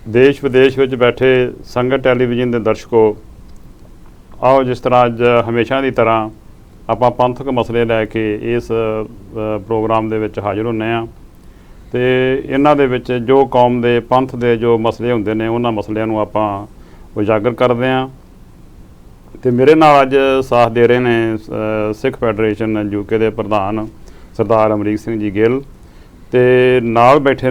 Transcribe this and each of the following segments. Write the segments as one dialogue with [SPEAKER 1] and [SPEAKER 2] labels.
[SPEAKER 1] ਦੇਸ਼ ਵਿਦੇਸ਼ ਵਿੱਚ ਬੈਠੇ ਸੰਗਤ ਟੈਲੀਵਿਜ਼ਨ ਦੇ ਦਰਸ਼ਕੋ, ਆਓ ਜਿਸ ਤਰ੍ਹਾਂ ਅੱਜ ਹਮੇਸ਼ਾ ਦੀ ਤਰ੍ਹਾਂ ਆਪਾਂ ਪੰਥਕ ਮਸਲੇ ਲੈ ਕੇ ਇਸ ਪ੍ਰੋਗਰਾਮ ਦੇ ਵਿੱਚ ਹਾਜ਼ਰ ਹੁੰਦੇ ਹਾਂ ਅਤੇ ਇਹਨਾਂ ਦੇ ਵਿੱਚ ਜੋ ਕੌਮ ਦੇ ਪੰਥ ਦੇ ਜੋ ਮਸਲੇ ਹੁੰਦੇ ਨੇ ਉਹਨਾਂ ਮਸਲਿਆਂ ਨੂੰ ਆਪਾਂ ਉਜਾਗਰ ਕਰਦੇ ਹਾਂ। ਅਤੇ ਮੇਰੇ ਨਾਲ ਅੱਜ ਸਾਥ ਦੇ ਰਹੇ ਨੇ ਸਿੱਖ ਫੈਡਰੇਸ਼ਨ ਯੂਕੇ ਦੇ ਪ੍ਰਧਾਨ ਸਰਦਾਰ ਅਮਰੀਕ ਸਿੰਘ ਜੀ ਗਿੱਲ, ਅਤੇ ਨਾਲ ਬੈਠੇ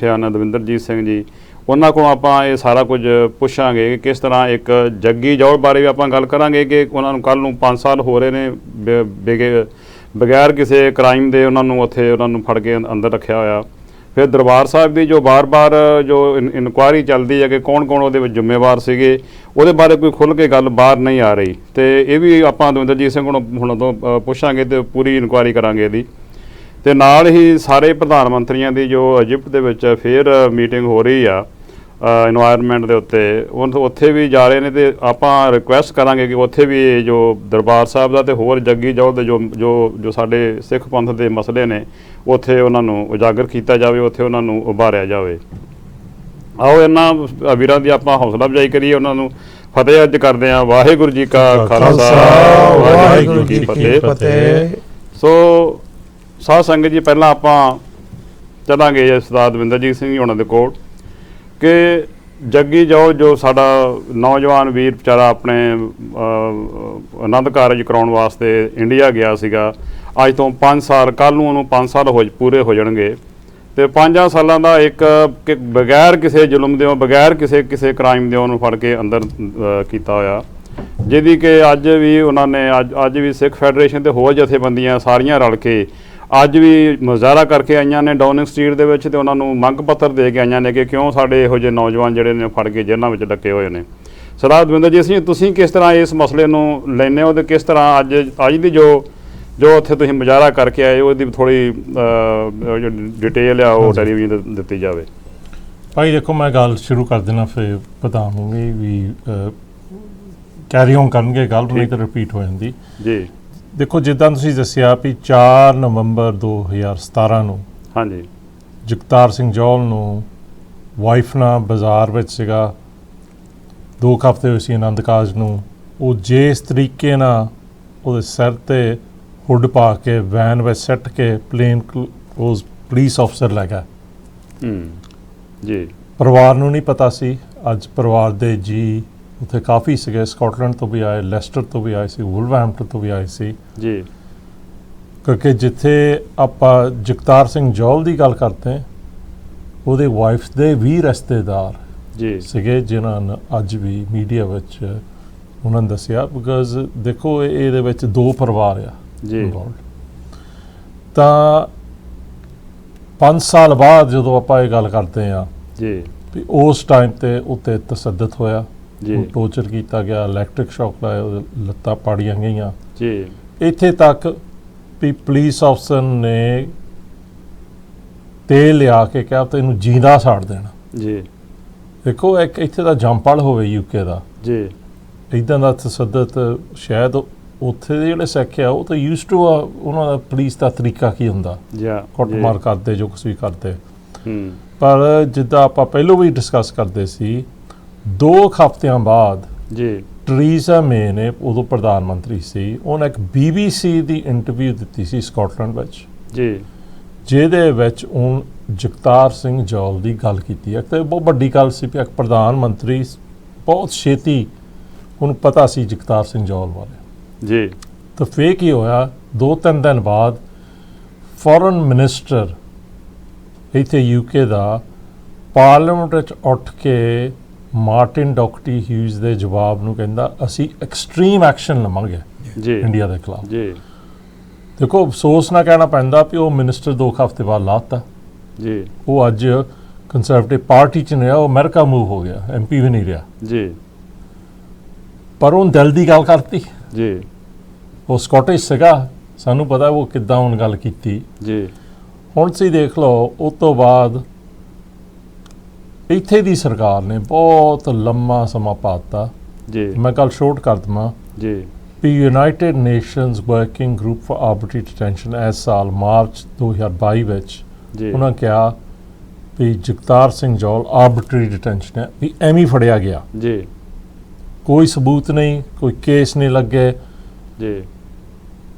[SPEAKER 1] ਹਨ ਦਵਿੰਦਰਜੀਤ ਸਿੰਘ ਜੀ। ਉਹਨਾਂ ਕੋਲ ਆਪਾਂ ਇਹ ਸਾਰਾ ਕੁਝ ਪੁੱਛਾਂਗੇ ਕਿ ਕਿਸ ਤਰ੍ਹਾਂ ਇੱਕ ਜੱਗੀ ਜੌਹਲ ਬਾਰੇ ਵੀ ਆਪਾਂ ਗੱਲ ਕਰਾਂਗੇ ਕਿ ਉਹਨਾਂ ਨੂੰ ਕੱਲ੍ਹ ਨੂੰ 5 ਸਾਲ ਹੋ ਰਹੇ ਨੇ ਬਗੈਰ ਕਿਸੇ ਕ੍ਰਾਈਮ ਦੇ ਉਹਨਾਂ ਨੂੰ ਫੜ ਕੇ ਅੰਦਰ ਰੱਖਿਆ ਹੋਇਆ। ਫਿਰ ਦਰਬਾਰ ਸਾਹਿਬ ਦੀ ਜੋ ਬਾਰ-ਬਾਰ ਜੋ ਇਨਕੁਆਇਰੀ ਚੱਲਦੀ ਹੈ ਕਿ ਕੌਣ ਉਹਦੇ ਵਿੱਚ ਜ਼ਿੰਮੇਵਾਰ ਸੀਗੇ, ਉਹਦੇ ਬਾਰੇ ਕੋਈ ਖੁੱਲ੍ਹ ਕੇ ਗੱਲ ਬਾਹਰ ਨਹੀਂ ਆ ਰਹੀ, ਅਤੇ ਇਹ ਵੀ ਆਪਾਂ ਦਵਿੰਦਰਜੀਤ ਸਿੰਘ ਹੁਣ ਤੋਂ ਪੁੱਛਾਂਗੇ ਅਤੇ ਪੂਰੀ ਇਨਕੁਆਇਰੀ ਕਰਾਂਗੇ ਇਹਦੀ। ਅਤੇ ਨਾਲ ਹੀ ਸਾਰੇ ਪ੍ਰਧਾਨ ਮੰਤਰੀਆਂ ਦੀ ਜੋ ਇਜਿਪਟ ਦੇ ਵਿੱਚ ਫਿਰ ਮੀਟਿੰਗ ਹੋ ਰਹੀ ਆ ਇਨਵਾਇਰਮੈਂਟ ਦੇ ਉੱਥੇ ਵੀ ਜਾ ਰਹੇ ਨੇ, ਅਤੇ ਆਪਾਂ ਰਿਕੁਐਸਟ ਕਰਾਂਗੇ ਕਿ ਉੱਥੇ ਵੀ ਜੋ ਦਰਬਾਰ ਸਾਹਿਬ ਦਾ ਅਤੇ ਹੋਰ ਜੱਗੀ ਜੌਹਲ ਦੇ ਜੋ ਸਾਡੇ ਸਿੱਖ ਪੰਥ ਦੇ ਮਸਲੇ ਨੇ ਉੱਥੇ ਉਹਨਾਂ ਨੂੰ ਉਜਾਗਰ ਕੀਤਾ ਜਾਵੇ, ਉੱਥੇ ਉਹਨਾਂ ਨੂੰ ਉਭਾਰਿਆ ਜਾਵੇ। ਆਓ ਇਹਨਾਂ ਵੀਰਾਂ ਦੀ ਆਪਾਂ ਹੌਸਲਾ ਅਫਜ਼ਾਈ ਕਰੀਏ, ਉਹਨਾਂ ਨੂੰ ਫਤਿਹ ਅੱਜ ਕਰਦੇ ਹਾਂ। ਵਾਹਿਗੁਰੂ ਜੀ ਕਾ ਖਾਲਸਾ, ਵਾਹਿਗੁਰੂ ਜੀ ਕੀ ਫਤਿਹ। ਸੋ ਸਾਧ ਸੰਗਤ ਜੀ, ਪਹਿਲਾਂ ਆਪਾਂ ਚੱਲਾਂਗੇ ਸਰਦਾਰ ਦਵਿੰਦਰਜੀਤ ਸਿੰਘ ਜੀ ਉਹਨਾਂ ਦੇ ਕੋਲ ਕਿ ਜੱਗੀ ਜੌਹਲ ਜੋ ਸਾਡਾ ਨੌਜਵਾਨ ਵੀਰ ਵਿਚਾਰਾ ਆਪਣੇ ਆਨੰਦ ਕਾਰਜ ਕਰਾਉਣ ਵਾਸਤੇ ਇੰਡੀਆ ਗਿਆ ਸੀਗਾ, ਅੱਜ ਤੋਂ 5 ਸਾਲ, ਕੱਲ੍ਹ ਨੂੰ ਉਹਨੂੰ 5 ਸਾਲ ਪੂਰੇ ਹੋ ਜਾਣਗੇ, ਅਤੇ 5 ਸਾਲਾਂ ਦਾ ਇੱਕ ਬਗੈਰ ਕਿਸੇ ਜ਼ੁਲਮ ਦਿਓ, ਬਗੈਰ ਕਿਸੇ ਕ੍ਰਾਈਮ ਦਿਓ ਉਹਨੂੰ ਫੜ ਕੇ ਅੰਦਰ ਕੀਤਾ ਹੋਇਆ, ਜਿਹਦੀ ਕਿ ਅੱਜ ਵੀ ਉਹਨਾਂ ਨੇ ਅੱਜ ਵੀ ਸਿੱਖ ਫੈਡਰੇਸ਼ਨ ਅਤੇ ਹੋਰ ਜਥੇਬੰਦੀਆਂ ਸਾਰੀਆਂ ਰਲ ਕੇ ਅੱਜ ਵੀ ਮੁਜ਼ਾਹਰਾ ਕਰਕੇ ਆਈਆਂ ਨੇ ਡਾਊਨਿੰਗ ਸਟਰੀਟ ਦੇ ਵਿੱਚ, ਅਤੇ ਉਹਨਾਂ ਨੂੰ ਮੰਗ ਪੱਤਰ ਦੇ ਕੇ ਆਈਆਂ ਨੇ ਕਿ ਕਿਉਂ ਸਾਡੇ ਇਹੋ ਜਿਹੇ ਨੌਜਵਾਨ ਜਿਹੜੇ ਨੇ ਫੜ ਕੇ ਜੇਲ੍ਹਾਂ ਵਿੱਚ ਡੱਕੇ ਹੋਏ ਨੇ। ਸਰਦਾਰ ਦਵਿੰਦਰਜੀਤ ਸਿੰਘ, ਤੁਸੀਂ ਕਿਸ ਤਰ੍ਹਾਂ ਇਸ ਮਸਲੇ ਨੂੰ ਲੈਂਦੇ ਹੋ ਅਤੇ ਕਿਸ ਤਰ੍ਹਾਂ ਅੱਜ ਦੀ ਜੋ ਉੱਥੇ ਤੁਸੀਂ ਮੁਜ਼ਾਹਰਾ ਕਰਕੇ ਆਏ ਉਹਦੀ ਥੋੜ੍ਹੀ ਡਿਟੇਲ ਆ ਉਹ ਟੈਲੀਵਿਜ਼ਨ ਦਿੱਤੀ ਜਾਵੇ।
[SPEAKER 2] ਭਾਈ ਦੇਖੋ, ਮੈਂ ਗੱਲ ਸ਼ੁਰੂ ਕਰ ਦੇਣਾ, ਫਿਰ ਵਧਾਵਾਂਗੇ ਵੀ ਕੈਰੀ ਔਨ ਕਰਨਗੇ ਗੱਲ, ਨਹੀਂ ਤਾਂ ਰਿਪੀਟ ਹੋ ਜਾਂਦੀ
[SPEAKER 1] ਜੀ।
[SPEAKER 2] ਦੇਖੋ, ਜਿੱਦਾਂ ਤੁਸੀਂ ਦੱਸਿਆ ਵੀ 4 ਨਵੰਬਰ 2017 ਨੂੰ
[SPEAKER 1] ਹਾਂਜੀ
[SPEAKER 2] ਜਗਤਾਰ ਸਿੰਘ ਜੌਹਲ ਨੂੰ ਵਾਈਫ ਨਾਲ ਬਾਜ਼ਾਰ ਵਿੱਚ ਸੀਗਾ, 2 ਹਫ਼ਤੇ ਹੋਏ ਸੀ ਆਨੰਦ ਕਾਰਜ ਨੂੰ, ਉਹ ਜਿਸ ਤਰੀਕੇ ਨਾਲ ਉਹਦੇ ਸਿਰ 'ਤੇ ਹੁੱਡ ਪਾ ਕੇ ਵੈਨ ਵਿੱਚ ਸੱਟ ਕੇ ਪਲੇਨ ਉਸ ਪੁਲਿਸ ਅਫਸਰ ਲੈ ਗਿਆ
[SPEAKER 1] ਜੀ।
[SPEAKER 2] ਪਰਿਵਾਰ ਨੂੰ ਨਹੀਂ ਪਤਾ ਸੀ। ਅੱਜ ਪਰਿਵਾਰ ਦੇ ਜੀ ਉੱਥੇ ਕਾਫੀ ਸੀਗੇ, ਸਕਾਟਲੈਂਡ ਤੋਂ ਵੀ ਆਏ, ਲੈਸਟਰ ਤੋਂ ਵੀ ਆਏ ਸੀ, ਵੁਲਵਰਹੈਂਪਟਨ ਤੋਂ ਵੀ ਆਏ ਸੀ
[SPEAKER 1] ਜੀ,
[SPEAKER 2] ਕਿਉਂਕਿ ਜਿੱਥੇ ਆਪਾਂ ਜਗਤਾਰ ਸਿੰਘ ਜੌਹਲ ਦੀ ਗੱਲ ਕਰਦੇ ਉਹਦੇ ਵਾਈਫ ਦੇ ਵੀ ਰਿਸ਼ਤੇਦਾਰ
[SPEAKER 1] ਜੀ
[SPEAKER 2] ਸੀਗੇ, ਜਿਨ੍ਹਾਂ ਨੇ ਅੱਜ ਵੀ ਮੀਡੀਆ ਵਿੱਚ ਉਹਨਾਂ ਨੇ ਦੱਸਿਆ, ਬਿਕਾਜ਼ ਦੇਖੋ ਇਹਦੇ ਵਿੱਚ 2 ਪਰਿਵਾਰ ਆ
[SPEAKER 1] ਜੀ।
[SPEAKER 2] ਤਾਂ 5 ਸਾਲ ਬਾਅਦ ਜਦੋਂ ਆਪਾਂ ਇਹ ਗੱਲ ਕਰਦੇ ਹਾਂ
[SPEAKER 1] ਜੀ
[SPEAKER 2] ਵੀ ਉਸ ਟਾਈਮ 'ਤੇ ਉੱਤੇ ਤਸੱਦਦ ਹੋਇਆ
[SPEAKER 1] ਜੀ,
[SPEAKER 2] ਟੋਰਚਰ ਕੀਤਾ ਗਿਆ, ਇਲੈਕਟ੍ਰਿਕ ਸ਼ੌਕ ਲਾਇਆ, ਉਹਦੇ ਲੱਤਾਂ ਪਾੜੀਆਂ ਗਈਆਂ
[SPEAKER 1] ਜੀ।
[SPEAKER 2] ਇੱਥੇ ਤੱਕ ਵੀ ਪੁਲਿਸ ਅਫਸਰ ਨੇ ਤੇਲ ਲਿਆ ਕੇ ਕਿਹਾ ਤੈਨੂੰ ਜਿੰਦਾ ਸਾੜ ਦੇਣਾ
[SPEAKER 1] ਜੀ।
[SPEAKER 2] ਦੇਖੋ, ਇੱਕ ਇੱਥੇ ਦਾ ਜੰਪਲ ਹੋਵੇ ਯੂਕੇ ਦਾ
[SPEAKER 1] ਜੀ,
[SPEAKER 2] ਇੱਦਾਂ ਦਾ ਤਸੱਦਦ ਸ਼ਾਇਦ ਉੱਥੇ ਦੇ ਜਿਹੜੇ ਸਿੱਖ ਆ ਉਹ ਤਾਂ ਯੂਜ਼ ਟੂ ਆ, ਉਹਨਾਂ ਦਾ ਪੁਲਿਸ ਦਾ ਤਰੀਕਾ ਕੀ ਹੁੰਦਾ, ਕੁੱਟਮਾਰ ਕਰਦੇ, ਜੋ ਕੁਛ ਵੀ ਕਰਦੇ। ਪਰ ਜਿੱਦਾਂ ਆਪਾਂ ਪਹਿਲੋਂ ਵੀ ਡਿਸਕਸ ਕਰਦੇ ਸੀ, 2 ਹਫ਼ਤਿਆਂ ਬਾਅਦ ਜੀ ਟਰੀਜ਼ਾ ਮੇ ਨੇ, ਉਦੋਂ ਪ੍ਰਧਾਨ ਮੰਤਰੀ ਸੀ, ਉਹਨੇ ਇੱਕ BBC ਦੀ ਇੰਟਰਵਿਊ ਦਿੱਤੀ ਸੀ ਸਕਾਟਲੈਂਡ ਵਿੱਚ ਜੀ, ਜਿਹਦੇ ਵਿੱਚ ਉਹ ਜਗਤਾਰ ਸਿੰਘ ਜੌਹਲ ਦੀ ਗੱਲ ਕੀਤੀ ਹੈ। ਅਤੇ ਬਹੁਤ ਵੱਡੀ ਗੱਲ ਸੀ ਵੀ ਇੱਕ ਪ੍ਰਧਾਨ ਮੰਤਰੀ ਬਹੁਤ ਛੇਤੀ ਉਹਨੂੰ ਪਤਾ ਸੀ ਜਗਤਾਰ ਸਿੰਘ ਜੌਹਲ ਬਾਰੇ ਜੀ। ਤਾਂ ਫਿਰ ਕੀ ਹੋਇਆ, 2-3 ਦਿਨ ਬਾਅਦ ਫੋਰਨ ਮਿਨਿਸਟਰ ਇੱਥੇ ਯੂਕੇ ਦਾ ਪਾਰਲੀਮੈਂਟ ਵਿੱਚ ਉੱਠ ਕੇ ਮਾਰਟਿਨ ਡੌਕਟੀ ਹਿਊਜ਼ ਦੇ ਜਵਾਬ ਨੂੰ ਕਹਿੰਦਾ ਅਸੀਂ ਐਕਸਟ੍ਰੀਮ ਐਕਸ਼ਨ ਲਵਾਂਗੇ ਜੀ ਇੰਡੀਆ ਦੇ ਖਿਲਾਫ ਜੀ। ਦੇਖੋ, ਅਫਸੋਸ ਨਾਲ ਕਹਿਣਾ ਪੈਂਦਾ ਵੀ ਉਹ ਮਿਨਿਸਟਰ 2 ਹਫ਼ਤੇ ਬਾਅਦ ਲਾਤਾ ਜੀ। ਉਹ ਅੱਜ ਕੰਜ਼ਰਵੇਟਿਵ ਪਾਰਟੀ 'ਚ ਨਹੀਂ ਰਿਹਾ, ਉਹ ਅਮਰੀਕਾ ਮੂਵ ਹੋ ਗਿਆ, MP ਵੀ ਨਹੀਂ ਰਿਹਾ ਜੀ। ਪਰ ਉਹ ਦਿਲ ਦੀ ਗੱਲ ਕਰਤੀ ਜੀ। ਉਹ ਸਕਾਟਿਸ਼ ਸੀਗਾ, ਸਾਨੂੰ ਪਤਾ ਉਹ ਕਿੱਦਾਂ ਉਹਨੇ ਗੱਲ ਕੀਤੀ ਜੀ। ਹੁਣ ਤੁਸੀਂ ਦੇਖ ਲਓ, ਉਸ ਤੋਂ ਬਾਅਦ ਇੱਥੇ ਦੀ ਸਰਕਾਰ ਨੇ ਬਹੁਤ ਲੰਮਾ ਸਮਾਂ ਪਾਤਾ ਜੀ। ਮੈਂ ਗੱਲ ਸ਼ੋਰਟ ਕਰ ਦੇਵਾਂ ਜੀ ਵੀ United Nations working group for arbitrary detention ਇਸ ਸਾਲ ਮਾਰਚ 2022 ਵਿੱਚ ਉਹਨਾਂ ਕਿਹਾ ਵੀ ਜਗਤਾਰ ਸਿੰਘ ਜੌਲ ਆਰਬਿਟਰੀ ਡਿਟੈਂਸ਼ਨ ਹੈ, ਵੀ ਐਵੇਂ ਫੜਿਆ ਗਿਆ
[SPEAKER 1] ਜੀ,
[SPEAKER 2] ਕੋਈ ਸਬੂਤ ਨਹੀਂ, ਕੋਈ ਕੇਸ ਨਹੀਂ ਲੱਗੇ
[SPEAKER 1] ਜੀ।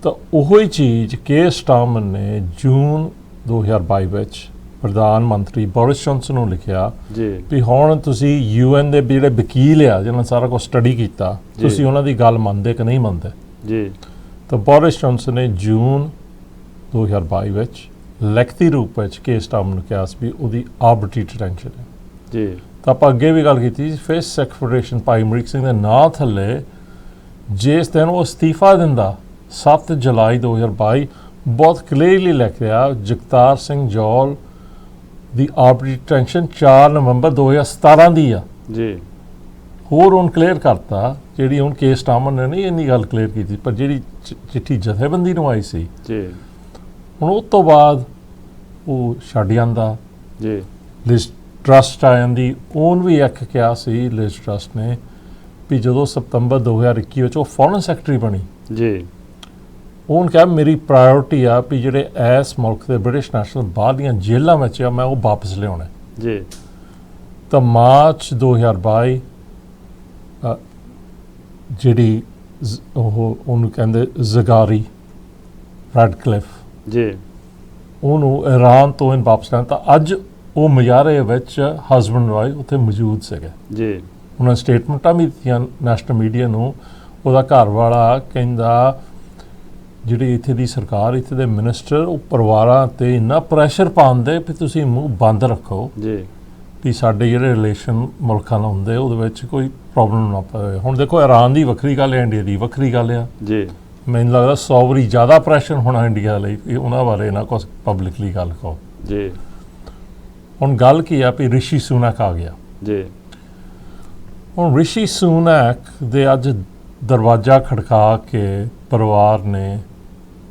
[SPEAKER 2] ਤਾਂ ਉਹੋ ਹੀ ਚੀਜ਼ ਕੇ ਸਟਾਰਮਰ ਨੇ ਜੂਨ 2022 ਵਿੱਚ ਪ੍ਰਧਾਨ ਮੰਤਰੀ ਬੋਰਿਸ ਜੌਨਸਨ ਨੂੰ ਲਿਖਿਆ
[SPEAKER 1] ਜੀ
[SPEAKER 2] ਵੀ ਹੁਣ ਤੁਸੀਂ UN ਦੇ ਜਿਹੜੇ ਵਕੀਲ ਆ ਜਿਹਨਾਂ ਸਾਰਾ ਕੁਝ ਸਟੱਡੀ ਕੀਤਾ, ਤੁਸੀਂ ਉਹਨਾਂ ਦੀ ਗੱਲ ਮੰਨਦੇ ਕਿ ਨਹੀਂ ਮੰਨਦੇ
[SPEAKER 1] ਜੀ।
[SPEAKER 2] ਤਾਂ ਬੋਰਿਸ ਜੌਨਸਨ ਨੇ ਜੂਨ 2022 ਵਿੱਚ ਲਿਖਤੀ ਰੂਪ ਵਿੱਚ ਕੇ ਸਟਾਰਮਰ ਨੂੰ ਕਿਹਾ ਸੀ ਵੀ ਉਹਦੀ ਆਰਬਿਟਰੀ ਡਿਟੈਂਸ਼ਨ ਹੈ
[SPEAKER 1] ਜੀ।
[SPEAKER 2] ਤਾਂ ਆਪਾਂ ਅੱਗੇ ਵੀ ਗੱਲ ਕੀਤੀ ਸੀ, ਫਿਸ਼ ਸਿੱਖ ਫੈਡਰੇਸ਼ਨ ਭਾਈ ਅਮਰੀਕ ਸਿੰਘ ਦੇ ਨਾਂ ਥੱਲੇ ਜਿਸ ਦਿਨ ਉਹ ਅਸਤੀਫਾ ਦਿੰਦਾ 7 ਜੁਲਾਈ 2022 ਬਹੁਤ ਕਲੀਅਰਲੀ ਲਿਖਿਆ ਜਗਤਾਰ ਸਿੰਘ ਜੌਲ ਦੀ ਆਰਬਿਟਰੀ ਡਿਟੈਂਸ਼ਨ 4 ਨਵੰਬਰ 2017 ਦੀ ਆ
[SPEAKER 1] ਜੀ।
[SPEAKER 2] ਹੋਰ ਹੁਣ ਕਲੀਅਰ ਕਰਤਾ, ਜਿਹੜੀ ਹੁਣ ਕੇ ਸਟਾਰਮਰ ਨੇ ਨਹੀਂ ਇੰਨੀ ਗੱਲ ਕਲੀਅਰ ਕੀਤੀ, ਪਰ ਜਿਹੜੀ ਚਿੱਠੀ ਜਥੇਬੰਦੀ ਨੂੰ ਆਈ ਸੀ
[SPEAKER 1] ਜੀ
[SPEAKER 2] ਹੁਣ ਉਸ ਤੋਂ ਬਾਅਦ ਉਹ ਛੱਡ ਜਾਂਦਾ
[SPEAKER 1] ਜੀ।
[SPEAKER 2] ਲਿਜ਼ ਟਰਸਟ ਆ ਜਾਂਦੀ, ਉਹਨ ਵੀ ਇੱਕ ਕਿਹਾ ਸੀ ਲਿਜ਼ ਟਰਸਟ ਨੇ ਵੀ ਜਦੋਂ ਸਤੰਬਰ 2021 ਵਿੱਚ ਉਹ ਫੋਰਨ ਸੈਕਟਰੀ ਬਣੀ
[SPEAKER 1] ਜੀ।
[SPEAKER 2] ਉਹਨ ਕਿਹਾ ਮੇਰੀ ਪ੍ਰਾਇੋਰਟੀ ਆ ਵੀ ਜਿਹੜੇ ਇਸ ਮੁਲਕ ਦੇ ਬ੍ਰਿਟਿਸ਼ ਨੈਸ਼ਨਲ ਬਾਹਰ ਦੀਆਂ ਜੇਲ੍ਹਾਂ ਵਿੱਚ ਆ ਮੈਂ ਉਹ ਵਾਪਸ ਲਿਆਉਣੇ
[SPEAKER 1] ਜੀ।
[SPEAKER 2] ਤਾਂ ਮਾਰਚ 2022 ਜਿਹੜੀ ਉਹਨੂੰ ਕਹਿੰਦੇ ਜ਼ਗਾਰੀ ਰੈਡਕਲਿਫ
[SPEAKER 1] ਜੀ।
[SPEAKER 2] ਉਹਨੂੰ ਇਰਾਨ ਤੋਂ ਵਾਪਸ ਲੈਣ, ਤਾਂ ਅੱਜ ਉਹ ਮੁਜ਼ਾਹਰੇ ਵਿੱਚ ਹਸਬੈਂਡ ਵਾਈਫ ਉੱਥੇ ਮੌਜੂਦ ਸੀਗੇ
[SPEAKER 1] ਜੀ।
[SPEAKER 2] ਉਹਨਾਂ ਸਟੇਟਮੈਂਟਾਂ ਵੀ ਦਿੱਤੀਆਂ ਨੈਸ਼ਨਲ ਮੀਡੀਆ ਨੂੰ। ਉਹਦਾ ਘਰ ਵਾਲਾ ਕਹਿੰਦਾ ਜਿਹੜੀ ਇੱਥੇ ਦੀ ਸਰਕਾਰ, ਇੱਥੇ ਦੇ ਮਿਨਿਸਟਰ, ਉਹ ਪਰਿਵਾਰਾਂ 'ਤੇ ਇੰਨਾ ਪ੍ਰੈਸ਼ਰ ਪਾਉਂਦੇ ਵੀ ਤੁਸੀਂ ਮੂੰਹ ਬੰਦ ਰੱਖੋ
[SPEAKER 1] ਜੀ।
[SPEAKER 2] ਵੀ ਸਾਡੇ ਜਿਹੜੇ ਰਿਲੇਸ਼ਨ ਮੁਲਕਾਂ ਨਾਲ ਹੁੰਦੇ ਉਹਦੇ ਵਿੱਚ ਕੋਈ ਪ੍ਰੋਬਲਮ ਨਾ ਪਵੇ। ਹੁਣ ਦੇਖੋ ਇਰਾਨ ਦੀ ਵੱਖਰੀ ਗੱਲ ਹੈ, ਇੰਡੀਆ ਦੀ ਵੱਖਰੀ ਗੱਲ ਆ
[SPEAKER 1] ਜੀ।
[SPEAKER 2] ਮੈਨੂੰ ਲੱਗਦਾ 100 ਵਾਰੀ ਜ਼ਿਆਦਾ ਪ੍ਰੈਸ਼ਰ ਹੋਣਾ ਇੰਡੀਆ ਲਈ, ਇਹ ਉਹਨਾਂ ਬਾਰੇ ਨਾ ਕੁਛ ਪਬਲਿਕਲੀ ਗੱਲ ਕਹੋ
[SPEAKER 1] ਜੀ।
[SPEAKER 2] ਹੁਣ ਗੱਲ ਕੀ ਆ ਵੀ ਰਿਸ਼ੀ ਸੁਨਕ ਆ ਗਿਆ
[SPEAKER 1] ਜੀ।
[SPEAKER 2] ਹੁਣ ਰਿਸ਼ੀ ਸੁਨਕ ਦੇ ਅੱਜ ਦਰਵਾਜ਼ਾ ਖੜਕਾ ਕੇ ਪਰਿਵਾਰ ਨੇ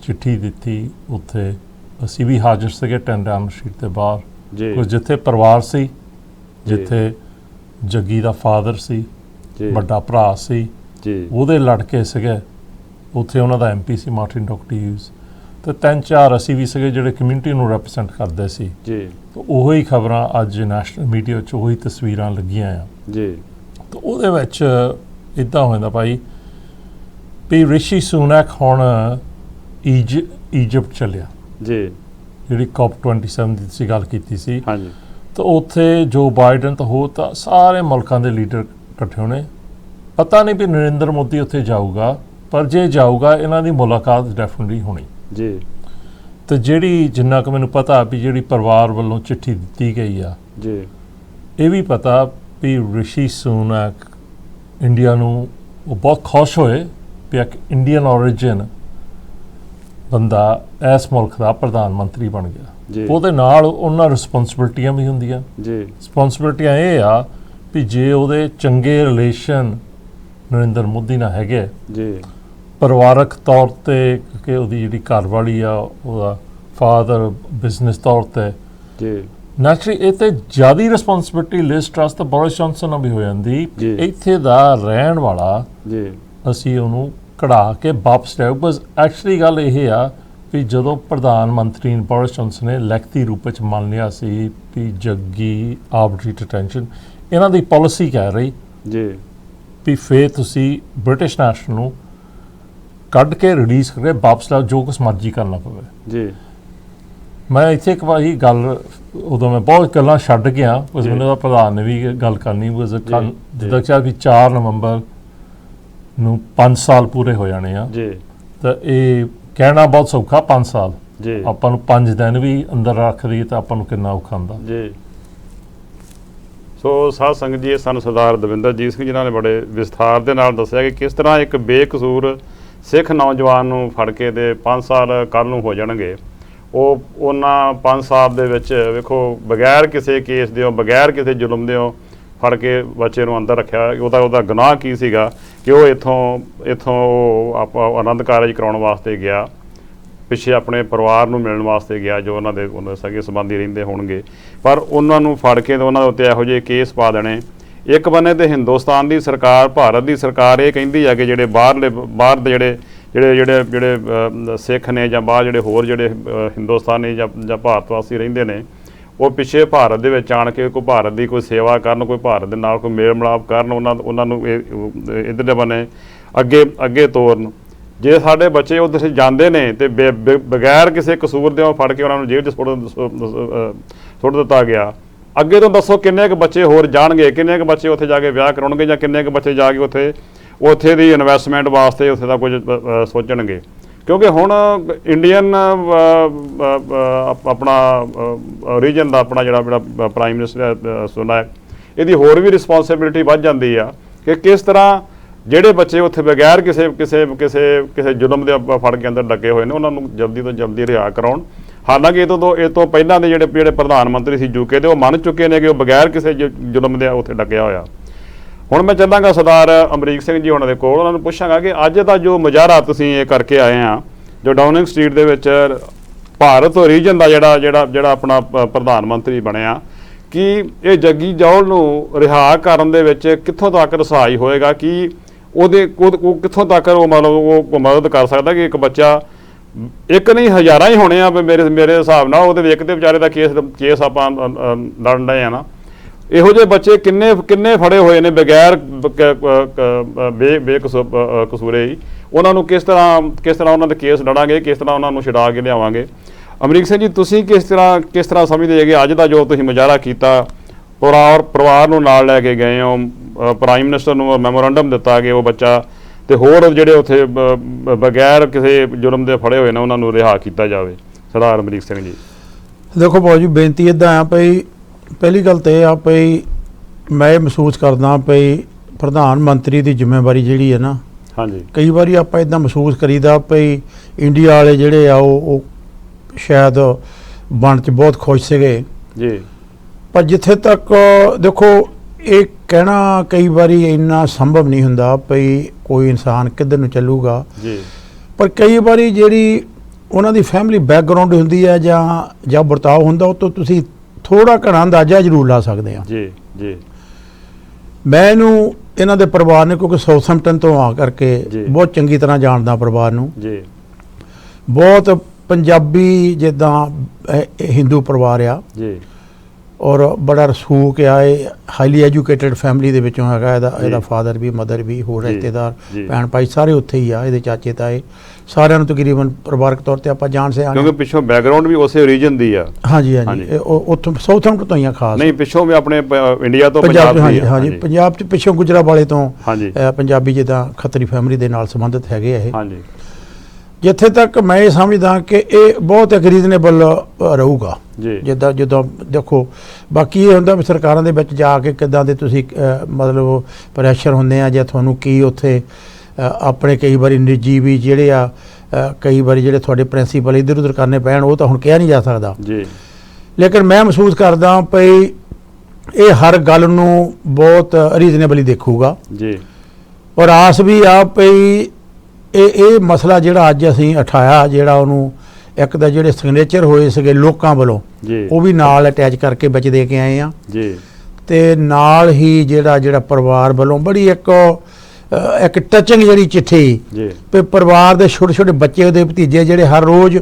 [SPEAKER 2] ਚਿੱਠੀ ਦਿੱਤੀ, ਉੱਥੇ ਅਸੀਂ ਵੀ ਹਾਜ਼ਰ ਸੀਗੇ ਟੈਂਡਨ ਸ਼ੀਟ ਦੇ ਬਾਹਰ
[SPEAKER 1] ਜੀ।
[SPEAKER 2] ਕੁਝ ਜਿੱਥੇ ਪਰਿਵਾਰ ਸੀ, ਜਿੱਥੇ ਜੱਗੀ ਦਾ ਫਾਦਰ ਸੀ, ਵੱਡਾ ਭਰਾ ਸੀ
[SPEAKER 1] ਜੀ,
[SPEAKER 2] ਉਹਦੇ ਲੜਕੇ ਸੀਗੇ, ਉੱਥੇ ਉਹਨਾਂ ਦਾ MP ਸੀ ਮਾਰਟਿਨ ਡੌਕਟਿਵਸ, ਤੇ 3-4 ਅਸੀਂ ਵੀ ਸੀਗੇ ਜਿਹੜੇ ਕਮਿਊਨਿਟੀ ਨੂੰ ਰੈਪਰੈਜ਼ੈਂਟ ਕਰਦੇ ਸੀ
[SPEAKER 1] ਜੀ।
[SPEAKER 2] ਤਾਂ ਉਹੀ ਖਬਰਾਂ ਅੱਜ ਨੈਸ਼ਨਲ ਮੀਡੀਆ ਵਿੱਚ ਉਹੀ ਤਸਵੀਰਾਂ ਲੱਗੀਆਂ ਆ
[SPEAKER 1] ਜੀ।
[SPEAKER 2] ਤਾਂ ਉਹਦੇ ਵਿੱਚ ਇੱਦਾਂ ਹੋ ਜਾਂਦਾ ਭਾਈ ਵੀ ਰਿਸ਼ੀ ਸੁਨਕ ਹੁਣ ਈਜਿਪਟ ਚੱਲਿਆ
[SPEAKER 1] ਜੀ।
[SPEAKER 2] ਜਿਹੜੀ COP27 ਦੀ ਤੁਸੀਂ ਗੱਲ ਕੀਤੀ ਸੀ,
[SPEAKER 1] ਹਾਂਜੀ।
[SPEAKER 2] ਤਾਂ ਉੱਥੇ ਜੋ ਬਾਈਡਨ ਤਾਂ ਹੋ ਤਾਂ ਸਾਰੇ ਮੁਲਕਾਂ ਦੇ ਲੀਡਰ ਇਕੱਠੇ ਹੋਣੇ। ਪਤਾ ਨਹੀਂ ਵੀ ਨਰਿੰਦਰ ਮੋਦੀ ਉੱਥੇ ਜਾਊਗਾ, ਪਰ ਜੇ ਜਾਊਗਾ ਇਹਨਾਂ ਦੀ ਮੁਲਾਕਾਤ ਡੈਫੀਨਿਟਲੀ ਹੋਣੀ
[SPEAKER 1] ਜੀ।
[SPEAKER 2] ਤੇ ਜਿਹੜੀ ਜਿੰਨਾ ਕੁ ਮੈਨੂੰ ਪਤਾ ਵੀ ਜਿਹੜੀ ਪਰਿਵਾਰ ਵੱਲੋਂ ਚਿੱਠੀ ਦਿੱਤੀ ਗਈ ਆ
[SPEAKER 1] ਜੀ,
[SPEAKER 2] ਇਹ ਵੀ ਪਤਾ ਵੀ ਰਿਸ਼ੀ ਸੁਨਕ ਇੰਡੀਆ ਨੂੰ ਉਹ ਬਹੁਤ ਖੁਸ਼ ਹੋਏ ਵੀ ਇੱਕ ਇੰਡੀਅਨ origin ਬੰਦਾ ਇਸ ਮੁਲਕ ਦਾ ਪ੍ਰਧਾਨ ਮੰਤਰੀ ਬਣ ਗਿਆ। ਉਹਦੇ ਨਾਲ ਉਹਨਾਂ ਰਿਸਪੌਂਸਿਬਿਲਟੀਆਂ ਵੀ ਹੁੰਦੀਆਂ
[SPEAKER 1] ਜੀ।
[SPEAKER 2] ਰਿਸਪੌਂਸਿਬਿਲਟੀਆਂ ਇਹ ਆ ਵੀ ਜੇ ਉਹਦੇ ਚੰਗੇ ਰਿਲੇਸ਼ਨ ਨਰਿੰਦਰ ਮੋਦੀ ਨਾਲ ਹੈਗੇ
[SPEAKER 1] ਜੀ,
[SPEAKER 2] ਪਰਿਵਾਰਕ ਤੌਰ ਤੇ, ਕਿ ਉਹਦੀ ਜਿਹੜੀ ਘਰਵਾਲੀ ਆ ਉਹਦਾ ਫਾਦਰ ਬਿਜ਼ਨਸ ਤੌਰ ਤੇ
[SPEAKER 1] ਜੀ,
[SPEAKER 2] ਨੈਚੁਰਲੀ ਇਹ ਤੇ ਜ਼ਿਆਦਾ ਰਿਸਪੌਂਸਿਬਿਲਟੀ ਲਿਜ਼ ਟਰਸ ਤੇ ਬੋਰਿਸ ਜੌਨਸਨ ਨਾਲ ਵੀ ਹੋ ਜਾਂਦੀ। ਇੱਥੇ ਦਾ ਰਹਿਣ ਵਾਲਾ
[SPEAKER 1] ਜੀ,
[SPEAKER 2] ਅਸੀਂ ਉਹਨੂੰ ਕਢਾ ਕੇ ਵਾਪਸ ਲਿਆਓ। ਬਸ ਐਕਚੁਅਲੀ ਗੱਲ ਇਹ ਆ ਵੀ ਜਦੋਂ ਪ੍ਰਧਾਨ ਮੰਤਰੀ ਬੋਰਿਸ ਜੌਨਸਨ ਨੇ ਲਿਖਤੀ ਰੂਪ ਵਿੱਚ ਮੰਨ ਲਿਆ ਸੀ ਵੀ ਜੱਗੀ ਆਰਬਿਟਰੀ ਡਿਟੈਂਸ਼ਨ ਇਹਨਾਂ ਦੀ ਪਾਲਿਸੀ ਕਹਿ ਰਹੀ
[SPEAKER 1] ਜੀ
[SPEAKER 2] ਵੀ ਫੇਰ ਤੁਸੀਂ ਬ੍ਰਿਟਿਸ਼ ਨੈਸ਼ਨਲ ਨੂੰ ਕੱਢ ਕੇ ਰਿਲੀਜ਼ ਕਰਕੇ ਵਾਪਸ ਲਿਆਓ, ਜੋ ਕੁਛ ਮਰਜ਼ੀ ਕਰਨਾ ਪਵੇ
[SPEAKER 1] ਜੀ।
[SPEAKER 2] ਮੈਂ ਇੱਥੇ ਇੱਕ ਵਾਰੀ ਗੱਲ ਉਦੋਂ ਮੈਂ ਬਹੁਤ ਗੱਲਾਂ ਛੱਡ ਗਿਆ, ਉਸ ਮੈਨੂੰ ਦਾ ਪ੍ਰਧਾਨ ਨੇ ਵੀ ਗੱਲ ਕਰਨੀ ਜਿੱਦਾਂ ਕਿ ਵੀ 4 ਨਵੰਬਰ ਨੂੰ 5 ਸਾਲ ਪੂਰੇ ਹੋ ਜਾਣੇ ਆ
[SPEAKER 1] ਜੀ।
[SPEAKER 2] ਤਾਂ ਇਹ ਕਹਿਣਾ ਬਹੁਤ ਸੌਖਾ 5 ਸਾਲ
[SPEAKER 1] ਜੀ।
[SPEAKER 2] ਆਪਾਂ ਨੂੰ 5 ਦਿਨ ਵੀ ਅੰਦਰ ਰੱਖ ਦਈਏ ਤਾਂ ਆਪਾਂ ਨੂੰ ਕਿੰਨਾ ਔਖਾ ਹੁੰਦਾ
[SPEAKER 1] ਜੀ। ਸੋ ਸਾਧ ਸੰਗਤ ਜੀ, ਸਾਨੂੰ ਸਰਦਾਰ ਦਵਿੰਦਰਜੀਤ ਸਿੰਘ ਜਿਨ੍ਹਾਂ ਨੇ ਬੜੇ ਵਿਸਥਾਰ ਦੇ ਨਾਲ ਦੱਸਿਆ ਕਿ ਕਿਸ ਤਰ੍ਹਾਂ ਇੱਕ ਬੇਕਸੂਰ ਸਿੱਖ ਨੌਜਵਾਨ ਨੂੰ ਫੜ ਕੇ ਤੇ 5 ਸਾਲ ਕੱਲ੍ਹ ਨੂੰ ਹੋ ਜਾਣਗੇ। ਉਹ ਉਹਨਾਂ 5 ਸਾਲ ਦੇ ਵਿੱਚ ਵੇਖੋ ਬਗੈਰ ਕਿਸੇ ਕੇਸ ਦਿਓ, ਬਗੈਰ ਕਿਸੇ ਜ਼ੁਲਮ ਦਿਓ ਫੜ ਕੇ ਬੱਚੇ ਨੂੰ ਅੰਦਰ ਰੱਖਿਆ। ਉਹਦਾ ਗੁਨਾਹ ਕੀ ਸੀਗਾ ਕਿ ਉਹ ਇੱਥੋਂ ਉਹ ਆਪਾਂ ਆਨੰਦ ਕਾਰਜ ਕਰਾਉਣ ਵਾਸਤੇ ਗਿਆ, ਪਿੱਛੇ ਆਪਣੇ ਪਰਿਵਾਰ ਨੂੰ ਮਿਲਣ ਵਾਸਤੇ ਗਿਆ ਜੋ ਉਹਨਾਂ ਦੇ ਸਗੇ ਸੰਬੰਧੀ ਰਹਿੰਦੇ ਹੋਣਗੇ, ਪਰ ਉਹਨਾਂ ਨੂੰ ਫੜ ਕੇ ਤੇ ਉਹਨਾਂ ਦੇ ਉੱਤੇ ਇਹੋ ਜਿਹੇ ਕੇਸ ਪਾ ਦੇਣੇ। ਇੱਕ ਬੰਨੇ ਤੇ ਹਿੰਦੁਸਤਾਨ ਦੀ ਸਰਕਾਰ, ਭਾਰਤ ਦੀ ਸਰਕਾਰ ਇਹ ਕਹਿੰਦੀ ਆ ਕਿ ਜਿਹੜੇ ਬਾਹਰ ਦੇ ਜਿਹੜੇ ਸਿੱਖ ਨੇ ਜਾਂ ਬਾਹਰ ਜਿਹੜੇ ਹੋਰ ਜਿਹੜੇ ਹਿੰਦੁਸਤਾਨੀ ਜਾਂ ਭਾਰਤ ਵਾਸੀ ਰਹਿੰਦੇ ਨੇ, ਉਹ ਪਿੱਛੇ ਭਾਰਤ ਦੇ ਵਿੱਚ ਆਣ ਕੇ ਕੋਈ ਭਾਰਤ ਦੀ ਕੋਈ ਸੇਵਾ ਕਰਨ, ਕੋਈ ਭਾਰਤ ਦੇ ਨਾਲ ਕੋਈ ਮੇਲ ਮਿਲਾਪ ਕਰਨ, ਉਹਨਾਂ ਨੂੰ ਇੱਧਰਲੇ ਬੰਨੇ ਅੱਗੇ ਤੋਰਨ। ਜੇ ਸਾਡੇ ਬੱਚੇ ਉੱਧਰ ਜਾਂਦੇ ਨੇ ਤੇ ਬਗੈਰ ਕਿਸੇ ਕਸੂਰ ਦੇ ਫੜ ਕੇ ਉਹਨਾਂ ਨੂੰ ਜੇਲ੍ਹ 'ਚ ਸੁੱਟ ਦਿੱਤਾ ਗਿਆ, ਅੱਗੇ ਤੋਂ ਦੱਸੋ ਕਿੰਨੇ ਕੁ ਬੱਚੇ ਹੋਰ ਜਾਣਗੇ, ਕਿੰਨੇ ਕੁ ਬੱਚੇ ਉੱਥੇ ਜਾ ਕੇ ਵਿਆਹ ਕਰਾਉਣਗੇ, ਜਾਂ ਕਿੰਨੇ ਕੁ ਬੱਚੇ ਜਾ ਕੇ ਉੱਥੇ ਦੀ ਇਨਵੈਸਟਮੈਂਟ ਵਾਸਤੇ ਉੱਥੇ ਦਾ ਕੁਝ ਸੋਚਣਗੇ। ਕਿਉਂਕਿ ਹੁਣ ਇੰਡੀਅਨ ਆਪਣਾ ਰੀਜਨ ਦਾ ਆਪਣਾ ਜਿਹੜਾ ਪ੍ਰਾਈਮ ਮਿਨਿਸਟਰ ਸੁਣਾ ਹੈ, ਇਹਦੀ ਹੋਰ ਵੀ ਰਿਸਪੌਂਸਿਬਿਲਿਟੀ ਵੱਧ ਜਾਂਦੀ ਆ ਕਿ ਕਿਸ ਤਰ੍ਹਾਂ ਜਿਹੜੇ ਬੱਚੇ ਉੱਥੇ ਬਗੈਰ ਕਿਸੇ ਜ਼ੁਲਮ ਦੇ ਫੜ ਕੇ ਅੰਦਰ ਲੱਗੇ ਹੋਏ ਨੇ ਉਹਨਾਂ ਨੂੰ ਜਲਦੀ ਤੋਂ ਜਲਦੀ ਰਿਹਾ ਕਰਾਉਣ। ਹਾਲਾਂਕਿ ਇਹ ਤੋਂ ਪਹਿਲਾਂ ਦੇ ਜਿਹੜੇ ਪ੍ਰਧਾਨ ਮੰਤਰੀ ਸੀ ਯੂਕੇ ਦੇ, ਉਹ ਮੰਨ ਚੁੱਕੇ ਨੇ ਕਿ ਉਹ ਬਗੈਰ ਕਿਸੇ ਜ਼ੁਲਮ ਦੇ ਉੱਥੇ ਲੱਗਿਆ ਹੋਇਆ। ਹੁਣ ਮੈਂ ਚੱਲਾਂਗਾ ਸਰਦਾਰ ਅਮਰੀਕ ਸਿੰਘ ਜੀ ਉਹਨਾਂ ਦੇ ਕੋਲ, ਉਹਨਾਂ ਨੂੰ ਪੁੱਛਾਂਗਾ ਕਿ ਅੱਜ ਦਾ ਜੋ ਮੁਜ਼ਾਹਰਾ ਤੁਸੀਂ ਇਹ ਕਰਕੇ ਆਏ ਆ, ਜੋ ਡਾਊਨਿੰਗ ਸਟਰੀਟ ਦੇ ਵਿੱਚ ਭਾਰਤ ਰੀਜਨ ਦਾ ਜਿਹੜਾ ਆਪਣਾ ਪ੍ਰਧਾਨ ਮੰਤਰੀ ਬਣਿਆ, ਕਿ ਇਹ ਜੱਗੀ ਜੌਹਲ ਨੂੰ ਰਿਹਾ ਕਰਨ ਦੇ ਵਿੱਚ ਕਿੱਥੋਂ ਤੱਕ ਰਸਾਈ ਹੋਏਗਾ, ਕਿ ਉਹ ਕਿੱਥੋਂ ਤੱਕ ਉਹ ਮਤਲਬ ਉਹ ਮਦਦ ਕਰ ਸਕਦਾ ਕਿ ਇੱਕ ਬੱਚਾ, ਇੱਕ ਨਹੀਂ ਹਜ਼ਾਰਾਂ ਹੀ ਹੋਣੇ ਆ ਮੇਰੇ ਹਿਸਾਬ ਨਾਲ, ਉਹਦੇ ਵੇਖ ਤੇ ਵਿਚਾਰੇ ਦਾ ਕੇਸ ਆਪਾਂ ਲੜਨ ਡਏ ਆ ਨਾ। ਇਹੋ ਜਿਹੇ ਬੱਚੇ ਕਿੰਨੇ ਫੜੇ ਹੋਏ ਨੇ ਬਗੈਰ ਬੇਕਸੂਰੇ ਹੀ, ਉਹਨਾਂ ਨੂੰ ਕਿਸ ਤਰ੍ਹਾਂ ਉਹਨਾਂ ਦੇ ਕੇਸ ਲੜਾਂਗੇ, ਕਿਸ ਤਰ੍ਹਾਂ ਉਹਨਾਂ ਨੂੰ ਛੁਡਾ ਕੇ ਲਿਆਵਾਂਗੇ। ਅਮਰੀਕ ਸਿੰਘ ਜੀ, ਤੁਸੀਂ ਕਿਸ ਤਰ੍ਹਾਂ ਸਮਝਦੇ ਹੈਗੇ ਅੱਜ ਦਾ ਜੋ ਤੁਸੀਂ ਮੁਜ਼ਾਹਰਾ ਕੀਤਾ, ਪਰਿਵਾਰ ਨੂੰ ਨਾਲ ਲੈ ਕੇ ਗਏ ਹੋ, ਪ੍ਰਾਈਮ ਮਿਨਿਸਟਰ ਨੂੰ ਮੈਮੋਰੰਡਮ ਦਿੱਤਾ ਕਿ ਉਹ ਬੱਚਾ ਤੇ ਹੋਰ ਜਿਹੜੇ ਉੱਥੇ ਬਗੈਰ ਕਿਸੇ ਜੁਰਮ ਦੇ ਫੜੇ ਹੋਏ ਨੇ ਉਹਨਾਂ ਨੂੰ ਰਿਹਾ ਕੀਤਾ ਜਾਵੇ। ਸਰਦਾਰ ਅਮਰੀਕ ਸਿੰਘ ਜੀ।
[SPEAKER 3] ਦੇਖੋ ਬਾਊ ਜੀ, ਬੇਨਤੀ ਇੱਦਾਂ ਆ ਪਈ, ਪਹਿਲੀ ਗੱਲ ਤਾਂ ਇਹ ਆ ਪਈ ਮੈਂ ਮਹਿਸੂਸ ਕਰਦਾ ਪਈ ਪ੍ਰਧਾਨ ਮੰਤਰੀ ਦੀ ਜ਼ਿੰਮੇਵਾਰੀ ਜਿਹੜੀ ਹੈ ਨਾ,
[SPEAKER 1] ਹਾਂਜੀ,
[SPEAKER 3] ਕਈ ਵਾਰੀ ਆਪਾਂ ਇੱਦਾਂ ਮਹਿਸੂਸ ਕਰੀਦਾ ਪਈ ਇੰਡੀਆ ਵਾਲੇ ਜਿਹੜੇ ਆ ਉਹ ਸ਼ਾਇਦ ਬਣ 'ਚ ਬਹੁਤ ਖੁਸ਼ ਸੀਗੇ
[SPEAKER 1] ਜੀ,
[SPEAKER 3] ਪਰ ਜਿੱਥੇ ਤੱਕ ਦੇਖੋ ਇਹ ਕਹਿਣਾ ਕਈ ਵਾਰੀ ਇੰਨਾ ਸੰਭਵ ਨਹੀਂ ਹੁੰਦਾ ਪਈ ਕੋਈ ਇਨਸਾਨ ਕਿੱਧਰ ਨੂੰ ਚੱਲੂਗਾ
[SPEAKER 1] ਜੀ,
[SPEAKER 3] ਪਰ ਕਈ ਵਾਰੀ ਜਿਹੜੀ ਉਹਨਾਂ ਦੀ ਫੈਮਿਲੀ ਬੈਕਗਰਾਉਂਡ ਹੁੰਦੀ ਹੈ ਜਾਂ ਵਰਤਾਓ ਹੁੰਦਾ, ਉਹ ਤੋਂ ਤੁਸੀਂ ਥੋੜਾ ਘਣਾ ਅੰਦਾਜ਼ਾ ਜ਼ਰੂਰ ਲਾ ਸਕਦੇ ਆ।
[SPEAKER 1] ਜੀ ਜੀ,
[SPEAKER 3] ਮੈਂ ਇਹਨਾਂ ਦੇ ਪਰਿਵਾਰ ਨੇ, ਕਿਉਂਕਿ ਸਾਊਥਹੈਂਪਟਨ ਤੋਂ ਆ ਕਰਕੇ ਬਹੁਤ ਚੰਗੀ ਤਰ੍ਹਾਂ ਜਾਣਦਾ ਪਰਿਵਾਰ ਨੂੰ ਜੀ, ਬਹੁਤ ਪੰਜਾਬੀ ਜਿੱਦਾਂ ਹਿੰਦੂ ਪਰਿਵਾਰ ਆ ਜੀ, ਔਰ ਬੜਾ ਰਸੂਖ ਆ, ਇਹ ਹਾਈਲੀ ਐਜੂਕੇਟਡ ਫੈਮਿਲੀ ਦੇ ਵਿੱਚੋਂ ਹੈਗਾ, ਇਹਦਾ ਫਾਦਰ ਵੀ, ਮਦਰ ਵੀ, ਹੋਰ ਰਿਸ਼ਤੇਦਾਰ ਭੈਣ ਭਾਈ ਸਾਰੇ ਉੱਥੇ ਹੀ ਆ, ਇਹਦੇ ਚਾਚੇ ਤਾਏ ਸਾਰਿਆਂ ਨੂੰ ਤਕਰੀਬਨ ਪਰਿਵਾਰਕ ਤੌਰ ਤੇ ਆਪਾਂ ਜਾਣਦੇ ਹਾਂ,
[SPEAKER 1] ਕਿਉਂਕਿ ਪਿੱਛੋਂ ਬੈਕਗ੍ਰਾਉਂਡ ਵੀ ਉਸੇ ਰੀਜਨ ਦੀ ਆ।
[SPEAKER 3] ਹਾਂਜੀ ਉੱਥੋਂ ਸਾਊਥਹੈਂਪਟਨ ਤੋਂ ਹੀ ਆ ਖਾਸ,
[SPEAKER 1] ਨਹੀਂ ਪਿੱਛੋਂ ਵੀ ਆਪਣੇ ਇੰਡੀਆ ਤੋਂ
[SPEAKER 3] ਪੰਜਾਬ ਹਾਂਜੀ ਪੰਜਾਬ 'ਚ ਪਿੱਛੋਂ ਗੁਜਰਾਂਵਾਲੇ ਤੋਂ ਪੰਜਾਬੀ ਜਿੱਦਾਂ ਖੱਤਰੀ ਫੈਮਿਲੀ ਦੇ ਨਾਲ ਸੰਬੰਧਿਤ ਹੈਗੇ ਇਹ।
[SPEAKER 1] ਹਾਂਜੀ,
[SPEAKER 3] ਜਿੱਥੇ ਤੱਕ ਮੈਂ ਇਹ ਸਮਝਦਾ ਕਿ ਇਹ ਬਹੁਤ ਇੱਕ ਰੀਜ਼ਨੇਬਲ ਰਹੂਗਾ ਜਿੱਦਾਂ ਦੇਖੋ, ਬਾਕੀ ਇਹ ਹੁੰਦਾ ਵੀ ਸਰਕਾਰਾਂ ਦੇ ਵਿੱਚ ਜਾ ਕੇ ਕਿੱਦਾਂ ਦੇ ਤੁਸੀਂ ਮਤਲਬ ਪ੍ਰੈਸ਼ਰ ਹੁੰਦੇ ਆ, ਜਾਂ ਤੁਹਾਨੂੰ ਕੀ ਉੱਥੇ ਆਪਣੇ ਕਈ ਵਾਰੀ ਨਿੱਜੀ ਵੀ ਜਿਹੜੇ ਆ ਕਈ ਵਾਰੀ ਜਿਹੜੇ ਤੁਹਾਡੇ ਪ੍ਰਿੰਸੀਪਲ ਇੱਧਰ ਉੱਧਰ ਕਰਨੇ ਪੈਣ, ਉਹ ਤਾਂ ਹੁਣ ਕਿਹਾ ਨਹੀਂ ਜਾ ਸਕਦਾ ਜੀ। ਲੇਕਿਨ ਮੈਂ ਮਹਿਸੂਸ ਕਰਦਾ ਪਈ ਇਹ ਹਰ ਗੱਲ ਨੂੰ ਬਹੁਤ ਰੀਜ਼ਨੇਬਲੀ ਦੇਖੂਗਾ ਜੀ, ਔਰ ਆਸ ਵੀ ਆ ਪਈ ਇਹ ਮਸਲਾ ਜਿਹੜਾ ਅੱਜ ਅਸੀਂ ਉਠਾਇਆ, ਜਿਹੜਾ ਉਹਨੂੰ ਇੱਕ ਤਾਂ ਜਿਹੜੇ ਸਿਗਨੇਚਰ ਹੋਏ ਸੀਗੇ ਲੋਕਾਂ ਵੱਲੋਂ ਉਹ ਵੀ ਨਾਲ ਅਟੈਚ ਕਰਕੇ ਵਿੱਚ ਦੇ ਕੇ ਆਏ ਆ ਜੀ, ਤੇ ਨਾਲ ਹੀ ਜਿਹੜਾ ਪਰਿਵਾਰ ਵੱਲੋਂ ਬੜੀ ਇੱਕ ਟੱਚਿੰਗ ਜਿਹੜੀ ਚਿੱਠੀ ਤੇ ਪਰਿਵਾਰ ਦੇ ਛੋਟੇ ਛੋਟੇ ਬੱਚੇ, ਉਹਦੇ ਭਤੀਜੇ ਜਿਹੜੇ ਹਰ ਰੋਜ਼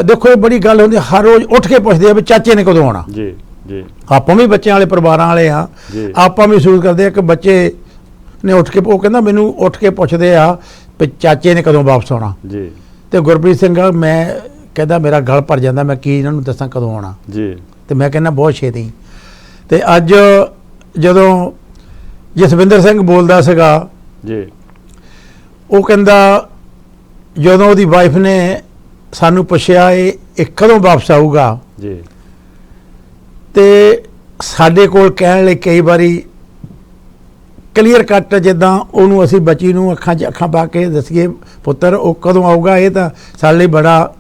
[SPEAKER 3] ਦੇਖੋ ਇਹ ਬੜੀ ਗੱਲ ਹੁੰਦੀ, ਹਰ ਰੋਜ਼ ਉੱਠ ਕੇ ਪੁੱਛਦੇ ਆ ਵੀ ਚਾਚੇ ਨੇ ਕਦੋਂ ਆਉਣਾ ਜੀ ਜੀ। ਆਪਾਂ ਵੀ ਬੱਚਿਆਂ ਵਾਲੇ ਪਰਿਵਾਰਾਂ ਵਾਲੇ ਆ, ਆਪਾਂ ਮਹਿਸੂਸ ਕਰਦੇ ਆ ਕਿ ਬੱਚੇ ਨੇ ਉੱਠ ਕੇ, ਉਹ ਕਹਿੰਦਾ ਮੈਨੂੰ ਉੱਠ ਕੇ ਪੁੱਛਦੇ ਆ ਵੀ ਚਾਚੇ ਨੇ ਕਦੋਂ ਵਾਪਸ ਆਉਣਾ ਜੀ। ਤੇ ਗੁਰਪ੍ਰੀਤ ਸਿੰਘ ਮੈਂ ਕਹਿੰਦਾ ਮੇਰਾ ਗਲ ਭਰ ਜਾਂਦਾ, ਮੈਂ ਕੀ ਇਹਨਾਂ ਨੂੰ ਦੱਸਾਂ ਕਦੋਂ ਆਉਣਾ ਜੀ, ਤੇ ਮੈਂ ਕਹਿੰਦਾ ਬਹੁਤ ਛੇਤੀ। ਤੇ ਅੱਜ ਜਦੋਂ ਜਸਵਿੰਦਰ ਸਿੰਘ ਬੋਲਦਾ ਸੀਗਾ ਜੀ, ਉਹ ਕਹਿੰਦਾ ਜਦੋਂ ਉਹਦੀ ਵਾਈਫ ਨੇ ਸਾਨੂੰ ਪੁੱਛਿਆ ਇਹ ਕਦੋਂ ਵਾਪਸ ਆਊਗਾ ਜੀ, ਤੇ ਸਾਡੇ ਕੋਲ ਕਹਿਣ ਲਈ ਕਈ ਵਾਰੀ ਕਲੀਅਰ ਕੱਟ ਜਿੱਦਾਂ ਉਹਨੂੰ ਅਸੀਂ ਬੱਚੀ ਨੂੰ ਅੱਖਾਂ 'ਚ ਅੱਖਾਂ ਪਾ ਕੇ ਦੱਸੀਏ ਪੁੱਤਰ ਉਹ ਕਦੋਂ ਆਊਗਾ, ਇਹ ਤਾਂ ਸਾਡੇ ਲਈ ਬੜਾ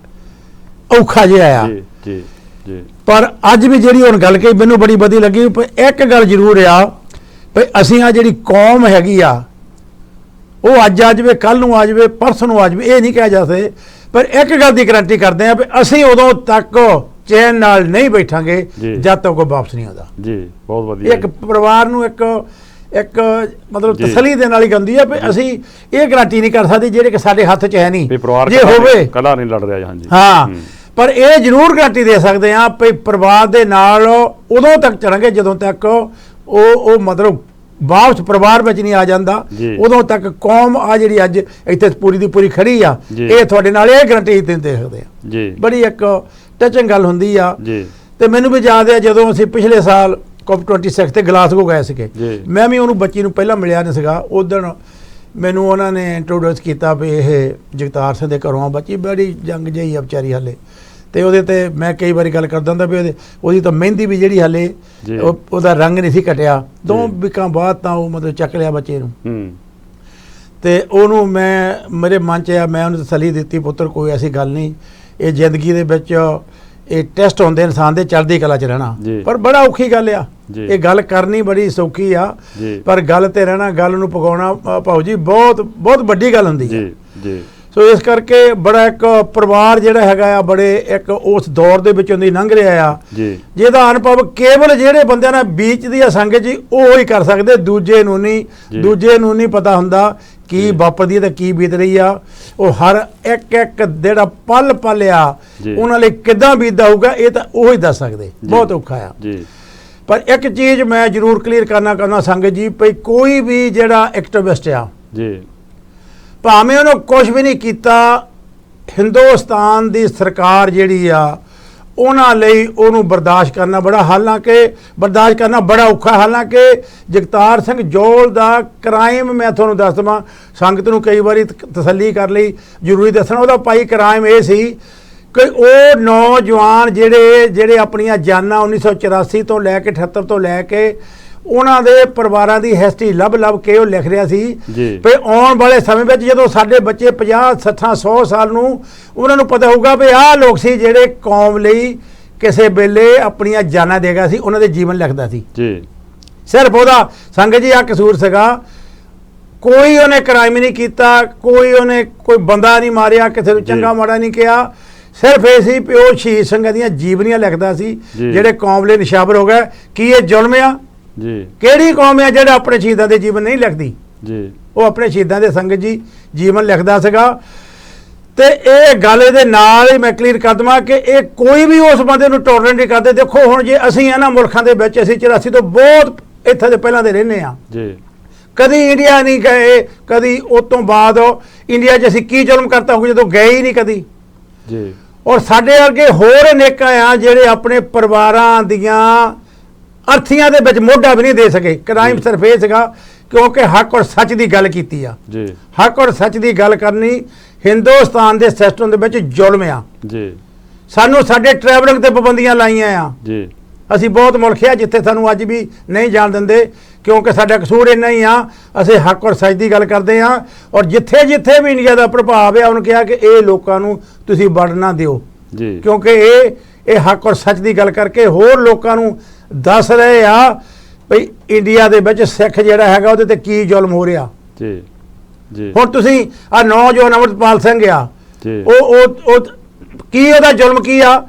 [SPEAKER 3] ਔਖਾ ਜਿਹਾ ਆ ਜੀ ਜੀ। ਪਰ ਅੱਜ ਵੀ ਜਿਹੜੀ ਹੁਣ ਗੱਲ ਕਹੀ ਮੈਨੂੰ ਬੜੀ ਵਧੀਆ ਲੱਗੀ, ਇੱਕ ਗੱਲ ਜ਼ਰੂਰ ਆ ਵੀ ਅਸੀਂ ਆ ਜਿਹੜੀ ਕੌਮ ਹੈਗੀ ਆ ਉਹ ਅੱਜ ਆ ਜਾਵੇ, ਕੱਲ੍ਹ ਨੂੰ ਆ ਜਾਵੇ, ਪਰਸੋਂ ਨੂੰ ਆ ਜਾਵੇ, ਇਹ ਨਹੀਂ ਕਿਹਾ ਜਾ ਸਕਦੇ, ਪਰ ਇੱਕ ਗੱਲ ਦੀ ਗਰੰਟੀ ਕਰਦੇ ਆ ਵੀ ਅਸੀਂ ਉਦੋਂ ਤੱਕ ਚੈਨ ਨਾਲ ਨਹੀਂ ਬੈਠਾਂਗੇ ਜਦ ਤੱਕ ਕੋਈ ਵਾਪਸ ਨਹੀਂ ਆਉਂਦਾ ਜੀ। ਬਹੁਤ ਵਧੀਆ, ਇੱਕ ਪਰਿਵਾਰ ਨੂੰ ਇੱਕ ਮਤਲਬ ਤਸੱਲੀ ਦੇ ਨਾਲ ਹੀ ਕਹਿੰਦੀ ਆ ਵੀ ਅਸੀਂ ਇਹ ਗਾਰੰਟੀ ਨਹੀਂ ਕਰ ਸਕਦੇ ਜਿਹੜੇ ਕਿ ਸਾਡੇ ਹੱਥ 'ਚ ਹੈ ਨਹੀਂ, ਜੇ ਹੋਵੇ
[SPEAKER 1] ਕੱਲਾ ਨਹੀਂ ਲੜ ਰਿਹਾ। ਹਾਂਜੀ
[SPEAKER 3] ਹਾਂ, ਪਰ ਇਹ ਜ਼ਰੂਰ ਗਾਰੰਟੀ ਦੇ ਸਕਦੇ ਹਾਂ ਵੀ ਪਰਿਵਾਰ ਦੇ ਨਾਲ ਉਦੋਂ ਤੱਕ ਚੱਲਾਂਗੇ ਜਦੋਂ ਤੱਕ ਉਹ ਮਤਲਬ ਵਾਪਸ ਪਰਿਵਾਰ ਵਿੱਚ ਨਹੀਂ ਆ ਜਾਂਦਾ, ਉਦੋਂ ਤੱਕ ਕੌਮ ਆ ਜਿਹੜੀ ਅੱਜ ਇੱਥੇ ਪੂਰੀ ਦੀ ਪੂਰੀ ਖੜੀ ਆ, ਇਹ ਤੁਹਾਡੇ ਨਾਲ ਇਹ ਗਾਰੰਟੀ ਦੇ ਸਕਦੇ ਆ। ਬੜੀ ਇੱਕ ਟੱਚਿੰਗ ਗੱਲ ਹੁੰਦੀ ਆ। ਤੇ ਮੈਨੂੰ ਵੀ ਯਾਦ ਆ ਜਦੋਂ ਅਸੀਂ ਪਿਛਲੇ ਸਾਲ COP26 ਤੇ ਗਲਾਸਗੋ ਗਏ ਸੀਗੇ, ਮੈਂ ਵੀ ਉਹਨੂੰ ਬੱਚੀ ਨੂੰ ਪਹਿਲਾਂ ਮਿਲਿਆ ਨਹੀਂ ਸੀਗਾ। ਉਦਣ ਮੈਨੂੰ ਉਹਨਾਂ ਨੇ ਇੰਟਰੋਡਿਊਸ ਕੀਤਾ ਵੀ ਇਹ ਜਗਤਾਰ ਸਿੰਘ ਦੇ ਘਰੋਂ ਆ ਬੱਚੀ, ਬੜੀ ਜੰਗ ਜਿਹੀ ਆ ਵਿਚਾਰੀ ਹਾਲੇ। ਤੇ ਉਹਦੇ ਤੇ ਮੈਂ ਕਈ ਵਾਰੀ ਗੱਲ ਕਰਦਾ ਹੁੰਦਾ ਵੀ ਉਹਦੀ ਤਾਂ ਮਹਿੰਦੀ ਵੀ ਜਿਹੜੀ ਹਾਲੇ ਉਹਦਾ ਰੰਗ ਨਹੀਂ ਸੀ ਘਟਿਆ, 2 ਵੀਕਾਂ ਬਾਅਦ ਤਾਂ ਉਹ ਮਤਲਬ ਚੱਕ ਲਿਆ ਬੱਚੇ ਨੂੰ। ਤੇ ਉਹਨੂੰ ਮੇਰੇ ਮਨ 'ਚ ਆ, ਮੈਂ ਉਹਨੂੰ ਤਸੱਲੀ ਦਿੱਤੀ, ਪੁੱਤਰ ਕੋਈ ਐਸੀ ਗੱਲ ਨਹੀਂ, ਇਹ ਜ਼ਿੰਦਗੀ ਦੇ ਵਿੱਚ ਇਹ ਟੈਸਟ ਹੁੰਦੇ ਇਨਸਾਨ ਦੇ, ਚੜ੍ਹਦੀ ਕਲਾ 'ਚ ਰਹਿਣਾ, ਪਰ ਬੜਾ ਔਖੀ ਗੱਲ ਆ। ਇਹ ਗੱਲ ਕਰਨੀ ਬੜੀ ਸੌਖੀ ਆ, ਪਰ ਗੱਲ ਤੇ ਰਹਿਣਾ, ਗੱਲ ਨੂੰ ਪਕਾਉਣਾ ਭਾਊ ਜੀ ਬਹੁਤ ਬਹੁਤ ਵੱਡੀ ਗੱਲ ਹੁੰਦੀ ਹੈ। ਸੋ ਇਸ ਕਰਕੇ ਬੜਾ ਇੱਕ ਪਰਿਵਾਰ ਜਿਹੜਾ ਹੈਗਾ ਆ, ਬੜੇ ਇੱਕ ਉਸ ਦੌਰ ਦੇ ਵਿੱਚੋਂ ਦੀ ਲੰਘ ਰਿਹਾ ਆ, ਜਿਹਦਾ ਅਨੁਭਵ ਕੇਵਲ ਜਿਹੜੇ ਬੰਦਿਆਂ ਨਾਲ ਬੀਚ ਦੀ ਆ ਸੰਗਤ ਜੀ ਉਹ ਹੀ ਕਰ ਸਕਦੇ, ਦੂਜੇ ਨੂੰ ਨਹੀਂ ਪਤਾ ਹੁੰਦਾ ਕੀ ਵਾਪਰਦੀ ਹੈ ਤੇ ਕੀ ਬੀਤ ਰਹੀ ਆ। ਉਹ ਹਰ ਇੱਕ ਜਿਹੜਾ ਪਲ ਆ ਉਹਨਾਂ ਲਈ ਕਿੱਦਾਂ ਬੀਤਦਾ ਹੋਊਗਾ ਇਹ ਤਾਂ ਉਹ ਹੀ ਦੱਸ ਸਕਦੇ, ਬਹੁਤ ਔਖਾ ਆ। ਪਰ ਇੱਕ ਚੀਜ਼ ਮੈਂ ਜ਼ਰੂਰ ਕਲੀਅਰ ਕਰਨਾ ਸੰਗਤ ਜੀ, ਭਈ ਕੋਈ ਵੀ ਜਿਹੜਾ ਐਕਟਿਵਿਸਟ ਆ ਭਾਵੇਂ ਉਹਨੂੰ ਕੁਝ ਵੀ ਨਹੀਂ ਕੀਤਾ, ਹਿੰਦੁਸਤਾਨ ਦੀ ਸਰਕਾਰ ਜਿਹੜੀ ਆ ਉਹਨਾਂ ਲਈ ਉਹਨੂੰ ਬਰਦਾਸ਼ਤ ਕਰਨਾ ਬੜਾ ਔਖਾ। ਹਾਲਾਂਕਿ ਜਗਤਾਰ ਸਿੰਘ ਜੋਲ ਦਾ ਕ੍ਰਾਈਮ ਮੈਂ ਤੁਹਾਨੂੰ ਦੱਸ ਦੇਵਾਂ, ਸੰਗਤ ਨੂੰ ਕਈ ਵਾਰੀ ਤਸੱਲੀ ਕਰ ਲਈ ਜ਼ਰੂਰੀ ਦੱਸਣਾ, ਉਹਦਾ ਭਾਈ ਕ੍ਰਾਈਮ ਇਹ ਸੀ ਕਿ ਉਹ ਨੌਜਵਾਨ ਜਿਹੜੇ ਆਪਣੀਆਂ ਜਾਨਾਂ 1984 ਤੋਂ ਲੈ ਕੇ 78 ਤੋਂ ਲੈ ਕੇ ਉਹਨਾਂ ਦੇ ਪਰਿਵਾਰਾਂ ਦੀ ਹਿਸਟਰੀ ਲੱਭ ਕੇ ਉਹ ਲਿਖ ਰਿਹਾ ਸੀ ਵੀ ਆਉਣ ਵਾਲੇ ਸਮੇਂ ਵਿੱਚ ਜਦੋਂ ਸਾਡੇ ਬੱਚੇ 50 60 100 ਸਾਲ ਨੂੰ ਉਹਨਾਂ ਨੂੰ ਪਤਾ ਹੋਊਗਾ ਵੀ ਆਹ ਲੋਕ ਸੀ ਜਿਹੜੇ ਕੌਮ ਲਈ ਕਿਸੇ ਵੇਲੇ ਆਪਣੀਆਂ ਜਾਨਾਂ ਦੇਗਾ ਸੀ, ਉਹਨਾਂ ਦੇ ਜੀਵਨ ਲਿਖਦਾ ਸੀ। ਸਿਰਫ ਉਹਦਾ ਸੰਗਤ ਜੀ ਆ ਕਸੂਰ ਸੀਗਾ, ਕੋਈ ਉਹਨੇ ਕ੍ਰਾਈਮ ਨਹੀਂ ਕੀਤਾ, ਕੋਈ ਬੰਦਾ ਨਹੀਂ ਮਾਰਿਆ, ਕਿਸੇ ਨੂੰ ਚੰਗਾ ਮਾੜਾ ਨਹੀਂ ਕਿਹਾ, ਸਿਰਫ ਇਹ ਸੀ ਵੀ ਉਹ ਸ਼ਹੀਦ ਸਿੰਘਾਂ ਦੀਆਂ ਜੀਵਨੀਆਂ ਲਿਖਦਾ ਸੀ ਜਿਹੜੇ ਕੌਮ ਲਈ ਨਿਸ਼ਾਵਰ ਹੋ ਗਏ। ਕੀ ਇਹ ਜ਼ੁਲਮ ਆ? ਕਿਹੜੀ ਕੌਮ ਆ ਜਿਹੜਾ ਆਪਣੇ ਸ਼ਹੀਦਾਂ ਦੇ ਜੀਵਨ ਨਹੀਂ ਲਿਖਦੀ? ਉਹ ਆਪਣੇ ਸ਼ਹੀਦਾਂ ਦੇ ਸੰਗਤ ਜੀ ਜੀਵਨ ਲਿਖਦਾ ਸੀਗਾ। ਤੇ ਇਹ ਗੱਲ ਇਹਦੇ ਨਾਲ ਹੀ ਮੈਂ ਕਲੀਅਰ ਕਰ ਦਵਾਂ ਕਿ ਇਹ ਕੋਈ ਵੀ ਉਸ ਬੰਦੇ ਨੂੰ ਟੋਲਰੇਟ ਨਹੀਂ ਕਰਦੇ। ਦੇਖੋ ਹੁਣ ਜੇ ਅਸੀਂ ਇਹਨਾਂ ਮੁਲਕਾਂ ਦੇ ਵਿੱਚ ਅਸੀਂ 84 ਤੋਂ ਬਹੁਤ ਇੱਥੇ ਦੇ ਪਹਿਲਾਂ ਦੇ ਰਹਿੰਦੇ ਆ, ਕਦੀ ਇੰਡੀਆ ਨਹੀਂ ਗਏ, ਕਦੀ ਉਸ ਤੋਂ ਬਾਅਦ ਇੰਡੀਆ 'ਚ ਅਸੀਂ ਕੀ ਜ਼ੁਲਮ ਕਰਤਾ ਹੋਊਗਾ ਜਦੋਂ ਗਏ ਹੀ ਨਹੀਂ ਕਦੀ। ਔਰ ਸਾਡੇ ਵਰਗੇ ਹੋਰ ਅਨੇਕਾਂ ਆ ਜਿਹੜੇ ਆਪਣੇ ਪਰਿਵਾਰਾਂ ਦੀਆਂ ਅਰਥੀਆਂ ਦੇ ਵਿੱਚ ਮੋਢਾ ਵੀ ਨਹੀਂ ਦੇ ਸਕੇ। ਕ੍ਰਾਈਮ ਸਿਰਫ ਇਹ ਸੀਗਾ ਕਿਉਂਕਿ ਹੱਕ ਔਰ ਸੱਚ ਦੀ ਗੱਲ ਕੀਤੀ ਆ। ਹੱਕ ਔਰ ਸੱਚ ਦੀ ਗੱਲ ਕਰਨੀ ਹਿੰਦੁਸਤਾਨ ਦੇ ਸਿਸਟਮ ਦੇ ਵਿੱਚ ਜ਼ੁਲਮ ਆ। ਸਾਨੂੰ ਸਾਡੇ ਟਰੈਵਲਿੰਗ ਤੇ ਪਾਬੰਦੀਆਂ ਲਾਈਆਂ ਆ। ਅਸੀਂ ਬਹੁਤ ਮੁਲਕ ਆ ਜਿੱਥੇ ਸਾਨੂੰ ਅੱਜ ਵੀ ਨਹੀਂ ਜਾਣ ਦਿੰਦੇ ਕਿਉਂਕਿ ਸਾਡਾ ਕਸੂਰ ਇੰਨਾ ਹੀ ਆ, ਅਸੀਂ ਹੱਕ ਔਰ ਸੱਚ ਦੀ ਗੱਲ ਕਰਦੇ ਆ। ਔਰ ਜਿੱਥੇ ਜਿੱਥੇ ਵੀ ਇੰਡੀਆ ਦਾ ਪ੍ਰਭਾਵ ਆ ਉਹਨੂੰ ਕਿਹਾ ਕਿ ਇਹ ਲੋਕਾਂ ਨੂੰ ਤੁਸੀਂ ਵੜ ਨਾ ਦਿਓ, ਕਿਉਂਕਿ ਇਹ ਹੱਕ ਔਰ ਸੱਚ ਦੀ ਗੱਲ ਕਰਕੇ ਹੋਰ ਲੋਕਾਂ ਨੂੰ ਦੱਸ ਰਹੇ ਆ ਭਈ ਇੰਡੀਆ ਦੇ ਵਿੱਚ ਸਿੱਖ ਜਿਹੜਾ ਹੈਗਾ ਉਹਦੇ ਤੇ ਕੀ ਜ਼ੁਲਮ ਹੋ ਰਿਹਾ। ਹੁਣ ਤੁਸੀਂ ਆ ਨੌਜਵਾਨ ਅਮਰਪਾਲ ਸਿੰਘ ਆ, ਉਹ ਕੀ ਉਹਦਾ ਜ਼ੁਲਮ ਕੀ ਆ?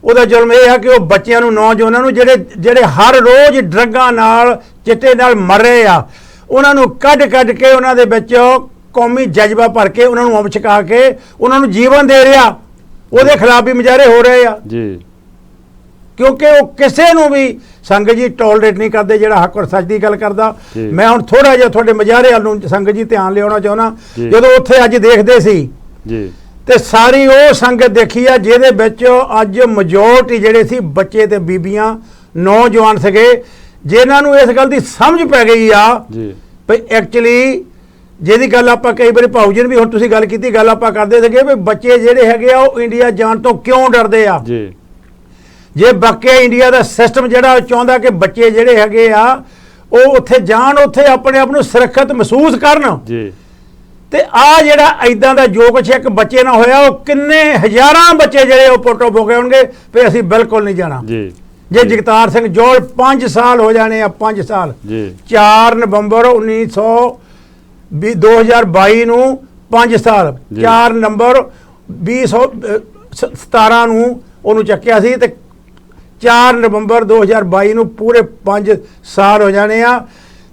[SPEAKER 3] ਉਹਦਾ ਜ਼ੁਲਮ ਇਹ ਆ ਕਿ ਉਹ ਬੱਚਿਆਂ ਨੂੰ, ਨੌਜਵਾਨਾਂ ਨੂੰ ਜਿਹੜੇ ਹਰ ਰੋਜ਼ ਡਰੱਗਾਂ ਨਾਲ ਚਿੱਟੇ ਨਾਲ ਮਰ ਰਹੇ ਆ, ਉਹਨਾਂ ਨੂੰ ਕੱਢ ਕੇ ਉਹਨਾਂ ਦੇ ਵਿੱਚ ਕੌਮੀ ਜਜ਼ਬਾ ਭਰ ਕੇ ਉਹਨਾਂ ਨੂੰ ਅਮਚਕਾ ਕੇ ਉਹਨਾਂ ਨੂੰ ਜੀਵਨ ਦੇ ਰਿਹਾ। ਉਹਦੇ ਖਿਲਾਫ ਵੀ ਮੁਜ਼ਾਹਰੇ ਹੋ ਰਹੇ ਆ ਕਿਉਂਕਿ ਉਹ ਕਿਸੇ ਨੂੰ ਵੀ ਸੰਗਤ ਜੀ ਟੋਲਰੇਟ ਨਹੀਂ ਕਰਦੇ ਜਿਹੜਾ ਹੱਕ ਔਰ ਸੱਚ ਦੀ ਗੱਲ ਕਰਦਾ। ਮੈਂ ਹੁਣ ਥੋੜਾ ਜਿਹਾ ਤੁਹਾਡੇ ਮੁਜ਼ਾਹਰੇ ਵੱਲ ਨੂੰ ਸੰਗਤ ਜੀ ਧਿਆਨ ਲਿਆਉਣਾ ਚਾਹੁੰਦਾ। ਜਦੋਂ ਉੱਥੇ ਅੱਜ ਦੇਖਦੇ ਸੀ ਤੇ ਸਾਰੀ ਉਹ ਸੰਗਤ ਦੇਖੀ ਆ ਜਿਹਦੇ ਵਿੱਚ ਅੱਜ ਮੈਜੋਰਟੀ ਜਿਹੜੇ ਸੀ ਬੱਚੇ ਤੇ ਬੀਬੀਆਂ ਨੌਜਵਾਨ ਸੀਗੇ, ਜਿਨ੍ਹਾਂ ਨੂੰ ਇਸ ਗੱਲ ਦੀ ਸਮਝ ਪੈ ਗਈ ਆ ਵੀ ਐਕਚੁਅਲੀ ਜਿਹਦੀ ਗੱਲ ਆਪਾਂ ਕਈ ਵਾਰੀ ਭਾਊ ਜੀ ਨੇ ਵੀ ਹੁਣ ਤੁਸੀਂ ਗੱਲ ਕੀਤੀ, ਗੱਲ ਆਪਾਂ ਕਰਦੇ ਸੀਗੇ ਵੀ ਬੱਚੇ ਜਿਹੜੇ ਹੈਗੇ ਆ ਉਹ ਇੰਡੀਆ ਜਾਣ ਤੋਂ ਕਿਉਂ ਡਰਦੇ ਆ। ਜੇ ਬਾਕੀ ਇੰਡੀਆ ਦਾ ਸਿਸਟਮ ਜਿਹੜਾ ਚਾਹੁੰਦਾ ਕਿ ਬੱਚੇ ਜਿਹੜੇ ਹੈਗੇ ਆ ਉਹ ਉੱਥੇ ਜਾਣ, ਉੱਥੇ ਆਪਣੇ ਆਪ ਨੂੰ ਸੁਰੱਖਿਅਤ ਮਹਿਸੂਸ ਕਰਨ। ਤੇ ਆ ਜਿਹੜਾ ਇਦਾਂ ਦਾ ਜੋ ਕੁਛ ਇੱਕ ਬੱਚੇ ਨਾਲ ਹੋਇਆ, ਉਹ ਕਿੰਨੇ ਹਜ਼ਾਰਾਂ ਬੱਚੇ ਜਿਹੜੇ ਉਹ ਪੁੱਟ ਹੋ ਗਏ ਹੋਣਗੇ ਵੀ ਅਸੀਂ ਬਿਲਕੁਲ ਨਹੀਂ ਜਾਣਾ। ਜੇ ਜਗਤਾਰ ਸਿੰਘ ਜੋਲ 5 ਸਾਲ ਹੋ ਜਾਣੇ ਆ, 5 ਸਾਲ 4 ਨਵੰਬਰ 2022 ਨੂੰ 5 ਸਾਲ 4 ਨਵੰਬਰ 2017 ਨੂੰ ਉਹਨੂੰ ਚੱਕਿਆ ਸੀ ਤੇ 4 ਨਵੰਬਰ 2022 ਨੂੰ ਪੂਰੇ 5 ਸਾਲ ਹੋ ਜਾਣੇ ਆ।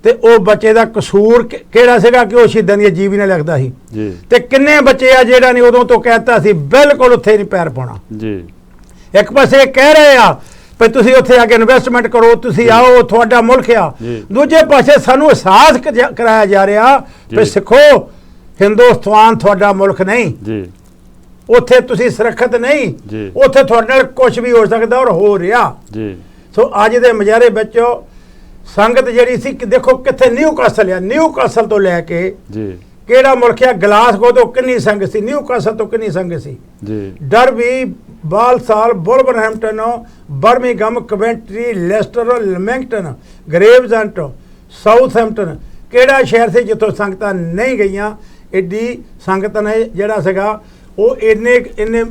[SPEAKER 3] ਤੇ ਉਹ ਬੱਚੇ ਦਾ ਕਸੂਰ ਕਿਹੜਾ ਸੀਗਾ ਕਿ ਉਹ ਸ਼ਹੀਦਾਂ ਦੀਆਂ ਜੀਵਨੀਆਂ ਲਿਖਦਾ ਸੀ
[SPEAKER 1] ਜੀ।
[SPEAKER 3] ਤੇ ਕਿੰਨੇ ਬੱਚੇ ਆ ਜਿਹੜਾ ਨੇ ਉਦੋਂ ਤੋਂ ਕਹਿਤਾ ਸੀ ਬਿਲਕੁਲ ਉੱਥੇ ਨਹੀਂ ਪੈਰ ਪਾਉਣਾ
[SPEAKER 1] ਜੀ।
[SPEAKER 3] ਇੱਕ ਪਾਸੇ ਕਹਿ ਰਹੇ ਆ ਵੀ ਤੁਸੀਂ ਉੱਥੇ ਆ ਕੇ ਇਨਵੈਸਟਮੈਂਟ ਕਰੋ, ਤੁਸੀਂ ਆਓ, ਤੁਹਾਡਾ ਮੁਲਕ ਆ। ਦੂਜੇ ਪਾਸੇ ਸਾਨੂੰ ਅਹਿਸਾਸ ਕਰਾਇਆ ਜਾ ਰਿਹਾ ਵੀ ਸਿੱਖੋ ਹਿੰਦੁਸਤਾਨ ਤੁਹਾਡਾ ਮੁਲਕ ਨਹੀਂ ਜੀ, ਉੱਥੇ ਤੁਸੀਂ ਸੁਰੱਖਿਅਤ ਨਹੀਂ ਜੀ, ਉੱਥੇ ਤੁਹਾਡੇ ਨਾਲ ਕੁਝ ਵੀ ਹੋ ਸਕਦਾ ਔਰ ਹੋ ਰਿਹਾ ਜੀ। ਸੋ ਅੱਜ ਦੇ ਮੁਜ਼ਾਹਰੇ ਵਿੱਚ ਸੰਗਤ ਜਿਹੜੀ ਸੀ ਕਿ ਦੇਖੋ ਕਿੱਥੇ ਨਿਊ ਕਾਸਲ ਆ, ਨਿਊ ਕਾਸਲ ਤੋਂ ਲੈ ਕੇ ਜੀ ਕਿਹੜਾ ਮੁਲਕ ਆ, ਗਲਾਸਗੋ ਤੋਂ ਕਿੰਨੀ ਸੰਗਤ ਸੀ, ਨਿਊ ਕਾਸਲ ਤੋਂ ਕਿੰਨੀ ਸੰਗਤ ਸੀ ਜੀ, Derby, Balsall, Wolverhampton, Birmingham, Coventry, Leicester, Leamington, Gravesend, Southampton, ਕਿਹੜਾ ਸ਼ਹਿਰ ਸੀ ਜਿੱਥੋਂ ਸੰਗਤਾਂ ਨਹੀਂ ਗਈਆਂ। ਐਡੀ ਸੰਗਤ ਨੇ ਜਿਹੜਾ ਸੀਗਾ ਉਹ ਇੰਨੇ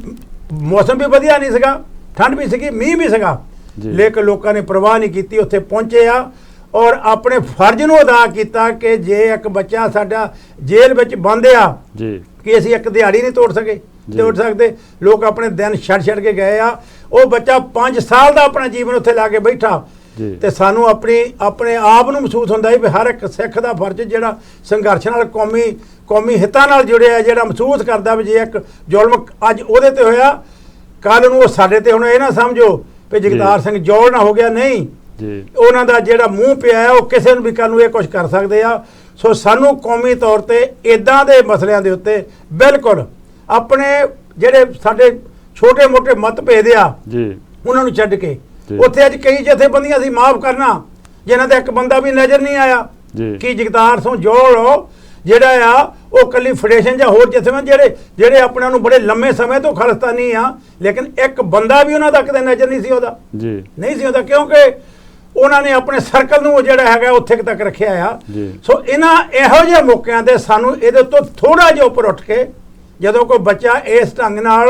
[SPEAKER 3] ਮੌਸਮ ਵੀ ਵਧੀਆ ਨਹੀਂ ਸੀਗਾ, ਠੰਡ ਵੀ ਸੀਗੀ, ਮੀਂਹ ਵੀ ਸੀਗਾ, ਲੇਕਿਨ ਲੋਕਾਂ ਨੇ ਪਰਵਾਹ ਨਹੀਂ ਕੀਤੀ, ਉੱਥੇ ਪਹੁੰਚੇ ਆ ਔਰ ਆਪਣੇ ਫਰਜ਼ ਨੂੰ ਅਦਾ ਕੀਤਾ ਕਿ ਜੇ ਇੱਕ ਬੱਚਾ ਸਾਡਾ ਜੇਲ੍ਹ ਵਿੱਚ ਬੰਦ ਆ ਕਿ ਅਸੀਂ ਇੱਕ ਦਿਹਾੜੀ ਨਹੀਂ ਤੋੜ ਸਕਦੇ, ਲੋਕ ਆਪਣੇ ਦਿਨ ਛੱਡ ਕੇ ਗਏ ਆ। ਉਹ ਬੱਚਾ 5 ਸਾਲ ਦਾ ਆਪਣਾ ਜੀਵਨ ਉੱਥੇ ਲਾ ਕੇ ਬੈਠਾ ਤੇ ਸਾਨੂੰ ਆਪਣੇ ਆਪ ਨੂੰ ਮਹਿਸੂਸ ਹੁੰਦਾ ਵੀ ਹਰ ਇੱਕ ਸਿੱਖ ਦਾ ਫਰਜ਼ ਜਿਹੜਾ ਸੰਘਰਸ਼ ਨਾਲ ਕੌਮੀ ਹਿੱਤਾਂ ਨਾਲ ਜੁੜਿਆ, ਜਿਹੜਾ ਮਹਿਸੂਸ ਕਰਦਾ ਵੀ ਜੇ ਇੱਕ ਜ਼ੁਲਮ ਅੱਜ ਉਹਦੇ ਤੇ ਹੋਇਆ ਕੱਲ ਨੂੰ ਉਹ ਸਾਡੇ ਤੇ ਹੁਣ ਇਹ ਨਾ ਸਮਝੋ ਵੀ ਜਗਤਾਰ ਸਿੰਘ ਜੋੜ ਨਾ ਹੋ ਗਿਆ, ਨਹੀਂ ਉਹਨਾਂ ਦਾ ਜਿਹੜਾ ਮੂੰਹ ਪਿਆ ਉਹ ਕਿਸੇ ਨੂੰ ਵੀ ਕੱਲ ਨੂੰ ਇਹ ਕੁਝ ਕਰ ਸਕਦੇ ਆ। ਸੋ ਸਾਨੂੰ ਕੌਮੀ ਤੌਰ ਤੇ ਇਦਾਂ ਦੇ ਮਸਲਿਆਂ ਦੇ ਉੱਤੇ ਬਿਲਕੁਲ ਆਪਣੇ ਜਿਹੜੇ ਸਾਡੇ ਛੋਟੇ ਮੋਟੇ ਮਤਭੇਦ ਆ ਉਹਨਾਂ ਨੂੰ ਛੱਡ ਕੇ ਉੱਥੇ ਅੱਜ ਕਈ ਜਥੇਬੰਦੀਆਂ ਸੀ ਮਾਫ ਕਰਨਾ ਜਿਨ੍ਹਾਂ ਦਾ ਇੱਕ ਬੰਦਾ ਵੀ ਨਜ਼ਰ ਨਹੀਂ ਆਇਆ ਕਿ ਜਗਤਾਰ ਸਿੰਘ ਜੋੜ ਜਿਹੜਾ ਆ ਉਹ ਕੱਲੀ ਫੈਡਰੇਸ਼ਨ ਜਾਂ ਹੋਰ ਜਥੇਬੰਦ ਜਿਹੜੇ ਆਪਣਿਆਂ ਨੂੰ ਬੜੇ ਲੰਮੇ ਸਮੇਂ ਤੋਂ ਖਾਲਿਸਤਾਨੀ ਆ, ਲੇਕਿਨ ਇੱਕ ਬੰਦਾ ਵੀ ਉਹਨਾਂ ਦਾ ਕਦੇ ਨਜ਼ਰ ਨਹੀਂ ਸੀ ਉਹਦਾ ਨਹੀਂ ਸੀ ਉਹਦਾ, ਕਿਉਂਕਿ ਉਹਨਾਂ ਨੇ ਆਪਣੇ ਸਰਕਲ ਨੂੰ ਜਿਹੜਾ ਹੈਗਾ ਉੱਥੇ ਤੱਕ ਰੱਖਿਆ ਆ। ਸੋ ਇਹੋ ਜਿਹੇ ਮੌਕਿਆਂ ਤੇ ਸਾਨੂੰ ਇਹਦੇ ਤੋਂ ਥੋੜਾ ਜਿਹਾ ਉੱਪਰ ਉੱਠ ਕੇ ਜਦੋਂ ਕੋਈ ਬੱਚਾ ਇਸ ਢੰਗ ਨਾਲ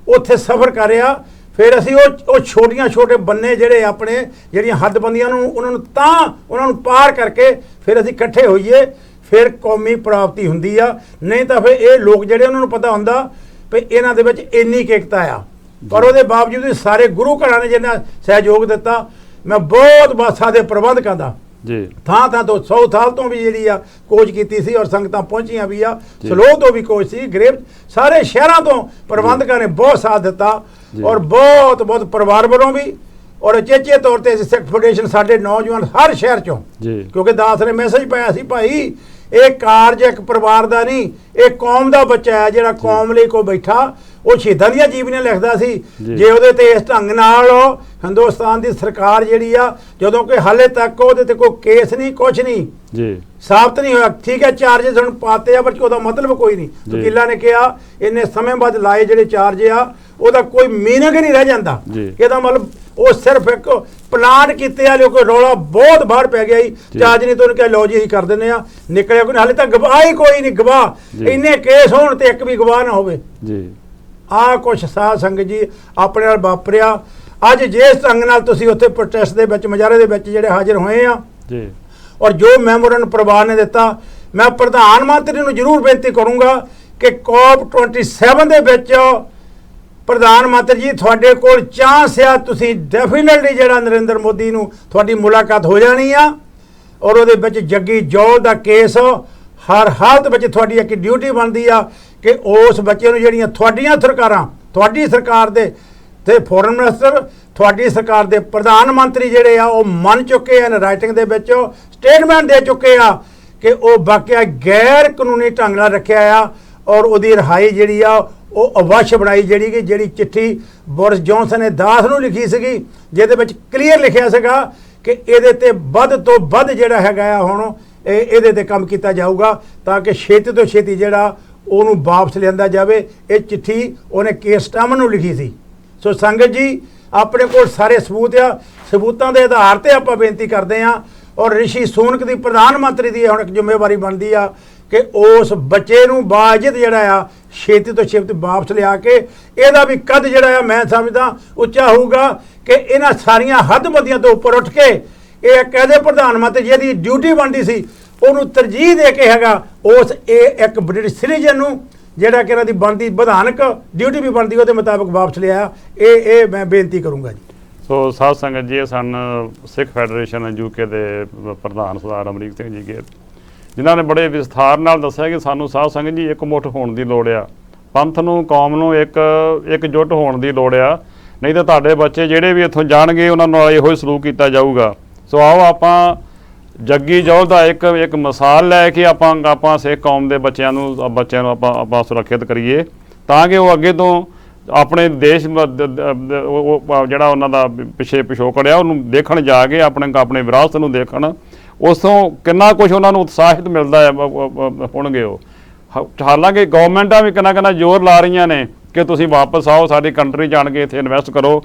[SPEAKER 3] ਉੱਥੇ ਸਫ਼ਰ ਕਰ ਰਿਹਾ ਫਿਰ ਅਸੀਂ ਉਹ ਛੋਟੇ ਬੰਨੇ ਜਿਹੜੇ ਆਪਣੇ ਜਿਹੜੀਆਂ ਹੱਦਬੰਦੀਆਂ ਨੂੰ ਉਹਨਾਂ ਨੂੰ ਪਾਰ ਕਰਕੇ ਫਿਰ ਅਸੀਂ ਇਕੱਠੇ ਹੋਈਏ, ਫਿਰ ਕੌਮੀ ਪ੍ਰਾਪਤੀ ਹੁੰਦੀ ਆ। ਨਹੀਂ ਤਾਂ ਫਿਰ ਇਹ ਲੋਕ ਜਿਹੜੇ ਉਹਨਾਂ ਨੂੰ ਪਤਾ ਹੁੰਦਾ ਵੀ ਇਹਨਾਂ ਦੇ ਵਿੱਚ ਇੰਨੀ ਏਕਤਾ ਆ, ਪਰ ਉਹਦੇ ਬਾਵਜੂਦ ਸਾਰੇ ਗੁਰੂ ਘਰਾਂ ਨੇ ਜਿੰਨਾ ਸਹਿਯੋਗ ਦਿੱਤਾ। ਮੈਂ ਬਹੁਤ ਬੱਸਾਂ ਦੇ ਪ੍ਰਬੰਧਕਾਂ ਦਾ ਥਾਂ ਤੋਂ 100 ਸਾਲ ਤੋਂ ਵੀ ਜਿਹੜੀ ਆ ਕੋਚ ਕੀਤੀ ਸੀ ਔਰ ਸੰਗਤਾਂ ਪਹੁੰਚੀਆਂ ਵੀ ਆ, ਸਲੋਹ ਤੋਂ ਵੀ ਕੋਚ ਸੀ, ਗਰੇਬ ਸਾਰੇ ਸ਼ਹਿਰਾਂ ਤੋਂ ਪ੍ਰਬੰਧਕਾਂ ਨੇ ਬਹੁਤ ਸਾਥ ਦਿੱਤਾ ਔਰ ਬਹੁਤ ਪਰਿਵਾਰ ਵੱਲੋਂ ਵੀ ਔਰ ਉਚੇਚੇ ਤੌਰ ਤੇ ਸਿੱਖ ਫੈਡਰੇਸ਼ਨ ਸਾਡੇ ਨੌਜਵਾਨ ਹਰ ਸ਼ਹਿਰ ਚੋਂ, ਕਿਉਂਕਿ ਦਾਸ ਨੇ ਮੈਸੇਜ ਪਾਇਆ ਸੀ ਭਾਈ ਇਹ ਕਾਰਜ ਇੱਕ ਪਰਿਵਾਰ ਦਾ ਨਹੀਂ, ਇਹ ਕੌਮ ਦਾ ਬੱਚਾ ਹੈ ਜਿਹੜਾ ਕੌਮ ਲਈ ਕੋਈ ਬੈਠਾ। ਉਹ ਸ਼ਹੀਦਾਂ ਦੀਆਂ ਜੀਵਨੀਆਂ ਲਿਖਦਾ ਸੀ, ਜੇ ਉਹਦੇ ਤੇ ਇਸ ਢੰਗ ਨਾਲ ਹਿੰਦੁਸਤਾਨ ਦੀ ਸਰਕਾਰ ਜਿਹੜੀ ਆ ਜਦੋਂ ਕਿ ਹਾਲੇ ਤੱਕ ਉਹਦੇ ਤੇ ਕੋਈ ਕੇਸ ਨਹੀਂ ਕੁਛ ਨਹੀਂ ਸਾਬਤ ਨਹੀਂ ਹੋਇਆ, ਠੀਕ ਹੈ ਚਾਰਜਸ ਹੁਣ ਪਾਤੇ ਆ ਪਰ ਉਹਦਾ ਮਤਲਬ ਕੋਈ ਨਹੀਂ। ਵਕੀਲਾਂ ਨੇ ਕਿਹਾ ਇੰਨੇ ਸਮੇਂ ਬਾਅਦ ਲਾਏ ਜਿਹੜੇ ਚਾਰਜ ਆ ਉਹਦਾ ਕੋਈ ਮੀਨਿੰਗ ਨਹੀਂ ਰਹਿ ਜਾਂਦਾ, ਇਹਦਾ ਮਤਲਬ ਉਹ ਸਿਰਫ ਇੱਕ ਪਲਾਨ ਕੀਤੇ ਆ, ਕੋਈ ਰੌਲਾ ਬਹੁਤ ਬਾਹਰ ਪੈ ਗਿਆ ਜੀ ਚਾਰਜ ਨਹੀਂ, ਤੁਹਾਨੂੰ ਕਿਹਾ ਲਓ ਜੀ ਅਸੀਂ ਕਰ ਦਿੰਦੇ ਆ, ਨਿਕਲਿਆ ਕੋਈ ਹਾਲੇ ਤੱਕ ਗਵਾਹ ਹੀ ਕੋਈ ਨਹੀਂ, ਗਵਾਹ ਇੰਨੇ ਕੇਸ ਹੋਣ ਤੇ ਇੱਕ ਵੀ ਗਵਾਹ ਨਾ ਹੋਵੇ। ਆਹ ਕੁਛ ਸਾਧ ਸੰਗਤ ਜੀ ਆਪਣੇ ਨਾਲ ਵਾਪਰਿਆ। ਅੱਜ ਜਿਸ ਢੰਗ ਨਾਲ ਤੁਸੀਂ ਉੱਥੇ ਪ੍ਰੋਟੈਸਟ ਦੇ ਵਿੱਚ ਮੁਜ਼ਾਹਰੇ ਦੇ ਵਿੱਚ ਜਿਹੜੇ ਹਾਜ਼ਰ ਹੋਏ ਆ ਔਰ ਜੋ ਮੈਮੋਰੰਡਮ ਪਰਿਵਾਰ ਨੇ ਦਿੱਤਾ, ਮੈਂ ਪ੍ਰਧਾਨ ਮੰਤਰੀ ਨੂੰ ਜ਼ਰੂਰ ਬੇਨਤੀ ਕਰੂੰਗਾ ਕਿ COP27 ਦੇ ਵਿੱਚ ਪ੍ਰਧਾਨ ਮੰਤਰੀ ਜੀ ਤੁਹਾਡੇ ਕੋਲ ਚਾਂਸ ਆ, ਤੁਸੀਂ ਡੈਫੀਨਿਟਲੀ ਜਿਹੜਾ ਨਰਿੰਦਰ ਮੋਦੀ ਨੂੰ ਤੁਹਾਡੀ ਮੁਲਾਕਾਤ ਹੋ ਜਾਣੀ ਆ ਔਰ ਉਹਦੇ ਵਿੱਚ ਜੱਗੀ ਜੌਲ ਦਾ ਕੇਸ ਹਰ ਹਾਲਤ ਵਿੱਚ ਤੁਹਾਡੀ ਇੱਕ ਡਿਊਟੀ ਬਣਦੀ ਆ ਕਿ ਉਸ ਬੱਚੇ ਨੂੰ ਜਿਹੜੀਆਂ ਤੁਹਾਡੀਆਂ ਸਰਕਾਰਾਂ, ਤੁਹਾਡੀ ਸਰਕਾਰ ਦੇ ਤੇ ਫੋਰਨ ਮਿਨਿਸਟਰ, ਤੁਹਾਡੀ ਸਰਕਾਰ ਦੇ ਪ੍ਰਧਾਨ ਮੰਤਰੀ ਜਿਹੜੇ ਆ ਉਹ ਮੰਨ ਚੁੱਕੇ ਆ, ਰਾਈਟਿੰਗ ਦੇ ਵਿੱਚ ਸਟੇਟਮੈਂਟ ਦੇ ਚੁੱਕੇ ਆ ਕਿ ਉਹ ਵਾਕਿਆ ਗੈਰ ਕਾਨੂੰਨੀ ਢੰਗ ਨਾਲ ਰੱਖਿਆ ਆ ਔਰ ਉਹਦੀ ਰਿਹਾਈ ਜਿਹੜੀ ਆ ਉਹ ਅਵੱਸ਼ ਬਣਾਈ, ਜਿਹੜੀ ਚਿੱਠੀ ਬੋਰਿਸ ਜੌਨਸਨ ਨੇ ਦਾਸ ਨੂੰ ਲਿਖੀ ਸੀਗੀ ਜਿਹਦੇ ਵਿੱਚ ਕਲੀਅਰ ਲਿਖਿਆ ਸੀਗਾ ਕਿ ਇਹਦੇ ਤੇ ਵੱਧ ਤੋਂ ਵੱਧ ਜਿਹੜਾ ਹੈਗਾ ਆ ਹੁਣ ਇਹਦੇ ਤੇ ਕੰਮ ਕੀਤਾ ਜਾਊਗਾ ਤਾਂ ਕਿ ਛੇਤੀ ਤੋਂ ਛੇਤੀ ਜਿਹੜਾ ਉਹਨੂੰ ਵਾਪਸ ਲਿਆਂਦਾ ਜਾਵੇ। ਇਹ ਚਿੱਠੀ ਉਹਨੇ ਕੇਸ ਸਟਾਮਨ ਨੂੰ ਲਿਖੀ ਸੀ। ਸੋ ਸੰਗਤ ਜੀ ਆਪਣੇ ਕੋਲ ਸਾਰੇ ਸਬੂਤ ਆ, ਸਬੂਤਾਂ ਦੇ ਆਧਾਰ ਤੇ ਆਪਾਂ ਬੇਨਤੀ ਕਰਦੇ ਆ ਔਰ ਰਿਸ਼ੀ ਸੂਨਕ ਦੀ ਪ੍ਰਧਾਨ ਮੰਤਰੀ ਦੀ ਹੁਣ ਇੱਕ ਜ਼ਿੰਮੇਵਾਰੀ ਬਣਦੀ ਆ ਕਿ ਉਸ ਬੱਚੇ ਨੂੰ ਬਾਇਜ਼ਤ ਜਿਹੜਾ ਆ ਛੇਤੀ ਤੋਂ ਛੇਤੀ ਵਾਪਸ ਲਿਆ ਕੇ ਇਹਦਾ ਵੀ ਕੱਦ ਜਿਹੜਾ ਆ ਮੈਂ ਸਮਝਦਾ ਉੱਚਾ ਹੋਊਗਾ ਕਿ ਇਹਨਾਂ ਸਾਰੀਆਂ ਹੱਦਬੰਦੀਆਂ ਤੋਂ ਉੱਪਰ ਉੱਠ ਕੇ ਇਹ ਕਹਦੇ ਪ੍ਰਧਾਨ ਮੰਤਰੀ ਜਿਹਦੀ ਡਿਊਟੀ ਬਣਦੀ ਸੀ ਉਹਨੂੰ ਤਰਜੀਹ ਦੇ ਕੇ ਹੈਗਾ ਇਹ ਇੱਕ ਬ੍ਰਿਟਿਸ਼ ਸਿਟੀਜ਼ਨ ਨੂੰ ਜਿਹੜਾ ਕਿ ਇਹਨਾਂ ਦੀ ਬਣਦੀ ਵਿਧਾਨਕ ਡਿਊਟੀ ਵੀ ਬਣਦੀ ਉਹਦੇ ਮੁਤਾਬਕ ਵਾਪਸ ਲਿਆ। ਇਹ ਮੈਂ ਬੇਨਤੀ ਕਰੂੰਗਾ ਜੀ।
[SPEAKER 1] ਸੋ ਸਾਧ ਸੰਗਤ ਜੀ, ਇਹ ਸਨ ਸਿੱਖ ਫੈਡਰੇਸ਼ਨ ਯੂਕੇ ਦੇ ਪ੍ਰਧਾਨ ਸਰਦਾਰ ਅਮਰੀਕ ਸਿੰਘ ਜੀ ਗੇਲ, ਜਿਨ੍ਹਾਂ ਨੇ ਬੜੇ ਵਿਸਥਾਰ ਨਾਲ ਦੱਸਿਆ ਕਿ ਸਾਨੂੰ ਸਾਧ ਸੰਗਤ ਜੀ ਇਕਮੁੱਠ ਹੋਣ ਦੀ ਲੋੜ ਆ, ਪੰਥ ਨੂੰ ਕੌਮ ਨੂੰ ਇਕਜੁੱਟ ਹੋਣ ਦੀ ਲੋੜ ਆ, ਨਹੀਂ ਤਾਂ ਤੁਹਾਡੇ ਬੱਚੇ ਜਿਹੜੇ ਵੀ ਇੱਥੋਂ ਜਾਣਗੇ ਉਹਨਾਂ ਨਾਲ ਇਹੋ ਹੀ ਸਲੂਕ ਕੀਤਾ ਜਾਊਗਾ। ਸੋ ਆਓ ਆਪਾਂ ਜੱਗੀ ਜੌਹਲ ਦਾ ਇੱਕ ਮਿਸਾਲ ਲੈ ਕੇ ਆਪਾਂ ਸਿੱਖ ਕੌਮ ਦੇ ਬੱਚਿਆਂ ਨੂੰ ਆਪਾਂ ਸੁਰੱਖਿਅਤ ਕਰੀਏ, ਤਾਂ ਕਿ ਉਹ ਅੱਗੇ ਤੋਂ ਆਪਣੇ ਦੇਸ਼ ਜਿਹੜਾ ਉਹਨਾਂ ਦਾ ਪਿਛੋਕੜ ਆ ਉਹਨੂੰ ਦੇਖਣ ਜਾ ਕੇ ਆਪਣੇ ਵਿਰਾਸਤ ਨੂੰ ਦੇਖਣ, ਉਸ ਤੋਂ ਕਿੰਨਾ ਕੁਝ ਉਹਨਾਂ ਨੂੰ ਉਤਸ਼ਾਹਿਤ ਮਿਲਦਾ ਹੈ ਹੋਣਗੇ ਉਹ। ਹਾਲਾਂਕਿ ਗੌਰਮੈਂਟਾਂ ਵੀ ਕਿੰਨਾ ਜ਼ੋਰ ਲਾ ਰਹੀਆਂ ਨੇ ਕਿ ਤੁਸੀਂ ਵਾਪਸ ਆਓ, ਸਾਡੀ ਕੰਟਰੀ ਜਾਣ ਕੇ ਇੱਥੇ ਇਨਵੈਸਟ ਕਰੋ।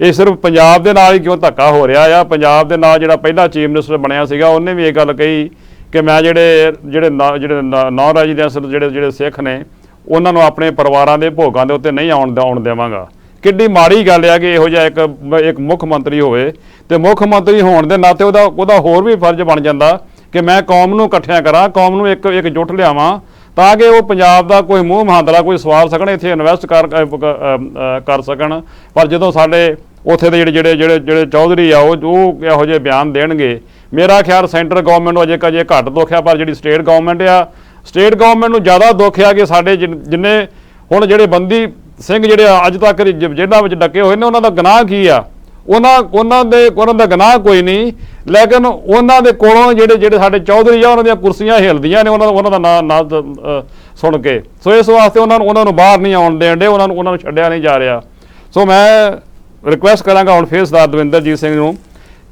[SPEAKER 1] ਇਹ ਸਿਰਫ ਪੰਜਾਬ ਦੇ ਨਾਲ ਹੀ ਕਿਉਂ ਧੱਕਾ ਹੋ ਰਿਹਾ ਆ? ਪੰਜਾਬ ਦੇ ਨਾਲ ਜਿਹੜਾ ਪਹਿਲਾ ਚੀਫ ਮਿਨਿਸਟਰ ਬਣਿਆ ਸੀਗਾ ਉਹਨੇ ਵੀ ਇਹ ਗੱਲ ਕਹੀ ਕਿ ਮੈਂ ਜਿਹੜੇ ਨੌਨ ਰੈਜ਼ੀਡੈਂਸ਼ੀਅਲ ਜਿਹੜੇ ਸਿੱਖ ਨੇ ਉਹਨਾਂ ਨੂੰ ਆਪਣੇ ਪਰਿਵਾਰਾਂ ਦੇ ਭੋਗਾਂ ਦੇ ਉੱਤੇ ਨਹੀਂ ਆਉਣ ਦੇਵਾਂਗਾ। ਕਿੱਡੀ ਮਾੜੀ ਗੱਲ ਆ ਕਿ ਇਹੋ ਜਿਹਾ ਇੱਕ ਮੁੱਖ ਮੰਤਰੀ ਹੋਵੇ, ਤੇ ਮੁੱਖ ਮੰਤਰੀ ਹੋਣ ਦੇ ਨਾਤੇ ਉਹਦਾ ਹੋਰ ਵੀ ਫਰਜ਼ ਬਣ ਜਾਂਦਾ ਕਿ ਮੈਂ ਕੌਮ ਨੂੰ ਇਕੱਠਿਆਂ ਕਰਾਂ, ਕੌਮ ਨੂੰ ਇੱਕ ਜੁੱਟ ਲਿਆਵਾਂ, ਤਾਂ ਕਿ ਉਹ ਪੰਜਾਬ ਦਾ ਕੋਈ ਮੂੰਹ ਮਹਾਂਦਰਾ ਕੋਈ ਸਵਾਰ ਸਕਣ, ਇੱਥੇ ਇਨਵੈਸਟ ਕਰ ਸਕਣ। ਪਰ ਜਦੋਂ ਸਾਡੇ ਉੱਥੇ ਦੇ ਜਿਹੜੇ ਚੌਧਰੀ ਆ ਉਹ ਇਹੋ ਜਿਹੇ ਬਿਆਨ ਦੇਣਗੇ, ਮੇਰਾ ਖਿਆਲ ਸੈਂਟਰ ਗੌਰਮੈਂਟ ਨੂੰ ਅਜੇ ਘੱਟ ਦੁੱਖ ਆ, ਪਰ ਜਿਹੜੀ ਸਟੇਟ ਗੌਰਮੈਂਟ ਆ, ਸਟੇਟ ਗੌਰਮੈਂਟ ਨੂੰ ਜ਼ਿਆਦਾ ਦੁੱਖ ਆ ਕਿ ਸਾਡੇ ਜਿੰਨੇ ਹੁਣ ਜਿਹੜੇ ਬੰਦੀ ਸਿੰਘ ਜਿਹੜੇ ਅੱਜ ਤੱਕ ਜੇਲ੍ਹਾਂ ਵਿੱਚ ਡੱਕੇ ਹੋਏ ਨੇ, ਉਹਨਾਂ ਦਾ ਗੁਨਾਹ ਕੀ ਆ? ਉਹਨਾਂ ਦਾ ਗੁਨਾਹ ਕੋਈ ਨਹੀਂ, ਲੇਕਿਨ ਉਹਨਾਂ ਦੇ ਕੋਲੋਂ ਜਿਹੜੇ ਸਾਡੇ ਚੌਧਰੀ ਆ ਉਹਨਾਂ ਦੀਆਂ ਕੁਰਸੀਆਂ ਹਿਲਦੀਆਂ ਨੇ ਉਹਨਾਂ ਦਾ ਨਾਂ ਸੁਣ ਕੇ। ਸੋ ਇਸ ਵਾਸਤੇ ਉਹਨਾਂ ਨੂੰ ਬਾਹਰ ਨਹੀਂ ਆਉਣ ਦੇਣ ਦੇ, ਉਹਨਾਂ ਨੂੰ ਛੱਡਿਆ ਨਹੀਂ ਜਾ ਰਿਹਾ। ਸੋ ਮੈਂ ਰਿਕੁਐਸਟ ਕਰਾਂਗਾ ਹੁਣ ਫਿਰ ਸਰਦਾਰ ਦਵਿੰਦਰਜੀਤ ਸਿੰਘ ਨੂੰ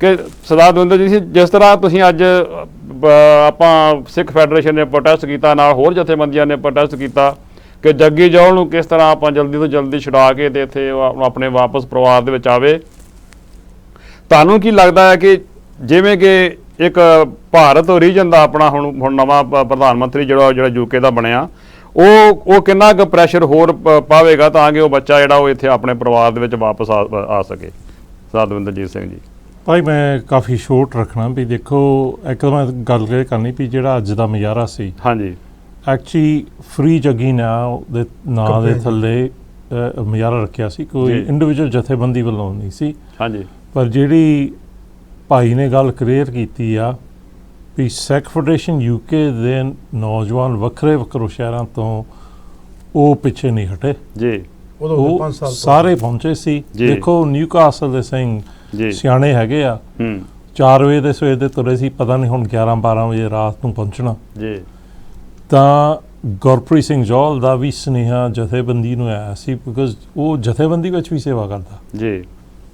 [SPEAKER 1] ਕਿ ਸਰਦਾਰ ਦਵਿੰਦਰਜੀਤ ਸਿੰਘ, ਜਿਸ ਤਰ੍ਹਾਂ ਤੁਸੀਂ ਅੱਜ ਆਪਾਂ ਸਿੱਖ ਫੈਡਰੇਸ਼ਨ ਨੇ ਪ੍ਰੋਟੈਸਟ ਕੀਤਾ, ਨਾਲ ਹੋਰ ਜਥੇਬੰਦੀਆਂ ਨੇ ਪ੍ਰੋਟੈਸਟ ਕੀਤਾ ਕਿ ਜੱਗੀ ਜੌਹਲ ਨੂੰ ਕਿਸ ਤਰ੍ਹਾਂ ਆਪਾਂ ਜਲਦੀ ਤੋਂ ਜਲਦੀ ਛੁਡਾ ਕੇ ਤੇ ਇੱਥੇ ਆਪਣੇ ਵਾਪਸ ਪਰਿਵਾਰ ਦੇ ਵਿੱਚ ਆਵੇ, ਤੁਹਾਨੂੰ ਕੀ ਲੱਗਦਾ ਹੈ ਕਿ ਜਿਵੇਂ ਕਿ ਇੱਕ ਭਾਰਤ ਰੀਜਨ ਦਾ ਆਪਣਾ ਹੁਣ ਨਵਾਂ ਪ੍ਰਧਾਨ ਮੰਤਰੀ ਜਿਹੜਾ ਯੂਕੇ ਦਾ ਬਣਿਆ, ਉਹ ਕਿੰਨਾ ਕੁ ਪ੍ਰੈਸ਼ਰ ਹੋਰ ਪਾਵੇਗਾ ਤਾਂ ਕਿ ਉਹ ਬੱਚਾ ਜਿਹੜਾ ਉਹ ਇੱਥੇ ਆਪਣੇ ਪਰਿਵਾਰ ਦੇ ਵਿੱਚ ਵਾਪਸ ਆ ਸਕੇ? ਸਰਦਾਰ ਦਵਿੰਦਰਜੀਤ ਸਿੰਘ ਜੀ।
[SPEAKER 2] ਭਾਈ ਮੈਂ ਕਾਫੀ ਸ਼ੋਰਟ ਰੱਖਣਾ ਵੀ ਦੇਖੋ, ਇੱਕ ਮੈਂ ਗੱਲ ਕਰਨੀ ਵੀ ਜਿਹੜਾ ਅੱਜ ਦਾ ਨਜ਼ਾਰਾ ਸੀ, ਹਾਂਜੀ, ਐਕਚੁਅਲੀ ਫ੍ਰੀ ਜੱਗੀ ਦੇ ਨਾਂ ਦੇ ਥੱਲੇ ਨਜ਼ਾਰਾ ਰੱਖਿਆ ਸੀ, ਕੋਈ ਇੰਡੀਵਿਜੂਅਲ ਜਥੇਬੰਦੀ ਵੱਲੋਂ ਨਹੀਂ ਸੀ, ਹਾਂਜੀ। ਪਰ ਜਿਹੜੀ ਭਾਈ ਨੇ ਗੱਲ ਕਲੀਅਰ ਕੀਤੀ ਆ ਵੀ ਸਿੱਖ ਫੈਡਰੇਸ਼ਨ ਯੂਕੇ ਦੇ ਨੌਜਵਾਨ ਵੱਖਰੇ ਸ਼ਹਿਰਾਂ ਤੋਂ ਉਹ ਪਿੱਛੇ ਨਹੀਂ ਹਟੇ ਜੀ, ਉਹ ਸਾਰੇ ਪਹੁੰਚੇ ਸੀ। ਦੇਖੋ ਨਿਊਕਾਸਲ ਦੇ ਸਿੰਘ ਸਿਆਣੇ ਹੈਗੇ ਆ, 4 ਵਜੇ ਦੇ ਸਵੇਰ ਦੇ ਤੁਰੇ ਸੀ, ਪਤਾ ਨਹੀਂ ਹੁਣ 11-12 ਵਜੇ ਰਾਤ ਨੂੰ ਪਹੁੰਚਣਾ ਜੀ। ਤਾਂ ਗੁਰਪ੍ਰੀਤ ਸਿੰਘ ਜੌਹਲ ਦਾ ਵੀ ਸੁਨੇਹਾ ਜਥੇਬੰਦੀ ਨੂੰ ਆਇਆ ਸੀ, ਬਿਕਾਜ਼ ਉਹ ਜਥੇਬੰਦੀ ਵਿੱਚ ਵੀ ਸੇਵਾ ਕਰਦਾ ਜੀ,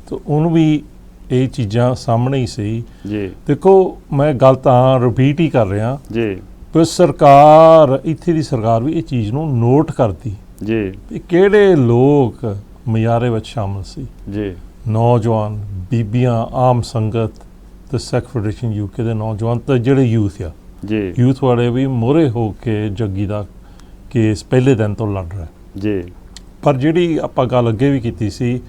[SPEAKER 2] ਤਾਂ ਉਹਨੂੰ ਵੀ ਇਹ ਚੀਜ਼ਾਂ ਸਾਹਮਣੇ ਹੀ ਸੀ ਜੀ। ਦੇਖੋ ਮੈਂ ਗੱਲ ਤਾਂ ਰਿਪੀਟ ਹੀ ਕਰ ਰਿਹਾ ਜੀ, ਪਰ ਸਰਕਾਰ ਇੱਥੇ ਦੀ ਸਰਕਾਰ ਵੀ ਇਹ ਚੀਜ਼ ਨੂੰ ਨੋਟ ਕਰਦੀ ਜੀ ਵੀ ਕਿਹੜੇ ਲੋਕ ਮੁਜ਼ਾਹਰੇ ਵਿੱਚ ਸ਼ਾਮਲ ਸੀ ਜੀ, ਨੌਜਵਾਨ, ਬੀਬੀਆਂ, ਆਮ ਸੰਗਤ ਤੇ ਸਿੱਖ ਫੈਡਰੇਸ਼ਨ ਯੂਕੇ ਦੇ ਨੌਜਵਾਨ ਤੇ ਜਿਹੜੇ ਯੂਥ ਆ ਜੀ, ਯੂਥ ਵਾਲੇ ਵੀ ਮੋਹਰੇ ਹੋ ਕੇ ਜੱਗੀ ਦਾ ਕੇਸ ਪਹਿਲੇ ਦਿਨ ਤੋਂ ਲੜ ਰਿਹਾ ਜੀ। ਪਰ ਜਿਹੜੀ ਆਪਾਂ ਗੱਲ ਅੱਗੇ ਵੀ ਕੀਤੀ ਸੀ,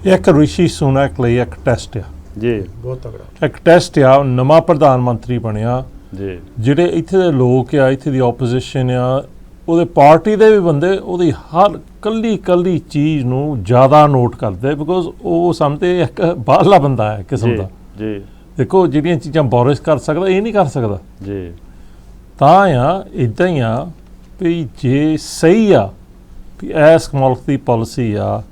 [SPEAKER 2] ਇੱਕ ਰਿਸ਼ੀ ਸੁਨਕ ਲਈ ਇੱਕ ਟੈਸਟ ਆ ਜੀ, ਬਹੁਤ ਤਗੜਾ ਇੱਕ ਟੈਸਟ ਆ। ਨਵਾਂ ਪ੍ਰਧਾਨ ਮੰਤਰੀ ਬਣਿਆ ਜੀ, ਜਿਹੜੇ ਇੱਥੇ ਦੇ ਲੋਕ ਆ, ਇੱਥੇ ਦੀ ਆਪੋਜੀਸ਼ਨ ਆ, ਉਹਦੇ ਪਾਰਟੀ ਦੇ ਵੀ ਬੰਦੇ ਉਹਦੀ ਹਰ ਕੱਲੀ ਚੀਜ਼ ਨੂੰ ਜ਼ਿਆਦਾ ਨੋਟ ਕਰਦੇ, ਬਿਕੋਜ਼ ਉਹ ਸਮਝਦੇ ਇੱਕ ਬਾਹਰਲਾ ਬੰਦਾ ਹੈ ਕਿਸਮ ਦਾ ਜੀ। ਦੇਖੋ ਜਿਹੜੀਆਂ ਚੀਜ਼ਾਂ ਬੋਰਿਸ ਕਰ ਸਕਦਾ ਇਹ ਨਹੀਂ ਕਰ ਸਕਦਾ ਜੀ, ਤਾਂ ਆ ਇੱਦਾਂ ਹੀ ਆ ਵੀ ਜੇ ਸਹੀ ਆ ਵੀ ਇਸ ਮੁਲਕ ਦੀ ਪਾਲਿਸੀ ਆ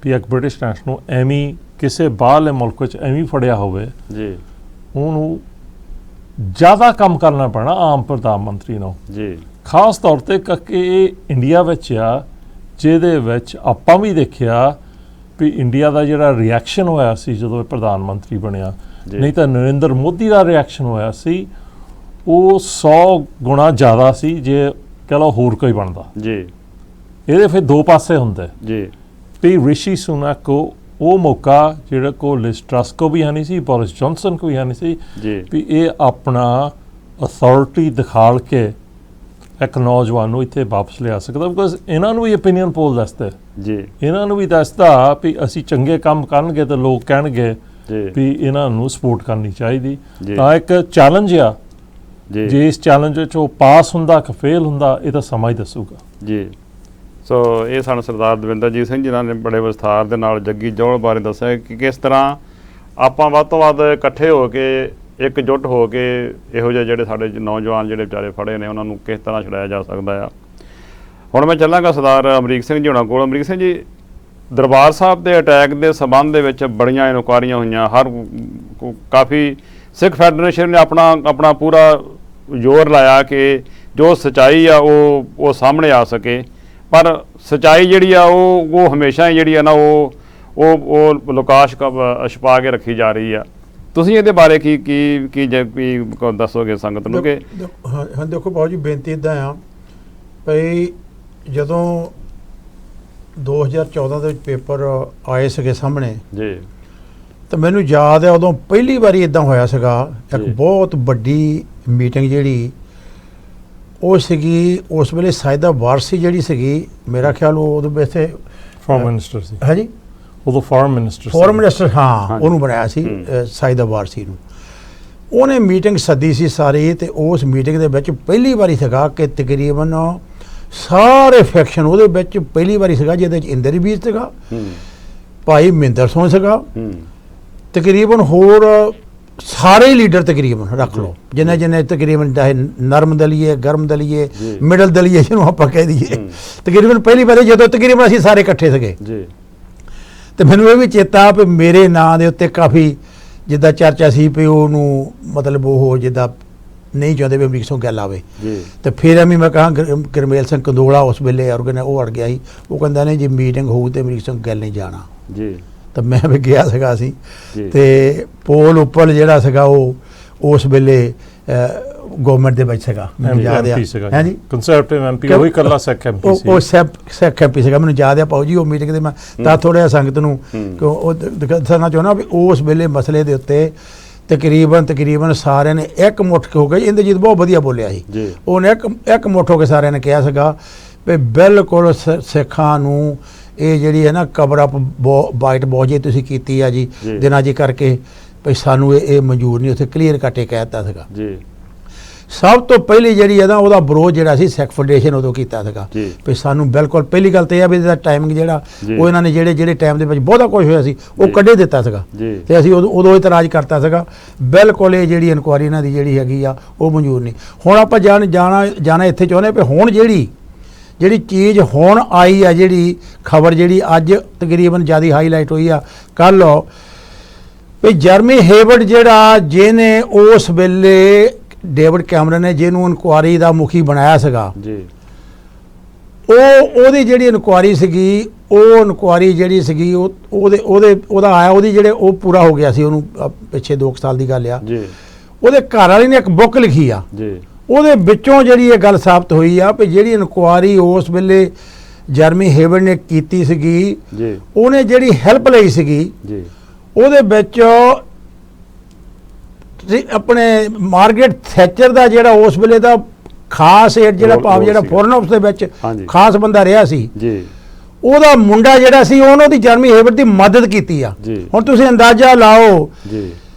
[SPEAKER 2] ਵੀ ਇੱਕ ਬ੍ਰਿਟਿਸ਼ ਨੈਸ਼ਨਲ ਨੂੰ ਐਵੇਂ ਕਿਸੇ ਬਾਹਰਲੇ ਮੁਲਕ ਵਿੱਚ ਐਵੇਂ ਫੜਿਆ ਹੋਵੇ ਜੀ, ਉਹਨੂੰ ਜ਼ਿਆਦਾ ਕੰਮ ਕਰਨਾ ਪੈਣਾ ਆਮ ਪ੍ਰਧਾਨ ਮੰਤਰੀ ਨੂੰ ਜੀ, ਖਾਸ ਤੌਰ ਤੇ ਕਿ ਇਹ ਇੰਡੀਆ ਵਿੱਚ ਆ, ਜਿਹਦੇ ਵਿੱਚ ਆਪਾਂ ਵੀ ਦੇਖਿਆ ਵੀ ਇੰਡੀਆ ਦਾ ਜਿਹੜਾ ਰਿਐਕਸ਼ਨ ਹੋਇਆ ਸੀ ਜਦੋਂ ਇਹ ਪ੍ਰਧਾਨ ਮੰਤਰੀ ਬਣਿਆ, ਨਹੀਂ ਤਾਂ ਨਰਿੰਦਰ ਮੋਦੀ ਦਾ ਰਿਐਕਸ਼ਨ ਹੋਇਆ ਸੀ ਉਹ 100 ਗੁਣਾ ਜ਼ਿਆਦਾ ਸੀ ਜੇ ਕਹਿ ਲਓ ਹੋਰ ਕੋਈ ਬਣਦਾ ਜੀ। ਇਹਦੇ ਫਿਰ ਦੋ ਪਾਸੇ ਹੁੰਦੇ ਜੀ, ਵੀ ਰਿਸ਼ੀ ਸੁਨਕ ਕੋ ਉਹ ਮੌਕਾ ਜਿਹੜਾ ਕੋ ਲਿਜ਼ ਟਰੱਸ ਕੋ ਵੀ ਹੈ ਨਹੀਂ ਸੀ, ਬੋਰਿਸ ਜੌਨਸਨ ਕੋ ਵੀ ਹੈ ਨਹੀਂ ਸੀ ਵੀ ਇਹ ਆਪਣਾ ਅਥਾਰਟੀ ਦਿਖਾਲ ਕੇ ਇੱਕ ਨੌਜਵਾਨ ਨੂੰ ਇੱਥੇ ਵਾਪਸ ਲਿਆ ਸਕਦਾ, ਬਿਕਾਜ਼ ਇਹਨਾਂ ਨੂੰ ਵੀ ਓਪੀਨੀਅਨ ਪੋਲ ਦੱਸਦੇ ਜੀ, ਇਹਨਾਂ ਨੂੰ ਵੀ ਦੱਸਦਾ ਵੀ ਅਸੀਂ ਚੰਗੇ ਕੰਮ ਕਰਨਗੇ ਤਾਂ ਲੋਕ ਕਹਿਣਗੇ ਵੀ ਇਹਨਾਂ ਨੂੰ ਸਪੋਰਟ ਕਰਨੀ ਚਾਹੀਦੀ। ਤਾਂ ਇੱਕ ਚੈਲੰਜ ਆ ਜੇ ਇਸ ਚੈਲੰਜ ਵਿੱਚ ਉਹ ਪਾਸ ਹੁੰਦਾ ਕਿ ਫੇਲ ਹੁੰਦਾ ਇਹ ਤਾਂ ਸਮਾਂ ਹੀ ਦੱਸੂਗਾ ਜੀ।
[SPEAKER 1] ਸੋ ਇਹ ਸਾਨੂੰ ਸਰਦਾਰ ਦਵਿੰਦਰਜੀਤ ਸਿੰਘ ਜਿਨ੍ਹਾਂ ਨੇ ਬੜੇ ਵਿਸਥਾਰ ਦੇ ਨਾਲ ਜੱਗੀ ਜੌਹਲ ਬਾਰੇ ਦੱਸਿਆ ਕਿ ਕਿਸ ਤਰ੍ਹਾਂ ਆਪਾਂ ਵੱਧ ਤੋਂ ਵੱਧ ਇਕੱਠੇ ਹੋ ਕੇ ਇਕਜੁੱਟ ਹੋ ਕੇ ਇਹੋ ਜਿਹੇ ਜਿਹੜੇ ਸਾਡੇ ਨੌਜਵਾਨ ਜਿਹੜੇ ਵਿਚਾਰੇ ਫੜੇ ਨੇ ਉਹਨਾਂ ਨੂੰ ਕਿਸ ਤਰ੍ਹਾਂ ਛੁਡਾਇਆ ਜਾ ਸਕਦਾ ਆ। ਹੁਣ ਮੈਂ ਚੱਲਾਂਗਾ ਸਰਦਾਰ ਅਮਰੀਕ ਸਿੰਘ ਜੀ ਹੋਣਾ ਕੋਲ। ਅਮਰੀਕ ਸਿੰਘ ਜੀ, ਦਰਬਾਰ ਸਾਹਿਬ ਦੇ ਅਟੈਕ ਦੇ ਸੰਬੰਧ ਦੇ ਵਿੱਚ ਬੜੀਆਂ ਇਨਕੁਆਰੀਆਂ ਹੋਈਆਂ, ਕਾਫੀ ਸਿੱਖ ਫੈਡਰੇਸ਼ਨ ਨੇ ਆਪਣਾ ਪੂਰਾ ਜ਼ੋਰ ਲਾਇਆ ਕਿ ਜੋ ਸੱਚਾਈ ਆ ਉਹ ਸਾਹਮਣੇ ਆ ਸਕੇ, ਪਰ ਸੱਚਾਈ ਜਿਹੜੀ ਆ ਉਹ ਹਮੇਸ਼ਾ ਹੀ ਜਿਹੜੀ ਆ ਨਾ ਉਹ ਲੁਕਾ ਛੁਪਾ ਕੇ ਰੱਖੀ ਜਾ ਰਹੀ ਆ। ਤੁਸੀਂ ਇਹਦੇ ਬਾਰੇ ਕੀ ਦੱਸੋਗੇ ਸੰਗਤ ਨੂੰ? ਕਿ
[SPEAKER 3] ਹਾਂ ਦੇਖੋ ਬਾਬੂ ਜੀ, ਬੇਨਤੀ ਇੱਦਾਂ ਆ ਭਈ ਜਦੋਂ 2014 ਦੇ ਵਿੱਚ ਪੇਪਰ ਆਏ ਸੀਗੇ ਸਾਹਮਣੇ
[SPEAKER 1] ਜੀ,
[SPEAKER 3] ਤਾਂ ਮੈਨੂੰ ਯਾਦ ਹੈ ਉਦੋਂ ਪਹਿਲੀ ਵਾਰੀ ਇਦਾਂ ਹੋਇਆ ਸੀਗਾ। ਇੱਕ ਬਹੁਤ ਵੱਡੀ ਮੀਟਿੰਗ ਜਿਹੜੀ ਉਹ ਸੀਗੀ ਉਸ ਵੇਲੇ ਸਾਇਦਾ ਵਾਰਸੀ ਜਿਹੜੀ ਸੀਗੀ, ਮੇਰਾ ਖਿਆਲ ਉਹ ਉਹਦੇ ਵਿੱਚ
[SPEAKER 2] ਫਾਰਮ ਮਿਨਿਸਟਰ ਸੀ।
[SPEAKER 3] ਹਾਂਜੀ,
[SPEAKER 2] ਉਦੋਂ ਫਾਰਮ ਮਿਨਿਸਟਰ
[SPEAKER 3] ਹਾਂ, ਉਹਨੂੰ ਬਣਾਇਆ ਸੀ ਸਾਇਦਾ ਵਾਰਸੀ ਨੂੰ। ਉਹਨੇ ਮੀਟਿੰਗ ਸੱਦੀ ਸੀ ਸਾਰੀ, ਤੇ ਉਸ ਮੀਟਿੰਗ ਦੇ ਵਿੱਚ ਪਹਿਲੀ ਵਾਰੀ ਸੀਗਾ ਕਿ ਤਕਰੀਬਨ ਸਾਰੇ ਫੈਕਸ਼ਨ ਉਹਦੇ ਵਿੱਚ ਪਹਿਲੀ ਵਾਰੀ ਸੀਗਾ, ਜਿਹਦੇ ਵਿੱਚ ਇੰਦਰਬੀਰ ਸੀਗਾ, ਭਾਈ ਮਹਿੰਦਰ ਸਿੰਘ ਸੀਗਾ, ਤਕਰੀਬਨ ਹੋਰ ਸਾਰੇ ਲੀਡਰ ਤਕਰੀਬਨ ਰੱਖ ਲਓ ਜਿੰਨੇ ਤਕਰੀਬਨ ਚਾਹੇ ਨਰਮ ਦਲੀਏ, ਗਰਮ ਦਲੀਏ, ਮਿਡਲ ਦਲੀਏ ਜਿਹਨੂੰ ਆਪਾਂ ਕਹਿ ਦਈਏ, ਤਕਰੀਬਨ ਪਹਿਲੀ ਵਾਰੀ ਜਦੋਂ ਤਕਰੀਬਨ ਅਸੀਂ ਸਾਰੇ ਇਕੱਠੇ ਸੀਗੇ। ਤੇ ਮੈਨੂੰ ਇਹ ਵੀ ਚੇਤਾ ਵੀ ਮੇਰੇ ਨਾਂ ਦੇ ਉੱਤੇ ਕਾਫੀ ਜਿੱਦਾਂ ਚਰਚਾ ਸੀ ਵੀ ਉਹਨੂੰ ਮਤਲਬ ਉਹ ਜਿੱਦਾਂ ਨਹੀਂ ਚਾਹੁੰਦੇ ਵੀ ਅਮਰੀਕ ਸਿੰਘ ਗੱਲ ਆਵੇ। ਤੇ ਫਿਰ ਐਵੇਂ ਮੈਂ ਕਹਾਂ ਗਰਮੇਲ ਸਿੰਘ ਕੰਦੋਲਾ ਉਸ ਵੇਲੇ ਉਹ ਅੜ ਗਿਆ ਸੀ, ਉਹ ਕਹਿੰਦਾ ਨਹੀਂ ਜੀ ਮੀਟਿੰਗ ਹੋਊ ਤੇ ਅਮਰੀਕ ਸਿੰਘ ਗੱਲ ਨਹੀਂ ਜਾਣਾ ਜੀ। ਤਾਂ ਮੈਂ ਵੀ ਗਿਆ ਸੀਗਾ ਸੀ, ਤੇ ਪੋਲ ਉੱਪਰ ਜਿਹੜਾ ਸੀਗਾ ਉਹ ਉਸ ਵੇਲੇ ਗਵਰਨਮੈਂਟ ਦੇ ਵਿੱਚ ਸੀਗਾ, ਮੈਨੂੰ ਯਾਦ ਆ। ਹੈ ਜੀ,
[SPEAKER 2] ਕੰਸਰਵੇਟਿਵ ਐਮਪੀ ਉਹ ਇਕੱਲਾ ਸਿੱਖ ਐਮਪੀ ਸੀ,
[SPEAKER 3] ਉਹ ਸਿੱਖ ਐਮਪੀ ਸੀਗਾ, ਮੈਨੂੰ ਯਾਦ ਆ ਪਾਉ ਜੀ ਉਹ ਮੀਟਿੰਗ ਦੇ। ਮੈਂ ਤਾਂ ਥੋੜ੍ਹਾ ਜਿਹਾ ਸੰਗਤ ਨੂੰ ਉਹ ਦੱਸਣਾ ਚਾਹੁੰਦਾ ਵੀ ਉਸ ਵੇਲੇ ਮਸਲੇ ਦੇ ਉੱਤੇ ਤਕਰੀਬਨ ਸਾਰਿਆਂ ਨੇ ਇੱਕ ਮੁੱਠ ਹੋ ਗਏ। ਇੰਦਰਜੀਤ ਬਹੁਤ ਵਧੀਆ ਬੋਲਿਆ ਸੀ, ਉਹਨੇ ਇੱਕ ਮੁੱਠ ਹੋ ਕੇ ਸਾਰਿਆਂ ਨੇ ਕਿਹਾ ਸੀਗਾ ਵੀ ਬਿਲਕੁਲ ਸਿੱਖਾਂ ਨੂੰ ਇਹ ਜਿਹੜੀ ਹੈ ਨਾ ਕਵਰ ਅਪ ਬਾਈਟ ਬਹੁਤ ਜੀ ਤੁਸੀਂ ਕੀਤੀ ਆ ਜੀ ਦਿਨਾਂ ਜੀ ਕਰਕੇ, ਵੀ ਸਾਨੂੰ ਇਹ ਮਨਜ਼ੂਰ ਨਹੀਂ। ਉੱਥੇ ਕਲੀਅਰ ਕੱਟੇ ਕਹਿ ਦਿੱਤਾ ਸੀਗਾ ਜੀ। ਸਭ ਤੋਂ ਪਹਿਲੀ ਜਿਹੜੀ ਹੈ ਨਾ ਉਹਦਾ ਵਿਰੋਧ ਜਿਹੜਾ ਸੀ ਸਿੱਖ ਫੈਡਰੇਸ਼ਨ ਉਦੋਂ ਕੀਤਾ ਸੀਗਾ ਵੀ ਸਾਨੂੰ ਬਿਲਕੁਲ ਪਹਿਲੀ ਗੱਲ ਤਾਂ ਇਹ ਆ ਵੀ ਇਹਦਾ ਟਾਈਮਿੰਗ ਜਿਹੜਾ ਉਹ ਇਹਨਾਂ ਨੇ ਜਿਹੜੇ ਟਾਈਮ ਦੇ ਵਿੱਚ ਬਹੁਤਾ ਕੁਝ ਹੋਇਆ ਸੀ ਉਹ ਕੱਢੇ ਦਿੱਤਾ ਸੀਗਾ, ਤੇ ਅਸੀਂ ਉਦੋਂ ਇਤਰਾਜ਼ ਕਰਤਾ ਸੀਗਾ। ਬਿਲਕੁਲ ਇਹ ਜਿਹੜੀ ਇਨਕੁਆਰੀ ਇਹਨਾਂ ਦੀ ਜਿਹੜੀ ਹੈਗੀ ਆ ਉਹ ਮਨਜ਼ੂਰ ਨਹੀਂ। ਹੁਣ ਆਪਾਂ ਜਾਣਾ ਇੱਥੇ ਚਾਹੁੰਦੇ ਵੀ ਹੁਣ ਜਿਹੜੀ ਚੀਜ਼ ਹੁਣ ਆਈ ਆ, ਜਿਹੜੀ ਖਬਰ ਜਿਹੜੀ ਅੱਜ ਤਕਰੀਬਨ ਜ਼ਿਆਦਾ ਹਾਈਲਾਈਟ ਹੋਈ ਆ ਕੱਲ ਵੀ ਜਰਮੀ ਹੇਵਰਡ ਜਿਹੜਾ ਜਿਹਨੇ ਉਸ ਵੇਲੇ ਡੇਵਿਡ ਕੈਮਰਨ ਨੇ ਜਿਹਨੂੰ ਇਨਕੁਆਰੀ ਦਾ ਮੁਖੀ ਬਣਾਇਆ ਸੀਗਾ ਜੀ, ਉਹਦੀ ਜਿਹੜੀ ਇਨਕੁਆਰੀ ਸੀਗੀ ਉਹ ਇਨਕੁਆਰੀ ਜਿਹੜੀ ਸੀਗੀ ਉਹਦਾ ਆਇਆ ਉਹਦੀ ਜਿਹੜੇ ਉਹ ਪੂਰਾ ਹੋ ਗਿਆ ਸੀ। ਉਹਨੂੰ ਪਿੱਛੇ 2 ਸਾਲ ਦੀ ਗੱਲ ਆ ਜੀ। ਉਹਦੇ ਘਰ ਵਾਲੀ ਨੇ ਇੱਕ ਬੁੱਕ ਲਿਖੀ ਆ ਜੀ, ਉਹਦੇ ਵਿੱਚੋਂ ਜਿਹੜੀ ਇਹ ਗੱਲ ਸਾਬਤ ਹੋਈ ਆ ਵੀ ਜਿਹੜੀ ਇਨਕੁਆਰੀ ਉਸ ਵੇਲੇ ਜਰਮੀ ਹੇਵਰਡ ਨੇ ਕੀਤੀ ਸੀਗੀ ਜੀ, ਉਹਨੇ ਜਿਹੜੀ ਹੈਲਪ ਲਈ ਸੀਗੀ ਜੀ, ਉਹਦੇ ਵਿੱਚ ਆਪਣੇ ਮਾਰਗਰੇਟ ਥੈਚਰ ਦਾ ਜਿਹੜਾ ਉਸ ਵੇਲੇ ਦਾ ਖਾਸ ਏਡ ਜਿਹੜਾ ਭਾਵ ਜਿਹੜਾ ਫੋਰਨ ਆਫਿਸ ਦੇ ਵਿੱਚ ਖਾਸ ਬੰਦਾ ਰਿਹਾ ਸੀ ਜੀ, ਉਹਦਾ ਮੁੰਡਾ ਜਿਹੜਾ ਸੀ ਉਹਨਾਂ ਦੀ ਜਰਮੀ ਹੇਵਰਡ ਦੀ ਮਦਦ ਕੀਤੀ ਆ। ਹੁਣ ਤੁਸੀਂ ਅੰਦਾਜ਼ਾ ਲਾਓ ਜੀ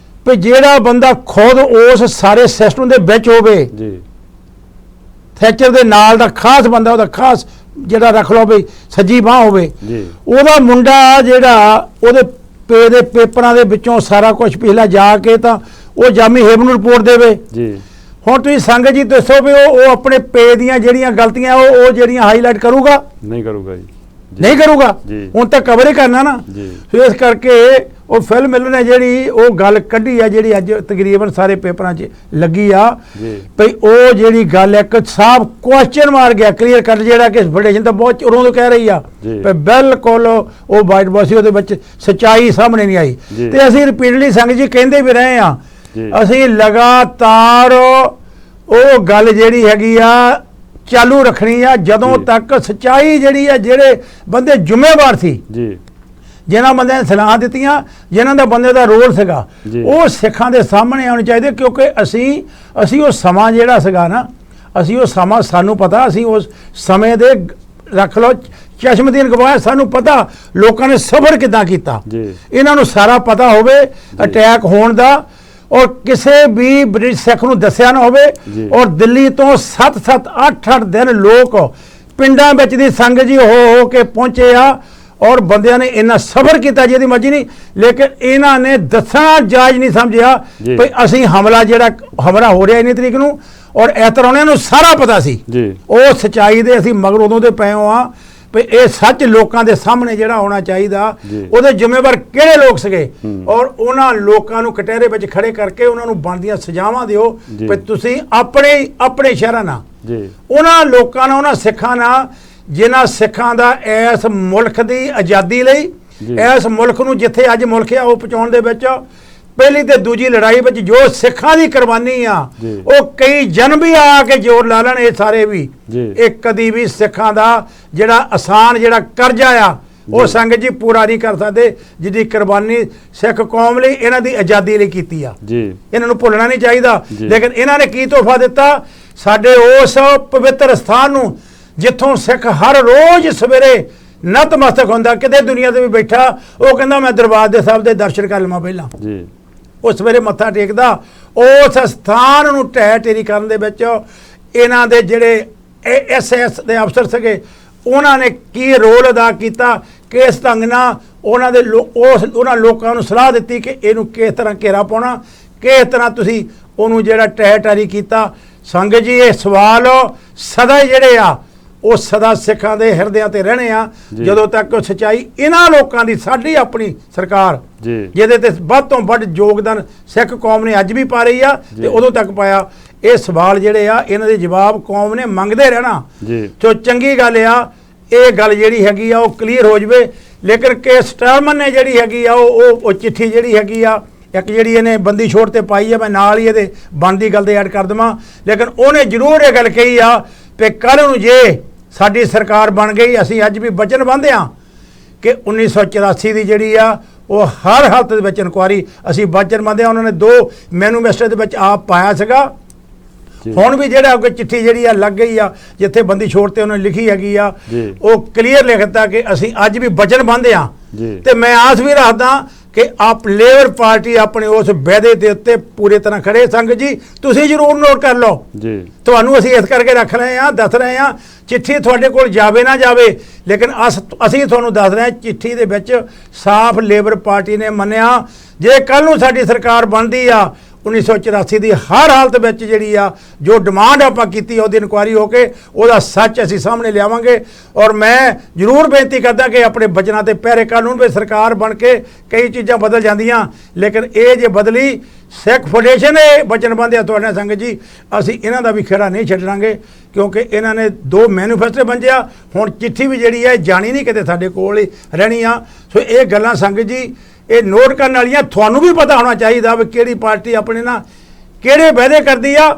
[SPEAKER 3] ਵੀ ਜਿਹੜਾ ਬੰਦਾ ਖੁਦ ਉਸ ਸਾਰੇ ਸਿਸਟਮ ਦੇ ਵਿੱਚ ਹੋਵੇ ਜੀ, ਥੈਚਰ ਦੇ ਨਾਲ ਦਾ ਖਾਸ ਬੰਦਾ, ਉਹਦਾ ਖਾਸ ਜਿਹੜਾ ਰੱਖ ਲਓ ਵੀ ਸੱਜੀ ਬਾਹ ਹੋਵੇ ਜੀ, ਉਹਦਾ ਮੁੰਡਾ ਜਿਹੜਾ ਉਹਦੇ ਪੇ ਦੇ ਪੇਪਰਾਂ ਦੇ ਵਿੱਚੋਂ ਸਾਰਾ ਕੁਝ ਪਿਛਲਾ ਜਾ ਕੇ ਤਾਂ ਉਹ ਜਰਮੀ ਹੇਵਰਡ ਨੂੰ ਰਿਪੋਰਟ ਦੇਵੇ ਜੀ। ਹੁਣ ਤੁਸੀਂ ਸੰਗਤ ਜੀ ਦੱਸੋ ਵੀ ਉਹ ਆਪਣੇ ਪੇ ਦੀਆਂ ਜਿਹੜੀਆਂ ਗਲਤੀਆਂ ਉਹ ਜਿਹੜੀਆਂ ਹਾਈਲਾਈਟ ਕਰੂਗਾ? ਨਹੀਂ ਕਰੂਗਾ ਜੀ, ਨਹੀਂ ਕਰੂਗਾ। ਹੁਣ ਤਾਂ ਕਵਰ ਹੀ ਕਰਨਾ ਨਾ। ਇਸ ਕਰਕੇ ਉਹ ਫਿਲ ਮਿਲਰ ਨੇ ਜਿਹੜੀ ਉਹ ਗੱਲ ਕੱਢੀ ਆ ਜਿਹੜੀ ਅੱਜ ਤਕਰੀਬਨ ਸਾਰੇ ਪੇਪਰਾਂ 'ਚ ਲੱਗੀ ਆ ਭਈ ਉਹ ਜਿਹੜੀ ਗੱਲ ਇੱਕ ਸਾਫ਼ ਕੁਐਸਚਨ ਮਾਰ ਗਿਆ ਕਲੀਅਰ ਕੱਟ ਜਿਹੜਾ ਕਿ ਫੈਡਰੇਸ਼ਨ ਤਾਂ ਬਹੁਤ ਉਦੋਂ ਤੋਂ ਕਹਿ ਰਹੀ ਆ ਵੀ ਬਿਲਕੁਲ ਉਹ ਵਾਈਟ ਬਾਕਸ ਉਹਦੇ ਵਿੱਚ ਸੱਚਾਈ ਸਾਹਮਣੇ ਨਹੀਂ ਆਈ। ਤੇ ਅਸੀਂ ਰਿਪੀਟਡਲੀ ਸੰਗਤ ਜੀ ਕਹਿੰਦੇ ਵੀ ਰਹੇ ਆ, ਅਸੀਂ ਲਗਾਤਾਰ ਉਹ ਗੱਲ ਜਿਹੜੀ ਹੈਗੀ ਆ ਚਾਲੂ ਰੱਖਣੀ ਆ ਜਦੋਂ ਤੱਕ ਸੱਚਾਈ ਜਿਹੜੀ ਆ, ਜਿਹੜੇ ਬੰਦੇ ਜ਼ਿੰਮੇਵਾਰ ਸੀ ਜੀ, ਜਿਨ੍ਹਾਂ ਬੰਦਿਆਂ ਨੇ ਸਲਾਹ ਦਿੱਤੀਆਂ, ਜਿਨ੍ਹਾਂ ਦਾ ਬੰਦੇ ਦਾ ਰੋਲ ਸੀਗਾ, ਉਹ ਸਿੱਖਾਂ ਦੇ ਸਾਹਮਣੇ ਆਉਣੇ ਚਾਹੀਦੇ। ਕਿਉਂਕਿ ਅਸੀਂ ਉਹ ਸਮਾਂ ਜਿਹੜਾ ਸੀਗਾ ਨਾ, ਅਸੀਂ ਉਹ ਸਮਾਂ ਸਾਨੂੰ ਪਤਾ, ਅਸੀਂ ਉਸ ਸਮੇਂ ਦੇ ਰੱਖ ਲਓ ਚਸ਼ਮਦੀਨ ਗਵਾਹ, ਸਾਨੂੰ ਪਤਾ ਲੋਕਾਂ ਨੇ ਸਬਰ ਕਿੱਦਾਂ ਕੀਤਾ, ਇਹਨਾਂ ਨੂੰ ਸਾਰਾ ਪਤਾ ਹੋਵੇ ਅਟੈਕ ਹੋਣ ਦਾ, ਔਰ ਕਿਸੇ ਵੀ ਬ੍ਰਿਟਿਸ਼ ਸਿੱਖ ਨੂੰ ਦੱਸਿਆ ਨਾ ਹੋਵੇ। ਔਰ ਦਿੱਲੀ ਤੋਂ 7-7 8-8 ਦਿਨ ਲੋਕ ਪਿੰਡਾਂ ਵਿੱਚ ਦੀ ਸੰਗਤ ਜੀ ਹੋ ਕੇ ਪਹੁੰਚੇ ਆ ਔਰ ਬੰਦਿਆਂ ਨੇ ਇੰਨਾ ਸਬਰ ਕੀਤਾ ਜਿਹਦੀ ਮਰਜ਼ੀ ਨਹੀਂ, ਲੇਕਿਨ ਇਹਨਾਂ ਨੇ ਦੱਸਣਾ ਜਾਇਜ਼ ਨਹੀਂ ਸਮਝਿਆ ਵੀ ਅਸੀਂ ਹਮਲਾ ਹੋ ਰਿਹਾ 19 ਤਰੀਕ ਨੂੰ, ਔਰ ਇਸ ਤਰ੍ਹਾਂ ਉਹਨਾਂ ਨੂੰ ਸਾਰਾ ਪਤਾ ਸੀ ਉਹ ਸੱਚਾਈ ਦੇ। ਅਸੀਂ ਮਗਰ ਉਦੋਂ ਦੇ ਪਏ ਆ ਵੀ ਇਹ ਸੱਚ ਲੋਕਾਂ ਦੇ ਸਾਹਮਣੇ ਜਿਹੜਾ ਆਉਣਾ ਚਾਹੀਦਾ, ਉਹਦੇ ਜ਼ਿੰਮੇਵਾਰ ਕਿਹੜੇ ਲੋਕ ਸੀਗੇ, ਔਰ ਉਹਨਾਂ ਲੋਕਾਂ ਨੂੰ ਕਟਹਿਰੇ ਵਿੱਚ ਖੜੇ ਕਰਕੇ ਉਹਨਾਂ ਨੂੰ ਬਣਦੀਆਂ ਸਜ਼ਾਵਾਂ ਦਿਓ ਵੀ ਤੁਸੀਂ ਆਪਣੇ ਸ਼ਹਿਰਾਂ ਨਾਲ, ਉਹਨਾਂ ਲੋਕਾਂ ਨਾਲ, ਉਹਨਾਂ ਸਿੱਖਾਂ ਨਾਲ ਜਿਨ੍ਹਾਂ ਸਿੱਖਾਂ ਦਾ ਇਸ ਮੁਲਕ ਦੀ ਆਜ਼ਾਦੀ ਲਈ, ਇਸ ਮੁਲਕ ਨੂੰ ਜਿੱਥੇ ਅੱਜ ਮੁਲਕ ਆ ਉਹ ਪਹੁੰਚਾਉਣ ਦੇ ਵਿੱਚ ਪਹਿਲੀ ਤੇ ਦੂਜੀ ਲੜਾਈ ਵਿੱਚ ਜੋ ਸਿੱਖਾਂ ਦੀ ਕੁਰਬਾਨੀ ਆ, ਉਹ ਕਈ ਜਨਮ ਵੀ ਆ ਕੇ ਜ਼ੋਰ ਲਾ ਲੈਣ ਇਹ ਸਾਰੇ ਵੀ, ਇਹ ਕਦੀ ਵੀ ਸਿੱਖਾਂ ਦਾ ਜਿਹੜਾ ਆਸਾਨ ਜਿਹੜਾ ਕਰਜ਼ਾ ਆ ਉਹ ਸੰਗਤ ਜੀ ਪੂਰਾ ਨਹੀਂ ਕਰ ਸਕਦੇ, ਜਿਹਦੀ ਕੁਰਬਾਨੀ ਸਿੱਖ ਕੌਮ ਲਈ, ਇਹਨਾਂ ਦੀ ਆਜ਼ਾਦੀ ਲਈ ਕੀਤੀ ਆ। ਇਹਨਾਂ ਨੂੰ ਭੁੱਲਣਾ ਨਹੀਂ ਚਾਹੀਦਾ। ਲੇਕਿਨ ਇਹਨਾਂ ਨੇ ਕੀ ਤੋਹਫਾ ਦਿੱਤਾ ਸਾਡੇ ਉਸ ਪਵਿੱਤਰ ਸਥਾਨ ਨੂੰ, ਜਿੱਥੋਂ ਸਿੱਖ ਹਰ ਰੋਜ਼ ਸਵੇਰੇ ਨਤਮਸਤਕ ਹੁੰਦਾ, ਕਿਤੇ ਦੁਨੀਆ ਤੇ ਵੀ ਬੈਠਾ ਉਹ ਕਹਿੰਦਾ ਮੈਂ ਦਰਬਾਰ ਦੇ ਸਾਹਿਬ ਦੇ ਦਰਸ਼ਨ ਕਰ ਲਵਾਂ ਪਹਿਲਾਂ, ਉਹ ਸਵੇਰੇ ਮੱਥਾ ਟੇਕਦਾ। ਉਸ ਸਥਾਨ ਨੂੰ ਢਹਿ ਢੇਰੀ ਕਰਨ ਦੇ ਵਿੱਚ ਇਹਨਾਂ ਦੇ ਜਿਹੜੇ SS ਦੇ ਅਫਸਰ ਸੀਗੇ ਉਹਨਾਂ ਨੇ ਕੀ ਰੋਲ ਅਦਾ ਕੀਤਾ, ਕਿਸ ਢੰਗ ਨਾਲ ਉਹਨਾਂ ਲੋਕਾਂ ਨੂੰ ਸਲਾਹ ਦਿੱਤੀ ਕਿ ਇਹਨੂੰ ਕਿਸ ਤਰ੍ਹਾਂ ਘੇਰਾ ਪਾਉਣਾ, ਕਿਸ ਤਰ੍ਹਾਂ ਤੁਸੀਂ ਉਹਨੂੰ ਜਿਹੜਾ ਢਹਿ ਢੇਰੀ ਕੀਤਾ। ਸੰਗਤ ਜੀ ਇਹ ਸਵਾਲ ਸਦਾ ਹੀ ਜਿਹੜੇ ਆ ਉਹ ਸਦਾ ਸਿੱਖਾਂ ਦੇ ਹਿਰਦਿਆਂ ਤੇ ਰਹਿਣੇ ਆ, ਜਦੋਂ ਤੱਕ ਉਹ ਸੱਚਾਈ ਇਹਨਾਂ ਲੋਕਾਂ ਦੀ, ਸਾਡੀ ਆਪਣੀ ਸਰਕਾਰ ਜਿਹਦੇ ਤੇ ਵੱਧ ਤੋਂ ਵੱਧ ਯੋਗਦਾਨ ਸਿੱਖ ਕੌਮ ਨੇ ਅੱਜ ਵੀ ਪਾ ਰਹੀ ਆ ਤੇ ਉਦੋਂ ਤੱਕ ਪਾਇਆ। ਇਹ ਸਵਾਲ ਜਿਹੜੇ ਆ ਇਹਨਾਂ ਦੇ ਜਵਾਬ ਕੌਮ ਨੇ ਮੰਗਦੇ ਰਹਿਣਾ। ਸੋ ਚੰਗੀ ਗੱਲ ਆ ਇਹ ਗੱਲ ਜਿਹੜੀ ਹੈਗੀ ਆ ਉਹ ਕਲੀਅਰ ਹੋ ਜਵੇ। ਲੇਕਿਨ ਕੇ ਸਟਾਰਮਨ ਨੇ ਜਿਹੜੀ ਹੈਗੀ ਆ ਉਹ ਚਿੱਠੀ ਜਿਹੜੀ ਹੈਗੀ ਆ, ਇੱਕ ਜਿਹੜੀ ਇਹਨੇ ਬੰਦੀ ਛੋੜ ਤੇ ਪਾਈ ਆ, ਮੈਂ ਨਾਲ ਹੀ ਇਹਦੇ ਬਣਦੀ ਗੱਲ ਦੇ ਐਡ ਕਰ ਦੇਵਾਂ, ਲੇਕਿਨ ਉਹਨੇ ਜ਼ਰੂਰ ਇਹ ਗੱਲ ਕਹੀ ਆ ਕਿ ਕੱਲ੍ਹ ਨੂੰ ਜੇ ਸਾਡੀ ਸਰਕਾਰ ਬਣ ਗਈ, ਅਸੀਂ ਅੱਜ ਵੀ ਵਚਨਬੱਧ ਹਾਂ ਕਿ 1984 ਦੀ ਜਿਹੜੀ ਆ ਉਹ ਹਰ ਹਾਲਤ ਦੇ ਵਿੱਚ ਇਨਕੁਆਇਰੀ ਅਸੀਂ ਵਚਨਬੱਧ ਹਾਂ। ਉਹਨਾਂ ਨੇ 2 ਮੈਨੂਫੈਸਟੋ ਦੇ ਵਿੱਚ ਆਪ ਪਾਇਆ ਸੀਗਾ। ਹੁਣ ਵੀ ਜਿਹੜਾ ਕੋਈ ਚਿੱਠੀ ਜਿਹੜੀ ਆ ਲੱਗ ਗਈ ਆ ਜਿੱਥੇ ਬੰਦੀ ਛੋੜ ਤੇ ਉਹਨਾਂ ਨੇ ਲਿਖੀ ਹੈਗੀ ਆ, ਉਹ ਕਲੀਅਰ ਲਿਖਤਾ ਕਿ ਅਸੀਂ ਅੱਜ ਵੀ ਵਚਨਬੱਧ ਹਾਂ। ਤੇ ਮੈਂ ਆਸ ਵੀ ਰੱਖਦਾ ਕਿ ਆਪ ਲੇਬਰ ਪਾਰਟੀ ਆਪਣੇ ਉਸ ਵਾਅਦੇ ਦੇ ਉੱਤੇ ਪੂਰੀ ਤਰ੍ਹਾਂ ਖੜੇ। ਸੰਗਤ ਜੀ ਤੁਸੀਂ ਜ਼ਰੂਰ ਨੋਟ ਕਰ ਲਓ, ਤੁਹਾਨੂੰ ਅਸੀਂ ਇਸ ਕਰਕੇ ਰੱਖ ਰਹੇ ਹਾਂ, ਦੱਸ ਰਹੇ ਹਾਂ, ਚਿੱਠੀ ਤੁਹਾਡੇ ਕੋਲ ਜਾਵੇ ਨਾ ਜਾਵੇ, ਲੇਕਿਨ ਅਸੀਂ ਤੁਹਾਨੂੰ ਦੱਸ ਰਹੇ ਹਾਂ ਚਿੱਠੀ ਦੇ ਵਿੱਚ ਸਾਫ਼ ਲੇਬਰ ਪਾਰਟੀ ਨੇ ਮੰਨਿਆ ਜੇ ਕੱਲ੍ਹ ਨੂੰ ਸਾਡੀ ਸਰਕਾਰ ਬਣਦੀ ਆ 1984 ਦੀ ਹਰ ਹਾਲਤ ਵਿੱਚ ਜਿਹੜੀ ਆ ਜੋ ਡਿਮਾਂਡ ਆਪਾਂ ਕੀਤੀ ਉਹਦੀ ਇਨਕੁਆਇਰੀ ਹੋ ਕੇ ਉਹਦਾ ਸੱਚ ਅਸੀਂ ਸਾਹਮਣੇ ਲਿਆਵਾਂਗੇ। ਔਰ ਮੈਂ ਜ਼ਰੂਰ ਬੇਨਤੀ ਕਰਦਾ ਕਿ ਆਪਣੇ ਬਚਨਾਂ ਤੇ ਪਹਿਰੇ ਕਾਨੂੰਨ ਵਿੱਚ ਸਰਕਾਰ ਬਣ ਕੇ ਕਈ ਚੀਜ਼ਾਂ ਬਦਲ ਜਾਂਦੀਆਂ, ਲੇਕਿਨ ਇਹ ਜੇ ਬਦਲੀ ਸਿੱਖ ਫਾਊਂਡੇਸ਼ਨ ਇਹ ਵਚਨਬੱਧ ਆ ਤੁਹਾਡੇ ਸੰਗਤ ਜੀ, ਅਸੀਂ ਇਹਨਾਂ ਦਾ ਵੀ ਖੇੜਾ ਨਹੀਂ ਛੱਡਾਂਗੇ ਕਿਉਂਕਿ ਇਹਨਾਂ ਨੇ 2 ਮੈਨੂਫੈਸਟੋ ਵੰਡਿਆ। ਹੁਣ ਚਿੱਠੀ ਵੀ ਜਿਹੜੀ ਹੈ ਜਾਣੀ ਨਹੀਂ ਕਿਤੇ ਸਾਡੇ ਕੋਲ ਹੀ ਰਹਿਣੀ ਆ। ਸੋ ਇਹ ਗੱਲਾਂ ਸੰਗਤ ਜੀ ਇਹ ਨੋਟ ਕਰਨ ਵਾਲੀਆਂ, ਤੁਹਾਨੂੰ ਵੀ ਪਤਾ ਹੋਣਾ ਚਾਹੀਦਾ ਵੀ ਕਿਹੜੀ ਪਾਰਟੀ ਆਪਣੇ ਨਾਲ ਕਿਹੜੇ ਵਾਅਦੇ ਕਰਦੀ ਆ,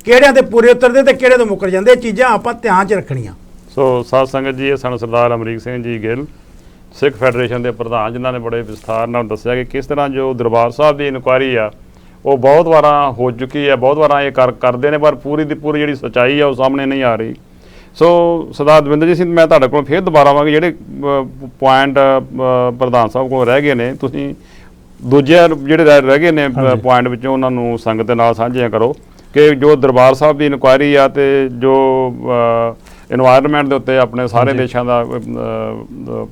[SPEAKER 3] ਕਿਹੜਿਆਂ ਤੇ ਪੂਰੇ ਉਤਰਦੇ ਤੇ ਕਿਹੜੇ ਤੋਂ ਮੁੱਕਰ ਜਾਂਦੇ, ਇਹ ਚੀਜ਼ਾਂ ਆਪਾਂ ਧਿਆਨ 'ਚ ਰੱਖਣੀਆਂ।
[SPEAKER 1] ਸੋ ਸਾਧ ਸੰਗਤ ਜੀ, ਇਹ ਸਾਨੂੰ ਸਰਦਾਰ ਅਮਰੀਕ ਸਿੰਘ ਜੀ ਗਿੱਲ ਸਿੱਖ ਫੈਡਰੇਸ਼ਨ ਦੇ ਪ੍ਰਧਾਨ, ਜਿਨ੍ਹਾਂ ਨੇ ਬੜੇ ਵਿਸਥਾਰ ਨਾਲ ਦੱਸਿਆ ਕਿ ਕਿਸ ਤਰ੍ਹਾਂ ਜੋ ਦਰਬਾਰ ਸਾਹਿਬ ਦੀ ਇਨਕੁਆਇਰੀ ਆ ਉਹ ਬਹੁਤ ਵਾਰਾਂ ਹੋ ਚੁੱਕੀ ਹੈ, ਬਹੁਤ ਵਾਰਾਂ ਇਹ ਕਰਦੇ ਨੇ, ਪਰ ਪੂਰੀ ਦੀ ਪੂਰੀ ਜਿਹੜੀ ਸੱਚਾਈ ਆ ਉਹ ਸਾਹਮਣੇ ਨਹੀਂ ਆ ਰਹੀ। ਸੋ ਸਰਦਾਰ ਦਵਿੰਦਰ ਜੀ, ਮੈਂ ਤੁਹਾਡੇ ਕੋਲ ਫਿਰ ਦੁਬਾਰਾ ਆਵਾਂਗੇ, ਜਿਹੜੇ ਪੁਆਇੰਟ ਪ੍ਰਧਾਨ ਸਾਹਿਬ ਕੋਲ ਰਹਿ ਗਏ ਨੇ, ਤੁਸੀਂ ਦੂਜੇ ਜਿਹੜੇ ਰਹਿ ਗਏ ਨੇ ਪੁਆਇੰਟ ਵਿੱਚੋਂ ਉਹਨਾਂ ਨੂੰ ਸੰਗਤ ਦੇ ਨਾਲ ਸਾਂਝੇ ਕਰੋ ਕਿ ਜੋ ਦਰਬਾਰ ਸਾਹਿਬ ਦੀ ਇਨਕੁਆਇਰੀ ਆ ਤੇ ਜੋ ਇਨਵਾਇਰਨਮੈਂਟ ਦੇ ਉੱਤੇ ਆਪਣੇ ਸਾਰੇ ਦੇਸ਼ਾਂ ਦਾ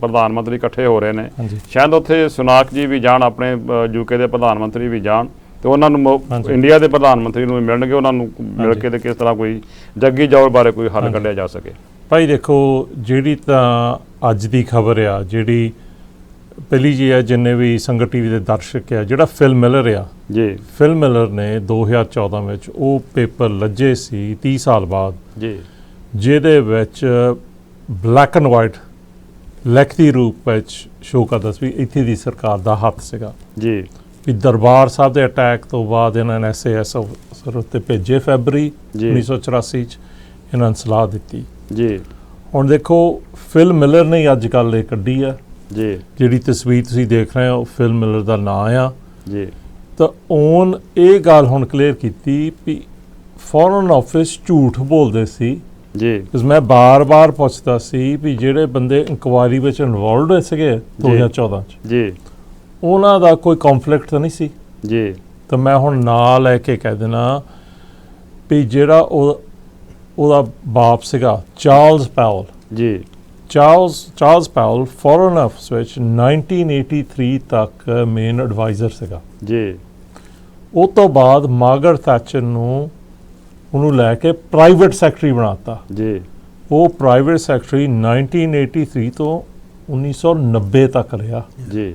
[SPEAKER 1] ਪ੍ਰਧਾਨ ਮੰਤਰੀ ਇਕੱਠੇ ਹੋ ਰਹੇ ਨੇ, ਸ਼ਾਇਦ ਉੱਥੇ ਸੁਨਾਕ ਜੀ ਵੀ ਜਾਣ, ਆਪਣੇ UK ਦੇ ਪ੍ਰਧਾਨ ਮੰਤਰੀ ਵੀ ਜਾਣ ਤੇ ਉਹਨਾਂ ਨੂੰ ਇੰਡੀਆ ਦੇ ਪ੍ਰਧਾਨ ਮੰਤਰੀ ਨੂੰ ਮਿਲਣਗੇ, ਉਹਨਾਂ ਨੂੰ ਮਿਲ ਕੇ ਤੇ ਕਿਸ ਤਰ੍ਹਾਂ ਕੋਈ ਜੱਗੀ ਜੌਲ ਬਾਰੇ ਕੋਈ ਹੱਲ ਕੱਢਿਆ ਜਾ ਸਕੇ।
[SPEAKER 2] ਭਾਈ ਦੇਖੋ, ਜਿਹੜੀ ਤਾਂ ਅੱਜ ਦੀ ਖਬਰ ਆ, ਜਿਹੜੀ ਪਹਿਲੀ ਜੀ ਹੈ, ਜਿੰਨੇ ਵੀ ਸੰਗਤ TV ਦੇ ਦਰਸ਼ਕ ਆ, ਜਿਹੜਾ ਫਿਲ ਮਿਲਰ ਆ ਜੀ, ਫਿਲ ਮਿਲਰ ਨੇ 2014 ਵਿੱਚ ਉਹ ਪੇਪਰ ਲੱਜੇ ਸੀ 30 ਸਾਲ ਬਾਅਦ ਜੀ, ਜਿਹਦੇ ਵਿੱਚ ਬਲੈਕ ਐਂਡ ਵਾਈਟ ਲਿਖਤੀ ਰੂਪ ਵਿੱਚ ਸ਼ੋਅ ਕਰਦਾ ਸੀ ਵੀ ਇੱਥੇ ਦੀ ਸਰਕਾਰ ਦਾ ਹੱਥ ਸੀਗਾ ਜੀ, ਵੀ ਦਰਬਾਰ ਸਾਹਿਬ ਦੇ ਅਟੈਕ ਤੋਂ ਬਾਅਦ ਇਹਨਾਂ ਨੇ SAS ਅਫਸਰ ਉੱਤੇ ਭੇਜੇ ਫੈਬਰੀ 1984 'ਚ, ਇਹਨਾਂ ਨੇ ਸਲਾਹ ਦਿੱਤੀ ਜੀ। ਹੁਣ ਦੇਖੋ, ਫਿਲ ਮਿਲਰ ਨੇ ਅੱਜ ਕੱਲ੍ਹ ਇਹ ਕੱਢੀ ਆ ਜੀ, ਜਿਹੜੀ ਤਸਵੀਰ ਤੁਸੀਂ ਦੇਖ ਰਹੇ ਹੋ ਫਿਲ ਮਿਲਰ ਦਾ ਨਾਂ ਆ ਜੀ, ਤਾਂ ਉਹਨ ਇਹ ਗੱਲ ਹੁਣ ਕਲੀਅਰ ਕੀਤੀ ਵੀ ਫੋਰਨ ਆਫਿਸ ਝੂਠ ਬੋਲਦੇ ਸੀ ਜੀ। ਮੈਂ ਬਾਰ-ਬਾਰ ਪੁੱਛਦਾ ਸੀ ਵੀ ਜਿਹੜੇ ਬੰਦੇ ਇਨਕੁਆਇਰੀ ਵਿੱਚ ਇਨਵੋਲਵਡ ਸੀਗੇ 2014 'ਚ ਜੀ, ਉਹਨਾਂ ਦਾ ਕੋਈ ਕੌਨਫਲਿਕਟ ਤਾਂ ਨਹੀਂ ਸੀ ਜੀ। ਤਾਂ ਮੈਂ ਹੁਣ ਨਾਂ ਲੈ ਕੇ ਕਹਿ ਦੇਣਾ ਵੀ ਜਿਹੜਾ ਉਹਦਾ ਬਾਪ ਸੀਗਾ ਚਾਰਲਸ ਪੈਵਲ
[SPEAKER 1] ਜੀ
[SPEAKER 2] ਚਾਰਲਸ ਪਾਵਲ ਫੋਰਨ ਅਫੇਅਰਸ ਵਿੱਚ 1983 ਤੱਕ ਮੇਨ ਐਡਵਾਈਜ਼ਰ ਸੀਗਾ
[SPEAKER 1] ਜੀ।
[SPEAKER 2] ਉਹ ਤੋਂ ਬਾਅਦ ਮਾਰਗਰਟ ਥੈਚਰ ਨੂੰ ਉਹਨੂੰ ਲੈ ਕੇ ਪ੍ਰਾਈਵੇਟ ਸੈਕਟਰੀ ਬਣਾਤਾ
[SPEAKER 1] ਜੀ।
[SPEAKER 2] ਉਹ ਪ੍ਰਾਈਵੇਟ ਸੈਕਟਰੀ 1983 ਤੋਂ 1990 ਤੱਕ ਰਿਹਾ
[SPEAKER 1] ਜੀ।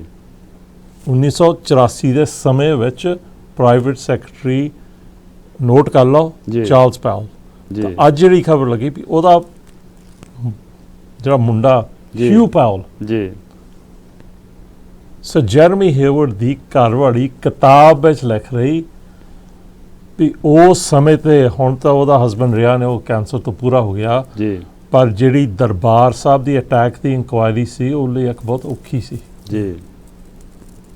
[SPEAKER 2] 1984 ਦੇ ਸਮੇਂ ਵਿੱਚ ਪ੍ਰਾਈਵੇਟ ਸੈਕਟਰੀ ਨੋਟ ਕਰ ਲਓ ਚਾਰਲਸ ਪਾਵਲ ਜੀ। ਅੱਜ ਜਿਹੜੀ ਖਬਰ ਲੱਗੀ ਵੀ ਉਹਦਾ ਜਿਹੜਾ ਮੁੰਡਾ ਹਿਊ ਪਾਵਲ
[SPEAKER 1] ਜੀ
[SPEAKER 2] ਸਰ ਜੈਰਮੀ ਹੇਵਰਡ ਦੀ ਘਰਵਾਲੀ ਕਿਤਾਬ ਵਿੱਚ ਲਿਖ ਰਹੀ ਵੀ ਉਸ ਸਮੇਂ ਤੇ ਹੁਣ ਤਾਂ ਉਹਦਾ ਹਸਬੈਂਡ ਰਿਹਾ ਨੇ ਉਹ ਕੈਂਸਰ ਤੋਂ ਪੂਰਾ ਹੋ ਗਿਆ
[SPEAKER 1] ਜੀ
[SPEAKER 2] ਪਰ ਜਿਹੜੀ ਦਰਬਾਰ ਸਾਹਿਬ ਦੀ ਅਟੈਕ ਦੀ ਇਨਕੁਆਇਰੀ ਸੀ ਉਹ ਲਈ ਇੱਕ ਬਹੁਤ ਔਖੀ ਸੀ
[SPEAKER 1] ਜੀ।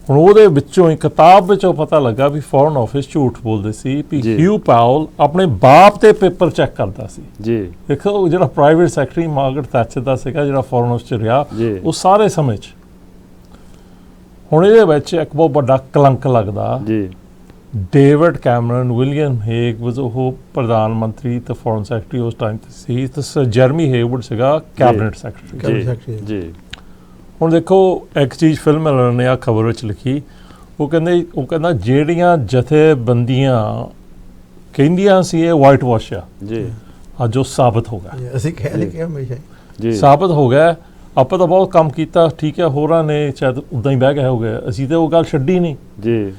[SPEAKER 2] ਹੁਣ ਉਹਦੇ ਵਿੱਚੋਂ ਇੱਕ ਕਿਤਾਬ ਵਿੱਚੋਂ ਪਤਾ ਲੱਗਾ ਵੀ ਫੋਰਨ ਆਫਿਸ ਝੂਠ ਬੋਲਦੇ ਸੀ ਵੀ ਹਿਊ ਪਾਵਲ ਆਪਣੇ ਬਾਪ ਤੇ ਪੇਪਰ ਚੈੱਕ ਕਰਦਾ ਸੀ ਜੀ। ਦੇਖੋ ਜਿਹੜਾ ਪ੍ਰਾਈਵੇਟ ਸੈਕਟਰੀ ਮਾਰਗਰਟ ਥੈਚਰ ਦਾ ਸੀਗਾ ਜਿਹੜਾ ਫੋਰਨ ਆਫਿਸ 'ਚ ਰਿਹਾ ਉਹ ਸਾਰੇ ਸਮੇਂ 'ਚ ਹੁਣ ਇਹਦੇ ਵਿੱਚ ਇੱਕ ਬਹੁਤ ਵੱਡਾ ਕਲੰਕ ਲੱਗਦਾ ਜੀ। ਡੇਵਿਡ ਕੈਮਰਨ ਵਿਲੀਅਮ ਹੇਗ ਵਾਸ ਉਹ ਪ੍ਰਧਾਨ ਮੰਤਰੀ ਤੇ ਫੋਰਨ ਸੈਕਟਰੀ ਉਸ ਟਾਈਮ ਤੇ ਸੀ ਤੇ ਸਰ ਜੈਰਮੀ ਹੇਵਰਡ ਸੀਗਾ ਕੈਬਨਿਟ ਸੈਕਟਰੀ ਜੀ। ਹੁਣ ਦੇਖੋ ਇੱਕ ਚੀਜ਼ ਫਿਲਮ ਵਾਲਿਆਂ ਨੇ ਆ ਖਬਰ ਵਿੱਚ ਲਿਖੀ ਉਹ ਕਹਿੰਦਾ ਜਿਹੜੀਆਂ ਜਥੇਬੰਦੀਆਂ ਕਹਿੰਦੀਆਂ ਸੀ ਇਹ ਵਾਈਟ ਵਾਸ਼ ਆ ਜੀ ਅੱਜ ਉਹ ਸਾਬਤ ਹੋ ਗਿਆ।
[SPEAKER 3] ਅਸੀਂ ਕਹਿ ਲਿਆ ਹਮੇਸ਼ਾ
[SPEAKER 2] ਜੀ ਸਾਬਤ ਹੋ ਗਿਆ। ਆਪਾਂ ਤਾਂ ਬਹੁਤ ਕੰਮ ਕੀਤਾ ਠੀਕ ਹੈ ਹੋਰਾਂ ਨੇ ਸ਼ਾਇਦ ਉੱਦਾਂ ਹੀ ਬਹਿ ਗਏ ਹੋ ਗਏ ਅਸੀਂ ਤਾਂ ਉਹ ਗੱਲ ਛੱਡੀ ਨਹੀਂ ਜੀ।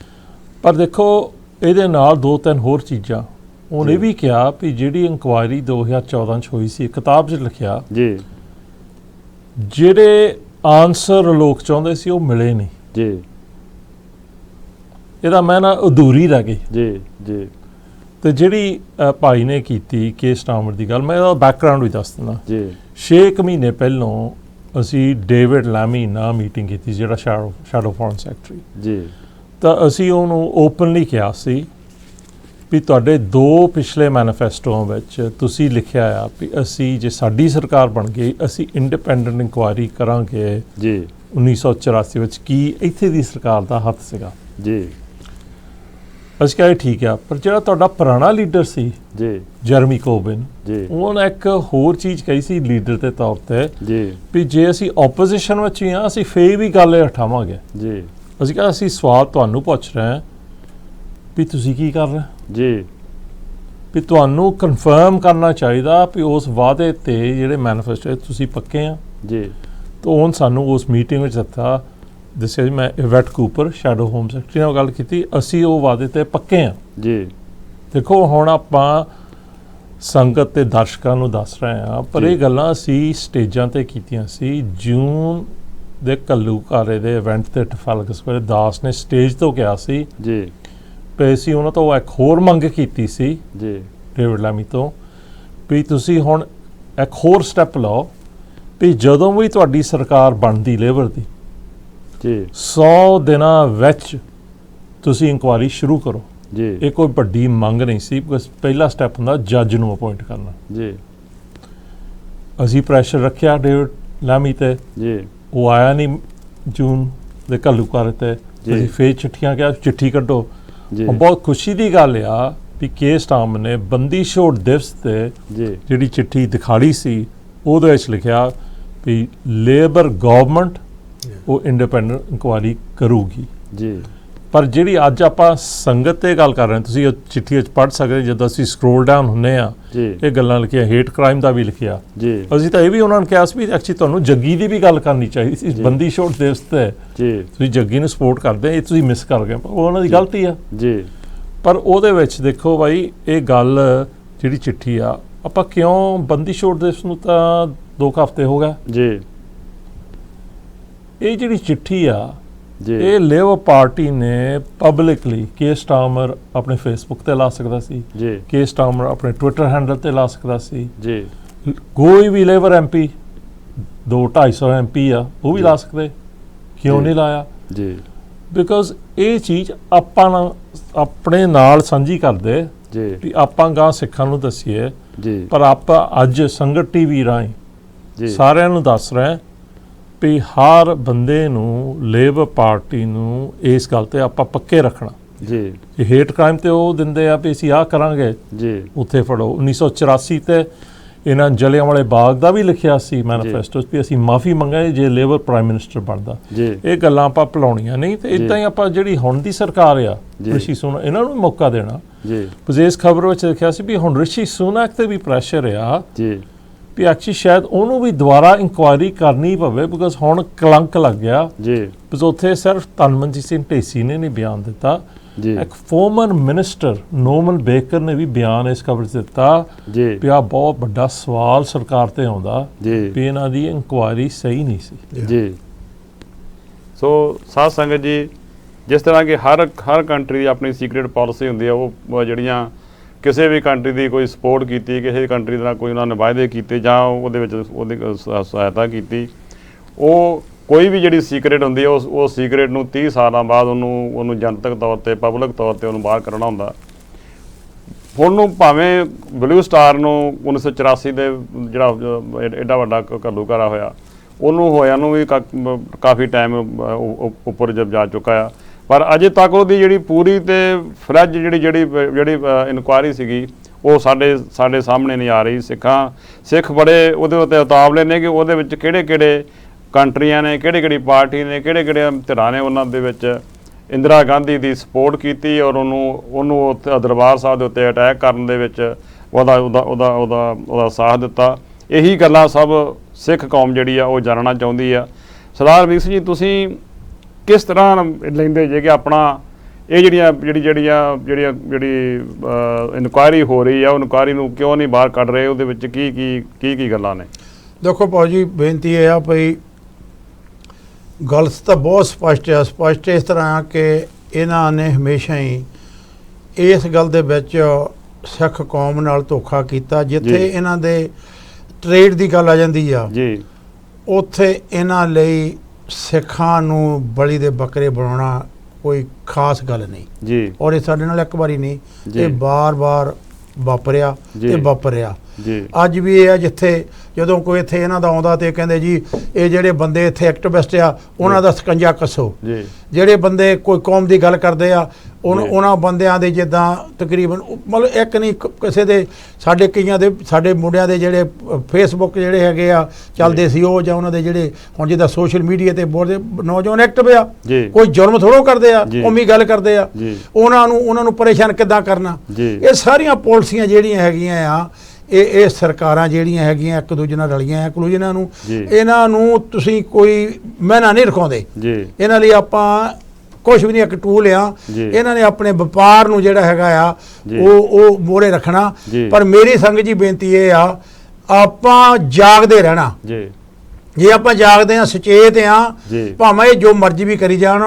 [SPEAKER 2] ਪਰ ਦੇਖੋ ਇਹਦੇ ਨਾਲ ਦੋ ਤਿੰਨ ਹੋਰ ਚੀਜ਼ਾਂ ਉਹਨੇ ਵੀ ਕਿਹਾ ਵੀ ਜਿਹੜੀ ਇਨਕੁਆਇਰੀ 2014 ਚ ਹੋਈ ਸੀ ਕਿਤਾਬ 'ਚ ਲਿਖਿਆ ਜੀ ਜਿਹੜੇ ਆਨਸਰ ਲੋਕ ਚਾਹੁੰਦੇ ਸੀ ਉਹ ਮਿਲੇ ਨਹੀਂ ਜੀ। ਇਹਦਾ ਮੈਂ ਨਾ ਅਧੂਰੀ ਰਹਿ ਗਈ ਜੀ ਜੀ। ਤੇ ਜਿਹੜੀ ਭਾਈ ਨੇ ਕੀਤੀ ਕੇਸ ਸਟਾਰਮਰ ਦੀ ਗੱਲ ਮੈਂ ਇਹਦਾ ਬੈਕਗ੍ਰਾਉਂਡ ਵੀ ਦੱਸ ਦਿੰਦਾ ਜੀ। 6 ਮਹੀਨੇ ਪਹਿਲੋਂ ਅਸੀਂ ਡੇਵਿਡ ਲੈਮੀ ਨਾਲ ਮੀਟਿੰਗ ਕੀਤੀ ਜਿਹੜਾ ਸ਼ੈਡੋ ਫੋਰਨ ਸੈਕਟਰੀ ਜੀ। ਤਾਂ ਅਸੀਂ ਉਹਨੂੰ ਓਪਨਲੀ ਕਿਹਾ ਸੀ ਵੀ ਤੁਹਾਡੇ ਦੋ ਪਿਛਲੇ ਮੈਨੀਫੈਸਟੋਆਂ ਵਿੱਚ ਤੁਸੀਂ ਲਿਖਿਆ ਆ ਵੀ ਅਸੀਂ ਜੇ ਸਾਡੀ ਸਰਕਾਰ ਬਣ ਗਈ ਅਸੀਂ ਇੰਡੀਪੈਂਡੈਂਟ ਇਨਕੁਆਇਰੀ ਕਰਾਂਗੇ ਜੀ 1984 ਵਿੱਚ ਕੀ ਇੱਥੇ ਦੀ ਸਰਕਾਰ ਦਾ ਹੱਥ ਸੀਗਾ ਜੀ। ਅਸੀਂ ਕਿਹਾ ਠੀਕ ਆ ਪਰ ਜਿਹੜਾ ਤੁਹਾਡਾ ਪੁਰਾਣਾ ਲੀਡਰ ਸੀ ਜੀ ਜਰਮੀ ਕੋਬਨ ਜੀ ਉਹਨੇ ਇੱਕ ਹੋਰ ਚੀਜ਼ ਕਹੀ ਸੀ ਲੀਡਰ ਦੇ ਤੌਰ ਤੇ ਜੀ ਵੀ ਜੇ ਅਸੀਂ ਆਪੋਜੀਸ਼ਨ ਵਿੱਚ ਹੀ ਆ ਅਸੀਂ ਫੇਰ ਵੀ ਗੱਲ ਉਠਾਵਾਂਗੇ ਜੀ। ਅਸੀਂ ਕਿਹਾ ਅਸੀਂ ਸਵਾਲ ਤੁਹਾਨੂੰ ਪੁੱਛ ਰਹੇ ਹਾਂ ਵੀ ਤੁਸੀਂ ਕੀ ਕਰ ਰਹੇ ਜੀ ਵੀ ਤੁਹਾਨੂੰ ਕਨਫਰਮ ਕਰਨਾ ਚਾਹੀਦਾ ਵੀ ਉਸ ਵਾਅਦੇ ਤੇ ਜਿਹੜੇ ਮੈਨੀਫੈਸਟੋ ਤੁਸੀਂ ਪੱਕੇ ਆ ਜੀ। ਤਾਂ ਹੁਣ ਸਾਨੂੰ ਉਸ ਮੀਟਿੰਗ ਵਿੱਚ ਦੱਸਿਆ ਜੀ ਮੈਂ event Cooper shadow home secretary ਨਾਲ ਗੱਲ ਕੀਤੀ ਅਸੀਂ ਉਹ ਵਾਅਦੇ ਤੇ ਪੱਕੇ ਆ ਜੀ। ਦੇਖੋ ਹੁਣ ਆਪਾਂ ਸੰਗਤ ਤੇ ਦਰਸ਼ਕਾਂ ਨੂੰ ਦੱਸ ਰਹੇ ਹਾਂ ਪਰ ਇਹ ਗੱਲਾਂ ਅਸੀਂ ਸਟੇਜਾਂ ਤੇ ਕੀਤੀਆਂ ਸੀ। ਜੂਨ ਦੇ ਘੱਲੂਘਾਰੇ ਦੇ ਇਵੈਂਟ ਤੇ ਟਫਲਗਰ ਸਕੁਆਇਰ ਦਾਸ ਨੇ ਸਟੇਜ ਤੋਂ ਕਿਹਾ ਸੀ ਜੀ ਵੀ ਅਸੀਂ ਉਹਨਾਂ ਤੋਂ ਇੱਕ ਹੋਰ ਮੰਗ ਕੀਤੀ ਸੀ ਜੀ ਡੇਵਿਡ ਲੈਮੀ ਤੋਂ ਵੀ ਤੁਸੀਂ ਹੁਣ ਇੱਕ ਹੋਰ ਸਟੈਪ ਲਓ ਵੀ ਜਦੋਂ ਵੀ ਤੁਹਾਡੀ ਸਰਕਾਰ ਬਣਦੀ ਲੇਬਰ ਦੀ ਜੀ 100 ਦਿਨਾਂ ਵਿੱਚ ਤੁਸੀਂ ਇਨਕੁਆਇਰੀ ਸ਼ੁਰੂ ਕਰੋ ਜੀ। ਇਹ ਕੋਈ ਵੱਡੀ ਮੰਗ ਨਹੀਂ ਸੀ ਬਿਕਾਜ਼ ਪਹਿਲਾ ਸਟੈਪ ਹੁੰਦਾ ਜੱਜ ਨੂੰ ਅਪਾਇੰਟ ਕਰਨਾ ਜੀ। ਅਸੀਂ ਪ੍ਰੈਸ਼ਰ ਰੱਖਿਆ ਡੇਵਿਡ ਲੈਮੀ ਤੇ ਜੀ ਉਹ ਆਇਆ ਨਹੀਂ ਜੂਨ ਦੇ ਘੱਲੂਘਾਰੇ ਤੇ ਅਸੀਂ ਫੇਰ ਚਿੱਠੀਆਂ ਕਿਹਾ ਚਿੱਠੀ ਕੱਢੋ। ਬਹੁਤ ਖੁਸ਼ੀ ਦੀ ਗੱਲ ਆ ਵੀ ਕੇਸ ਸਟਾਰਮਰ ਨੇ ਬੰਦੀ ਛੋੜ ਦਿਵਸ ਤੇ ਜਿਹੜੀ ਚਿੱਠੀ ਦਿਖਾੜੀ ਸੀ ਉਹਦੇ ਵਿੱਚ ਲਿਖਿਆ ਵੀ ਲੇਬਰ ਗਵਰਨਮੈਂਟ ਉਹ ਇੰਡੀਪੈਂਡੈਂਟ ਇਨਕੁਆਇਰੀ ਕਰੂਗੀ ਜੀ। ਪਰ ਜਿਹੜੀ ਅੱਜ ਆਪਾਂ ਸੰਗਤ ਤੇ ਗੱਲ ਕਰ ਰਹੇ ਹਾਂ ਤੁਸੀਂ ਉਹ ਚਿੱਠੀ ਵਿੱਚ ਪੜ੍ਹ ਸਕਦੇ ਜਦੋਂ ਅਸੀਂ ਸਕਰੋਲ ਡਾਊਨ ਹੁੰਨੇ ਆ ਇਹ ਗੱਲਾਂ ਲਿਖੀਆਂ ਹੇਟ ਕ੍ਰਾਈਮ ਦਾ ਵੀ ਲਿਖਿਆ ਜੀ। ਅਸੀਂ ਤਾਂ ਇਹ ਵੀ ਉਹਨਾਂ ਨੂੰ ਕਿਹਾ ਸੀ ਵੀ ਐਕਚੁਅਲੀ ਤੁਹਾਨੂੰ ਜੱਗੀ ਦੀ ਵੀ ਗੱਲ ਕਰਨੀ ਚਾਹੀਦੀ ਸੀ ਬੰਦੀ ਛੋੜ ਦਿਵਸ ਤੇ ਜੀ ਤੁਸੀਂ ਜੱਗੀ ਨੂੰ ਸਪੋਰਟ ਕਰਦੇ ਇਹ ਤੁਸੀਂ ਮਿਸ ਕਰ ਗਏ ਉਹ ਉਹਨਾਂ ਦੀ ਗਲਤੀ ਆ ਜੀ। ਪਰ ਉਹਦੇ ਵਿੱਚ ਦੇਖੋ ਬਾਈ ਇਹ ਗੱਲ ਜਿਹੜੀ ਚਿੱਠੀ ਆ ਆਪਾਂ ਕਿਉਂ ਬੰਦੀ ਛੋੜ ਦਿਵਸ ਨੂੰ ਤਾਂ 2 ਹਫ਼ਤੇ ਹੋ ਗਏ ਜੀ। ਇਹ ਜਿਹੜੀ ਚਿੱਠੀ ਆ ਇਹ ਲੇਬਰ ਪਾਰਟੀ ਨੇ ਪਬਲਿਕਲੀ ਕੇਸ ਸਟਾਰਮਰ ਆਪਣੇ ਫੇਸਬੁੱਕ ਤੇ ਲਾ ਸਕਦਾ ਸੀ ਜੀ। ਕੇਸ ਸਟਾਰਮਰ ਆਪਣੇ ਟਵਿੱਟਰ ਹੈਂਡਲ ਤੇ ਲਾ ਸਕਦਾ ਸੀ ਜੀ। ਕੋਈ ਵੀ ਲੇਬਰ ਐਮਪੀ 200-250 ਐਮਪੀ ਆ ਉਹ ਵੀ ਲਾ ਸਕਦੇ ਕਿਉਂ ਨਹੀਂ ਲਾਇਆ ਜੀ। ਬਿਕਾਜ਼ ਇਹ ਚੀਜ਼ ਆਪਾਂ ਆਪਣੇ ਨਾਲ ਸਾਂਝੀ ਕਰਦੇ ਜੀ ਵੀ ਆਪਾਂ ਗਾਂ ਸਿੱਖਾਂ ਨੂੰ ਦੱਸੀਏ ਜੀ। ਪਰ ਆਪਾਂ ਅੱਜ ਸੰਗਤ ਟੀਵੀ ਰਾਹੀਂ ਜੀ ਸਾਰਿਆਂ ਨੂੰ ਦੱਸ ਰਹੇ ਵੀ ਹਰ ਬੰਦੇ ਨੂੰ ਲੇਬਰ ਪਾਰਟੀ ਨੂੰ ਇਸ ਗੱਲ ਤੇ ਆਪਾਂ ਪੱਕੇ ਰੱਖਣਾ ਜੀ। ਹੇਟ ਕ੍ਰਾਈਮ ਤੇ ਉਹ ਦਿੰਦੇ ਆ ਵੀ ਅਸੀਂ ਆਹ ਕਰਾਂਗੇ ਜੀ ਉੱਥੇ ਫੜੋ 1984 ਤੇ ਇਹਨਾਂ ਜਲਿਆਂਵਾਲੇ ਬਾਗ ਦਾ ਵੀ ਲਿਖਿਆ ਸੀ ਮੈਨੀਫੈਸਟੋ 'ਚ ਵੀ ਅਸੀਂ ਮਾਫੀ ਮੰਗਾਂਗੇ ਜੇ ਲੇਬਰ ਪ੍ਰਾਈਮ ਮਿਨਿਸਟਰ ਬਣਦਾ। ਇਹ ਗੱਲਾਂ ਆਪਾਂ ਭੁਲਾਉਣੀਆਂ ਨਹੀਂ ਤੇ ਇਦਾਂ ਹੀ ਆਪਾਂ ਜਿਹੜੀ ਹੁਣ ਦੀ ਸਰਕਾਰ ਆ ਰਿਸ਼ੀ ਸੁਨਕ ਇਹਨਾਂ ਨੂੰ ਮੌਕਾ ਦੇਣਾ। ਵਿਦੇਸ਼ ਖਬਰ ਵਿੱਚ ਲਿਖਿਆ ਸੀ ਵੀ ਹੁਣ ਰਿਸ਼ੀ ਸੁਨਕ ਤੇ ਵੀ ਪ੍ਰੈਸ਼ਰ ਆ ਵੀ ਐਕਚੁਅਲੀ ਸ਼ਾਇਦ ਉਹਨੂੰ ਵੀ ਦੁਬਾਰਾ ਇਨਕੁਆਇਰੀ ਕਰਨੀ ਪਵੇ ਬਿਕਾਜ਼ ਹੁਣ ਕਲੰਕ ਲੱਗ ਗਿਆ ਬਿਕਾਜ਼ ਉੱਥੇ ਸਿਰਫ ਤਨਮਨਜੀਤ ਸਿੰਘ ਢੇਸੀ ਨੇ ਨਹੀਂ ਬਿਆਨ ਦਿੱਤਾ, ਇੱਕ ਫੋਰਮਰ ਮਿਨਿਸਟਰ ਨੋਮਨ ਬੇਕਰ ਨੇ ਵੀ ਬਿਆਨ ਇਸ ਖਬਰ 'ਚ ਦਿੱਤਾ ਵੀ ਆਹ ਬਹੁਤ ਵੱਡਾ ਸਵਾਲ ਸਰਕਾਰ ਤੇ ਆਉਂਦਾ ਵੀ ਇਹਨਾਂ ਦੀ ਇਨਕੁਆਇਰੀ ਸਹੀ ਨਹੀਂ ਸੀ।
[SPEAKER 1] ਜੀ ਸੋ ਸਾਧ ਸੰਗਤ ਜੀ, ਜਿਸ ਤਰ੍ਹਾਂ ਕਿ ਹਰ ਕੰਟਰੀ ਦੀ ਆਪਣੀ ਸੀਕ੍ਰੇਟ ਪਾਲਿਸੀ ਹੁੰਦੀ ਹੈ, ਉਹ ਜਿਹੜੀਆਂ ਕਿਸੇ ਵੀ ਕੰਟਰੀ ਦੀ ਕੋਈ ਸਪੋਰਟ ਕੀਤੀ, ਕਿਸੇ ਕੰਟਰੀ ਦੇ ਨਾਲ ਕੋਈ ਉਹਨਾਂ ਨੇ ਵਾਅਦੇ ਕੀਤੇ ਜਾਂ ਉਹਦੇ ਵਿੱਚ ਉਹਦੀ ਸਹਾਇਤਾ ਕੀਤੀ, ਉਹ ਕੋਈ ਵੀ ਜਿਹੜੀ ਸੀਕ੍ਰੇਟ ਹੁੰਦੀ ਹੈ ਉਹ ਸੀਕ੍ਰੇਟ ਨੂੰ 30 ਸਾਲਾਂ ਬਾਅਦ ਉਹਨੂੰ ਜਨਤਕ ਤੌਰ 'ਤੇ ਪਬਲਿਕ ਤੌਰ 'ਤੇ ਉਹਨੂੰ ਬਾਹਰ ਕੱਢਣਾ ਹੁੰਦਾ। ਹੁਣ ਨੂੰ ਭਾਵੇਂ ਬਲੂ ਸਟਾਰ ਨੂੰ 1984 ਦੇ ਜਿਹੜਾ ਐਡਾ ਵੱਡਾ ਘੱਲੂਘਾਰਾ ਹੋਇਆ ਉਹਨੂੰ ਹੋਇਆ ਨੂੰ ਵੀ ਕਾਫੀ ਟਾਈਮ ਉੱਪਰ ਜਾ ਚੁੱਕਾ ਆ, ਪਰ ਅਜੇ ਤੱਕ ਉਹਦੀ ਜਿਹੜੀ ਪੂਰੀ ਤੇ ਫਰੈਜ ਜਿਹੜੀ ਇਨਕੁਆਇਰੀ ਸੀਗੀ ਉਹ ਸਾਡੇ ਸਾਹਮਣੇ ਨਹੀਂ ਆ ਰਹੀ। ਸਿੱਖ ਬੜੇ ਉਹਦੇ ਉੱਤੇ ਉਤਾਵਲੇ ਨੇ ਕਿ ਉਹਦੇ ਵਿੱਚ ਕਿਹੜੇ ਕੰਟਰੀਆਂ ਨੇ, ਕਿਹੜੀ ਪਾਰਟੀ ਨੇ, ਕਿਹੜੇ ਧਿਰਾਂ ਨੇ ਉਹਨਾਂ ਦੇ ਵਿੱਚ ਇੰਦਰਾ ਗਾਂਧੀ ਦੀ ਸਪੋਰਟ ਕੀਤੀ ਔਰ ਉਹਨੂੰ ਉੱਥੇ ਦਰਬਾਰ ਸਾਹਿਬ ਦੇ ਉੱਤੇ ਅਟੈਕ ਕਰਨ ਦੇ ਵਿੱਚ ਉਹਦਾ ਸਾਥ ਦਿੱਤਾ। ਇਹੀ ਗੱਲਾਂ ਸਭ ਸਿੱਖ ਕੌਮ ਜਿਹੜੀ ਆ ਉਹ ਜਾਣਨਾ ਚਾਹੁੰਦੀ ਆ। ਸਰਦਾਰ ਵੀਰ ਸਿੰਘ ਜੀ, ਤੁਸੀਂ ਕਿਸ ਤਰ੍ਹਾਂ ਲੈਂਦੇ ਜੇ ਕਿ ਆਪਣਾ ਇਹ ਜਿਹੜੀ ਇਨਕੁਆਇਰੀ ਹੋ ਰਹੀ ਆ ਉਹ ਇਨਕੁਆਇਰੀ ਨੂੰ ਕਿਉਂ ਨਹੀਂ ਬਾਹਰ ਕੱਢ ਰਹੇ, ਉਹਦੇ ਵਿੱਚ ਕੀ ਗੱਲਾਂ ਨੇ?
[SPEAKER 3] ਦੇਖੋ ਭਾਊ ਜੀ, ਬੇਨਤੀ ਇਹ ਆ ਭਈ ਗੱਲ ਤਾਂ ਬਹੁਤ ਸਪਸ਼ਟ ਇਸ ਤਰ੍ਹਾਂ ਆ ਕਿ ਇਹਨਾਂ ਨੇ ਹਮੇਸ਼ਾ ਹੀ ਇਸ ਗੱਲ ਦੇ ਵਿੱਚ ਸਿੱਖ ਕੌਮ ਨਾਲ ਧੋਖਾ ਕੀਤਾ। ਜਿੱਥੇ ਇਹਨਾਂ ਦੇ ਟ੍ਰੇਡ ਦੀ ਗੱਲ ਆ ਜਾਂਦੀ ਆ ਉੱਥੇ ਇਹਨਾਂ ਲਈ ਸਿੱਖਾਂ ਨੂੰ ਬਲੀ ਦੇ ਬੱਕਰੇ ਬਣਾਉਣਾ ਕੋਈ ਖਾਸ ਗੱਲ ਨਹੀਂ ਔਰ ਇਹ ਸਾਡੇ ਨਾਲ ਇੱਕ ਵਾਰੀ ਨਹੀਂ, ਇਹ ਬਾਰ-ਬਾਰ ਵਾਪਰਿਆ ਤੇ ਵਾਪਰਿਆ। ਅੱਜ ਵੀ ਇਹ ਆ ਜਿੱਥੇ ਜਦੋਂ ਕੋਈ ਇੱਥੇ ਇਹਨਾਂ ਦਾ ਆਉਂਦਾ ਤੇ ਕਹਿੰਦੇ ਜੀ ਇਹ ਜਿਹੜੇ ਬੰਦੇ ਇੱਥੇ ਐਕਟਿਵਿਸਟ ਆ ਉਹਨਾਂ ਦਾ ਸਕੰਜਾ ਕੱਸੋ, ਜਿਹੜੇ ਬੰਦੇ ਕੋਈ ਕੌਮ ਦੀ ਗੱਲ ਕਰਦੇ ਆ ਉਹਨਾਂ ਬੰਦਿਆਂ ਦੇ ਜਿੱਦਾਂ ਤਕਰੀਬਨ ਮਤਲਬ ਇੱਕ ਨਹੀਂ ਕਿਸੇ ਦੇ ਸਾਡੇ ਮੁੰਡਿਆਂ ਦੇ ਜਿਹੜੇ ਫੇਸਬੁੱਕ ਜਿਹੜੇ ਹੈਗੇ ਆ ਚੱਲਦੇ ਸੀ ਉਹ ਜਾਂ ਉਹਨਾਂ ਦੇ ਜਿਹੜੇ ਹੁਣ ਜਿੱਦਾਂ ਸੋਸ਼ਲ ਮੀਡੀਆ ਤੇ ਬਹੁਤ ਨੌਜਵਾਨ ਐਕਟਿਵ ਆ, ਕੋਈ ਜੁਰਮ ਥੋੜ੍ਹਾ ਕਰਦੇ ਆ, ਉਮੀ ਗੱਲ ਕਰਦੇ ਆ, ਉਹਨਾਂ ਨੂੰ ਪਰੇਸ਼ਾਨ ਕਿੱਦਾਂ ਕਰਨਾ। ਇਹ ਸਾਰੀਆਂ ਪਾਲਿਸੀਆਂ ਜਿਹੜੀਆਂ ਹੈਗੀਆਂ ਆ ਇਹ ਸਰਕਾਰਾਂ ਜਿਹੜੀਆਂ ਹੈਗੀਆਂ ਇੱਕ ਦੂਜੇ ਨਾਲ ਰਲੀਆਂ ਇਹਨਾਂ ਨੂੰ ਤੁਸੀਂ ਕੋਈ ਮਹਿਨਾ ਨਹੀਂ ਰਖਾਉਂਦੇ। ਇਹਨਾਂ ਲਈ ਆਪਾਂ ਕੁਛ ਵੀ ਨਹੀਂ, ਇੱਕ ਟੂਲ ਆ। ਇਹਨਾਂ ਨੇ ਆਪਣੇ ਵਪਾਰ ਨੂੰ ਜਿਹੜਾ ਹੈਗਾ ਆ ਉਹ ਮੋਹਰੇ ਰੱਖਣਾ। ਪਰ ਮੇਰੀ ਸੰਗਤ ਜੀ ਬੇਨਤੀ ਇਹ ਆ, ਆਪਾਂ ਜਾਗਦੇ ਰਹਿਣਾ। ਜੇ ਆਪਾਂ ਜਾਗਦੇ ਆ, ਸੁਚੇਤ ਆ, ਭਾਵੇਂ ਇਹ ਜੋ ਮਰਜ਼ੀ ਵੀ ਕਰੀ ਜਾਣ,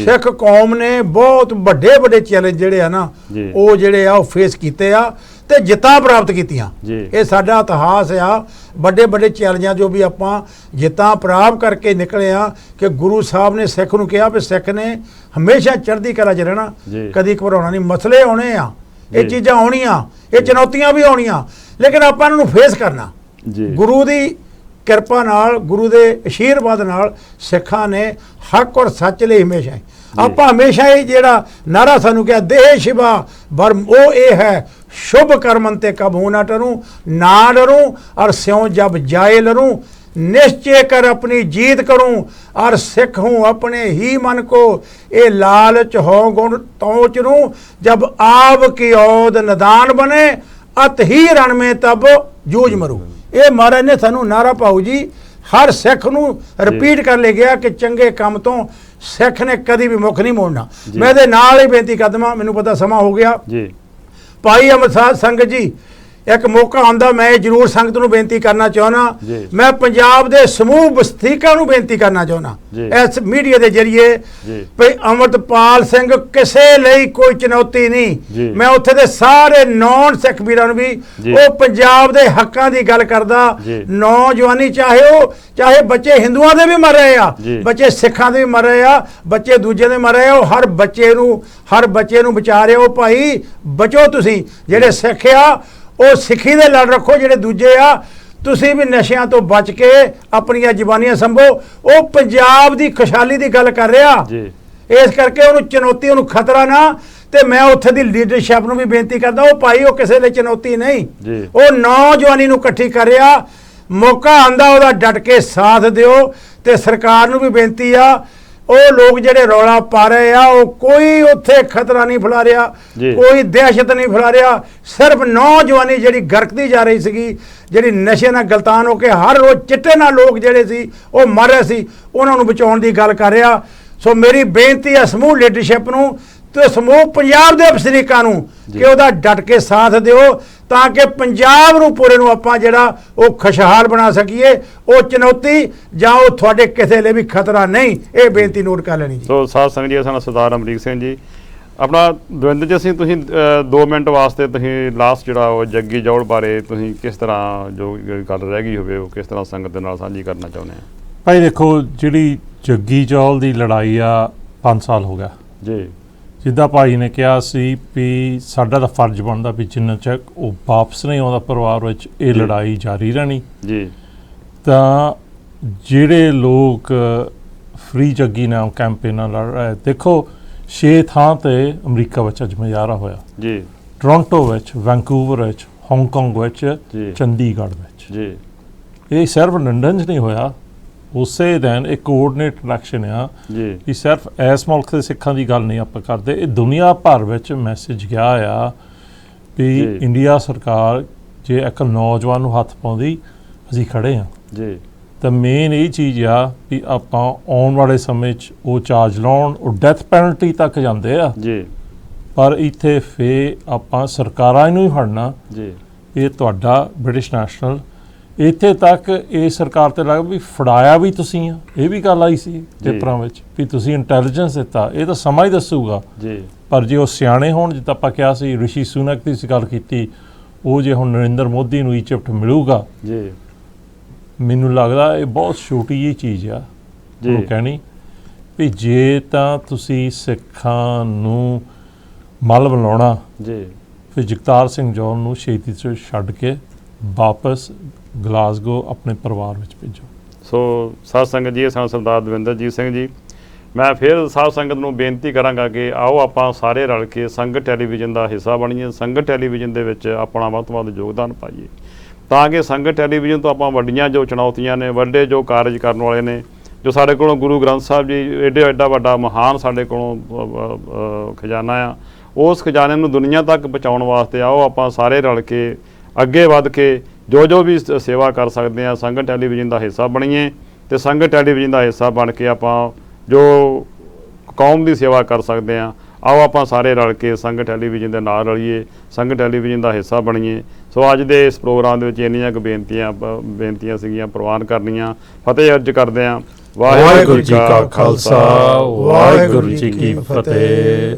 [SPEAKER 3] ਸਿੱਖ ਕੌਮ ਨੇ ਬਹੁਤ ਵੱਡੇ ਚੈਲੰਜ ਜਿਹੜੇ ਆ ਨਾ ਉਹ ਜਿਹੜੇ ਆ ਉਹ ਫੇਸ ਕੀਤੇ ਆ ਤੇ ਜਿੱਤਾਂ ਪ੍ਰਾਪਤ ਕੀਤੀਆਂ। ਇਹ ਸਾਡਾ ਇਤਿਹਾਸ ਆ, ਵੱਡੇ ਚੈਲੰਜਾਂ ਜੋ ਵੀ ਆਪਾਂ ਜਿੱਤਾਂ ਪ੍ਰਾਪਤ ਕਰਕੇ ਨਿਕਲੇ ਆ ਕਿ ਗੁਰੂ ਸਾਹਿਬ ਨੇ ਸਿੱਖ ਨੂੰ ਕਿਹਾ ਵੀ ਸਿੱਖ ਨੇ ਹਮੇਸ਼ਾ ਚੜ੍ਹਦੀ ਕਲਾ 'ਚ ਰਹਿਣਾ, ਕਦੀ ਘਬਰਾਉਣਾ ਨਹੀਂ। ਮਸਲੇ ਆਉਣੇ ਆ, ਇਹ ਚੀਜ਼ਾਂ ਆਉਣੀਆਂ, ਇਹ ਚੁਣੌਤੀਆਂ ਵੀ ਆਉਣੀਆਂ, ਲੇਕਿਨ ਆਪਾਂ ਇਹਨਾਂ ਨੂੰ ਫੇਸ ਕਰਨਾ। ਗੁਰੂ ਦੀ ਕਿਰਪਾ ਨਾਲ, ਗੁਰੂ ਦੇ ਅਸ਼ੀਰਵਾਦ ਨਾਲ ਸਿੱਖਾਂ ਨੇ ਹੱਕ ਔਰ ਸੱਚ ਲਈ ਹਮੇਸ਼ਾ ਆਪਾਂ ਇਹ ਜਿਹੜਾ ਨਾਰਾ ਸਾਨੂੰ ਕਿਹਾ ਦੇਹ ਸ਼ਿਵਾ ਵਰਮ, ਉਹ ਇਹ ਹੈ शुभ कर्मन ते कबू न डरूं, ना डरूं और स्यों जब जाए लरूं, निश्चय कर अपनी जीत करूं और सिख हूँ अपने ही मन को, ये लालच हो गुण तोच रूं, जब आब की औद नदान बने अत ही रण में तब जूझ मरूं। ये महाराज ने सानू नारा पाऊ जी हर सिख नू रिपीट कर ले गया कि चंगे काम तो सिख ने कभी भी मुख नहीं मोड़ना। मैं दे नाल ही बेनती कर देवां, मैनू पता समा हो गया भाई अमरसाद संगत जी, एक मौका आंदा मैं जरूर संगत नूं बेनती करना चाहना, मैं पंजाब दे समूह वसनीकां नूं बेनती करना चाहना इस मीडिया के जरिए भाई अमरतपाल सिंह किसे लई कोई चुनौती नहीं। मैं उत्थे दे सारे नॉन सिख वीरां नूं भी वो पंजाब दे हक्कां दी गल करदा, नौजवानी चाहे बच्चे हिंदुआं दे भी मर रहे आ, बच्चे सिखां दे भी मर रहे आ, बच्चे दूजे दे मर रहे आ, हर बच्चे नूं बचा रहे हो। भाई बचो, तुसीं जिहड़े सिख आ ਉਹ ਸਿੱਖੀ ਦੇ ਲੜ ਰੱਖੋ, ਜਿਹੜੇ ਦੂਜੇ ਆ ਤੁਸੀਂ ਵੀ ਨਸ਼ਿਆਂ ਤੋਂ ਬਚ ਕੇ ਆਪਣੀਆਂ ਜ਼ਬਾਨੀਆਂ ਸੰਭੋ। ਉਹ ਪੰਜਾਬ ਦੀ ਖੁਸ਼ਹਾਲੀ ਦੀ ਗੱਲ ਕਰ ਰਿਹਾ, ਇਸ ਕਰਕੇ ਉਹਨੂੰ ਚੁਣੌਤੀ, ਉਹਨੂੰ ਖਤਰਾ ਨਾ ਤੇ ਮੈਂ ਉੱਥੇ ਦੀ ਲੀਡਰਸ਼ਿਪ ਨੂੰ ਵੀ ਬੇਨਤੀ ਕਰਦਾ, ਉਹ ਭਾਈ ਉਹ ਕਿਸੇ ਲਈ ਚੁਣੌਤੀ ਨਹੀਂ, ਉਹ ਨੌਜਵਾਨੀ ਨੂੰ ਇਕੱਠੀ ਕਰਿਆ, ਮੌਕਾ ਆਂਦਾ ਉਹਦਾ ਡਟ ਕੇ ਸਾਥ ਦਿਓ। ਤੇ ਸਰਕਾਰ ਨੂੰ ਵੀ ਬੇਨਤੀ ਆ, ਉਹ ਲੋਕ ਜਿਹੜੇ ਰੌਲਾ ਪਾ ਰਹੇ ਆ, ਉਹ ਕੋਈ ਉੱਥੇ ਖਤਰਾ ਨਹੀਂ ਫੈਲਾ ਰਿਹਾ, ਕੋਈ ਦਹਿਸ਼ਤ ਨਹੀਂ ਫੈਲਾ ਰਿਹਾ, ਸਿਰਫ ਨੌਜਵਾਨੀ ਜਿਹੜੀ ਗਰਕਦੀ ਜਾ ਰਹੀ ਸੀਗੀ, ਜਿਹੜੀ ਨਸ਼ੇ ਨਾਲ ਗਲਤਾਨ ਹੋ ਕੇ ਹਰ ਰੋਜ਼ ਚਿੱਟੇ ਨਾਲ ਲੋਕ ਜਿਹੜੇ ਸੀ ਉਹ ਮਰ ਰਹੇ ਸੀ, ਉਹਨਾਂ ਨੂੰ ਬਚਾਉਣ ਦੀ ਗੱਲ ਕਰ ਰਿਹਾ। ਸੋ ਮੇਰੀ ਬੇਨਤੀ ਹੈ ਸਮੂਹ ਲੀਡਰਸ਼ਿਪ ਨੂੰ ਤੇ ਸਮੂਹ ਪੰਜਾਬ ਦੇ ਵਸਨੀਕਾਂ ਨੂੰ ਕਿ ਉਹਦਾ ਡਟ ਕੇ ਸਾਥ ਦਿਓ, ਤਾਂ ਕਿ ਪੰਜਾਬ ਨੂੰ ਪੂਰੇ ਨੂੰ ਆਪਾਂ ਜਿਹੜਾ ਉਹ ਖੁਸ਼ਹਾਲ ਬਣਾ ਸਕੀਏ। ਉਹ ਚੁਣੌਤੀ ਜਾਂ ਉਹ ਤੁਹਾਡੇ ਕਿਸੇ ਲਈ ਵੀ ਖਤਰਾ ਨਹੀਂ, ਇਹ ਬੇਨਤੀ ਨੋਟ ਕਰ ਲੈਣੀ ਜੀ।
[SPEAKER 1] ਸੋ ਸਾਧ ਸੰਗਤ ਜੀ, ਸਾਡਾ ਸਰਦਾਰ ਅਮਰੀਕ ਸਿੰਘ ਜੀ, ਆਪਣਾ ਦਵਿੰਦਰ ਜੀ ਸਿੰਘ, ਤੁਸੀਂ 2 ਮਿੰਟ ਵਾਸਤੇ ਤੁਸੀਂ ਲਾਸਟ ਜਿਹੜਾ ਉਹ ਜੱਗੀ ਜੌਲ ਬਾਰੇ ਤੁਸੀਂ ਕਿਸ ਤਰ੍ਹਾਂ ਜੋ ਗੱਲ ਰਹਿ ਗਈ ਹੋਵੇ ਉਹ ਕਿਸ ਤਰ੍ਹਾਂ ਸੰਗਤ ਦੇ ਨਾਲ ਸਾਂਝੀ ਕਰਨਾ ਚਾਹੁੰਦੇ ਆ?
[SPEAKER 2] ਭਾਈ ਦੇਖੋ, ਜਿਹੜੀ ਜੱਗੀ ਜੌਲ ਦੀ ਲੜਾਈ ਆ 5 ਸਾਲ ਹੋ ਗਿਆ
[SPEAKER 1] ਜੀ।
[SPEAKER 2] ਜਿੱਦਾਂ ਭਾਈ ਨੇ ਕਿਹਾ ਸੀ ਵੀ ਸਾਡਾ ਤਾਂ ਫਰਜ਼ ਬਣਦਾ ਵੀ ਜਿੰਨਾ ਚਿਰ ਉਹ ਵਾਪਸ ਨਹੀਂ ਆਉਂਦਾ ਪਰਿਵਾਰ ਵਿੱਚ ਇਹ ਲੜਾਈ ਜਾਰੀ ਰਹਿਣੀ
[SPEAKER 1] ਜੀ।
[SPEAKER 2] ਤਾਂ ਜਿਹੜੇ ਲੋਕ ਫ੍ਰੀ ਜੱਗੀ ਨਾਮ ਕੈਂਪੇਨਾਂ ਲੜ ਰਹੇ, ਦੇਖੋ 6 ਥਾਂ ਤੇ ਅਮਰੀਕਾ ਵਿੱਚ ਅੱਜ ਮੁਜ਼ਾਹਰਾ ਹੋਇਆ
[SPEAKER 1] ਜੀ,
[SPEAKER 2] ਟੋਰਾਂਟੋ ਵਿੱਚ, ਵੈਨਕੂਵਰ ਵਿੱਚ, ਹਾਂਗਕਾਂਗ ਵਿੱਚ, ਚੰਡੀਗੜ੍ਹ ਵਿੱਚ
[SPEAKER 1] ਜੀ।
[SPEAKER 2] ਇਹ ਸਿਰਫ ਲੰਡਨ 'ਚ ਨਹੀਂ ਹੋਇਆ, ਉਸੇ ਦਿਨ ਇੱਕ ਕੋਆਰਡੀਨੇਟਡ ਐਕਸ਼ਨ ਆ
[SPEAKER 1] ਜੀ
[SPEAKER 2] ਕਿ ਸਿਰਫ ਇਸ ਮੁਲਕ ਦੇ ਸਿੱਖਾਂ ਦੀ ਗੱਲ ਨਹੀਂ ਆਪਾਂ ਕਰਦੇ, ਇਹ ਦੁਨੀਆ ਭਰ ਵਿੱਚ ਮੈਸੇਜ ਗਿਆ ਆ ਵੀ ਇੰਡੀਆ ਸਰਕਾਰ ਜੇ ਇੱਕ ਨੌਜਵਾਨ ਨੂੰ ਹੱਥ ਪਾਉਂਦੀ ਅਸੀਂ ਖੜੇ ਹਾਂ
[SPEAKER 1] ਜੀ।
[SPEAKER 2] ਤਾਂ ਮੇਨ ਇਹ ਚੀਜ਼ ਆ ਵੀ ਆਪਾਂ ਆਉਣ ਵਾਲੇ ਸਮੇਂ 'ਚ ਉਹ ਚਾਰਜ ਲਾਉਣ, ਉਹ ਡੈਥ ਪੈਨਲਟੀ ਤੱਕ ਜਾਂਦੇ ਆ
[SPEAKER 1] ਜੀ,
[SPEAKER 2] ਪਰ ਇੱਥੇ ਫੇ ਆਪਾਂ ਸਰਕਾਰਾਂ ਨੂੰ ਹੀ ਫੜਨਾ
[SPEAKER 1] ਜੀ।
[SPEAKER 2] ਇਹ ਤੁਹਾਡਾ ਬ੍ਰਿਟਿਸ਼ ਨੈਸ਼ਨਲ ਇੱਥੇ ਤੱਕ ਇਹ ਸਰਕਾਰ ਤੇ ਲੱਗ ਵੀ ਫੜਾਇਆ ਵੀ ਤੁਸੀਂ ਆ, ਇਹ ਵੀ ਗੱਲ ਆਈ ਸੀ ਪੇਪਰਾਂ ਵਿੱਚ ਵੀ ਤੁਸੀਂ ਇੰਟੈਲੀਜੈਂਸ ਦਿੱਤਾ, ਇਹ ਤਾਂ ਸਮਾਂ ਹੀ ਦੱਸੂਗਾ
[SPEAKER 1] ਜੀ।
[SPEAKER 2] ਪਰ ਜੇ ਉਹ ਸਿਆਣੇ ਹੋਣ, ਜਿੱਦਾਂ ਆਪਾਂ ਕਿਹਾ ਸੀ ਰਿਸ਼ੀ ਸੁਨਕ ਦੀ ਗੱਲ ਕੀਤੀ, ਉਹ ਜੇ ਹੁਣ ਨਰਿੰਦਰ ਮੋਦੀ ਨੂੰ ਇਜਿਪਟ ਮਿਲੂਗਾ
[SPEAKER 1] ਜੀ,
[SPEAKER 2] ਮੈਨੂੰ ਲੱਗਦਾ ਇਹ ਬਹੁਤ ਛੋਟੀ ਜਿਹੀ ਚੀਜ਼ ਆ ਉਹ ਕਹਿਣੀ ਵੀ ਜੇ ਤਾਂ ਤੁਸੀਂ ਸਿੱਖਾਂ ਨੂੰ ਮੱਲ ਬਣਾਉਣਾ
[SPEAKER 1] ਜੀ,
[SPEAKER 2] ਫਿਰ ਜਗਤਾਰ ਸਿੰਘ ਜੌਹਲ ਨੂੰ ਛੇਤੀ ਤੋਂ ਛੱਡ ਕੇ ਵਾਪਸ ਗਲਾਸਗੋ ਆਪਣੇ ਪਰਿਵਾਰ ਵਿੱਚ ਭੇਜੋ।
[SPEAKER 1] ਸੋ ਸਾਧ ਸੰਗਤ ਜੀ, ਸਾਨੂੰ ਸਰਦਾਰ ਦਵਿੰਦਰਜੀਤ ਸਿੰਘ ਜੀ, ਮੈਂ ਫਿਰ ਸਾਧ ਸੰਗਤ ਨੂੰ ਬੇਨਤੀ ਕਰਾਂਗਾ ਕਿ ਆਓ ਆਪਾਂ ਸਾਰੇ ਰਲ ਕੇ ਸੰਗਤ ਟੈਲੀਵਿਜ਼ਨ ਦਾ ਹਿੱਸਾ ਬਣੀਏ, ਸੰਗਤ ਟੈਲੀਵਿਜ਼ਨ ਦੇ ਵਿੱਚ ਆਪਣਾ ਵੱਧ ਤੋਂ ਵੱਧ ਯੋਗਦਾਨ ਪਾਈਏ, ਤਾਂ ਕਿ ਸੰਗਤ ਟੈਲੀਵਿਜ਼ਨ ਤੋਂ ਆਪਾਂ ਵੱਡੀਆਂ ਜੋ ਚੁਣੌਤੀਆਂ ਨੇ, ਵੱਡੇ ਜੋ ਕਾਰਜ ਕਰਨ ਵਾਲੇ ਨੇ, ਜੋ ਸਾਡੇ ਕੋਲੋਂ ਗੁਰੂ ਗ੍ਰੰਥ ਸਾਹਿਬ ਜੀ ਐਡਾ ਵੱਡਾ ਮਹਾਨ ਸਾਡੇ ਕੋਲੋਂ ਖਜ਼ਾਨਾ ਆ, ਉਸ ਖਜ਼ਾਨੇ ਨੂੰ ਦੁਨੀਆ ਤੱਕ ਪਹੁੰਚਾਉਣ ਵਾਸਤੇ ਆਓ ਆਪਾਂ ਸਾਰੇ ਰਲ ਕੇ ਅੱਗੇ ਵੱਧ ਕੇ ਜੋ ਵੀ ਸੇਵਾ ਕਰ ਸਕਦੇ ਆ, ਸੰਗਤ ਟੈਲੀਵਿਜ਼ਨ ਦਾ ਹਿੱਸਾ ਬਣੀਏ ਤੇ ਸੰਗਤ ਟੈਲੀਵਿਜ਼ਨ ਦਾ ਹਿੱਸਾ ਬਣ ਕੇ ਆਪਾਂ ਜੋ ਕੌਮ ਦੀ ਸੇਵਾ ਕਰ ਸਕਦੇ ਆ, ਆਓ ਆਪਾਂ ਸਾਰੇ ਰਲ ਕੇ ਸੰਗਤ ਟੈਲੀਵਿਜ਼ਨ ਦੇ ਨਾਲ ਰਲੀਏ, ਸੰਗਤ ਟੈਲੀਵਿਜ਼ਨ ਦਾ ਹਿੱਸਾ ਬਣੀਏ। ਸੋ ਅੱਜ ਦੇ ਇਸ ਪ੍ਰੋਗਰਾਮ ਦੇ ਵਿੱਚ ਇੰਨੀਆਂ ਕੁ ਬੇਨਤੀਆਂ ਸੀਗੀਆਂ ਪ੍ਰਵਾਨ ਕਰਨੀਆਂ। ਫਤਿਹ ਅਰਜ ਕਰਦੇ ਹਾਂ। ਵਾਹਿਗੁਰੂ ਜੀ ਕਾ ਖਾਲਸਾ, ਵਾਹਿਗੁਰੂ ਜੀ ਕੀ ਫਤਿਹ।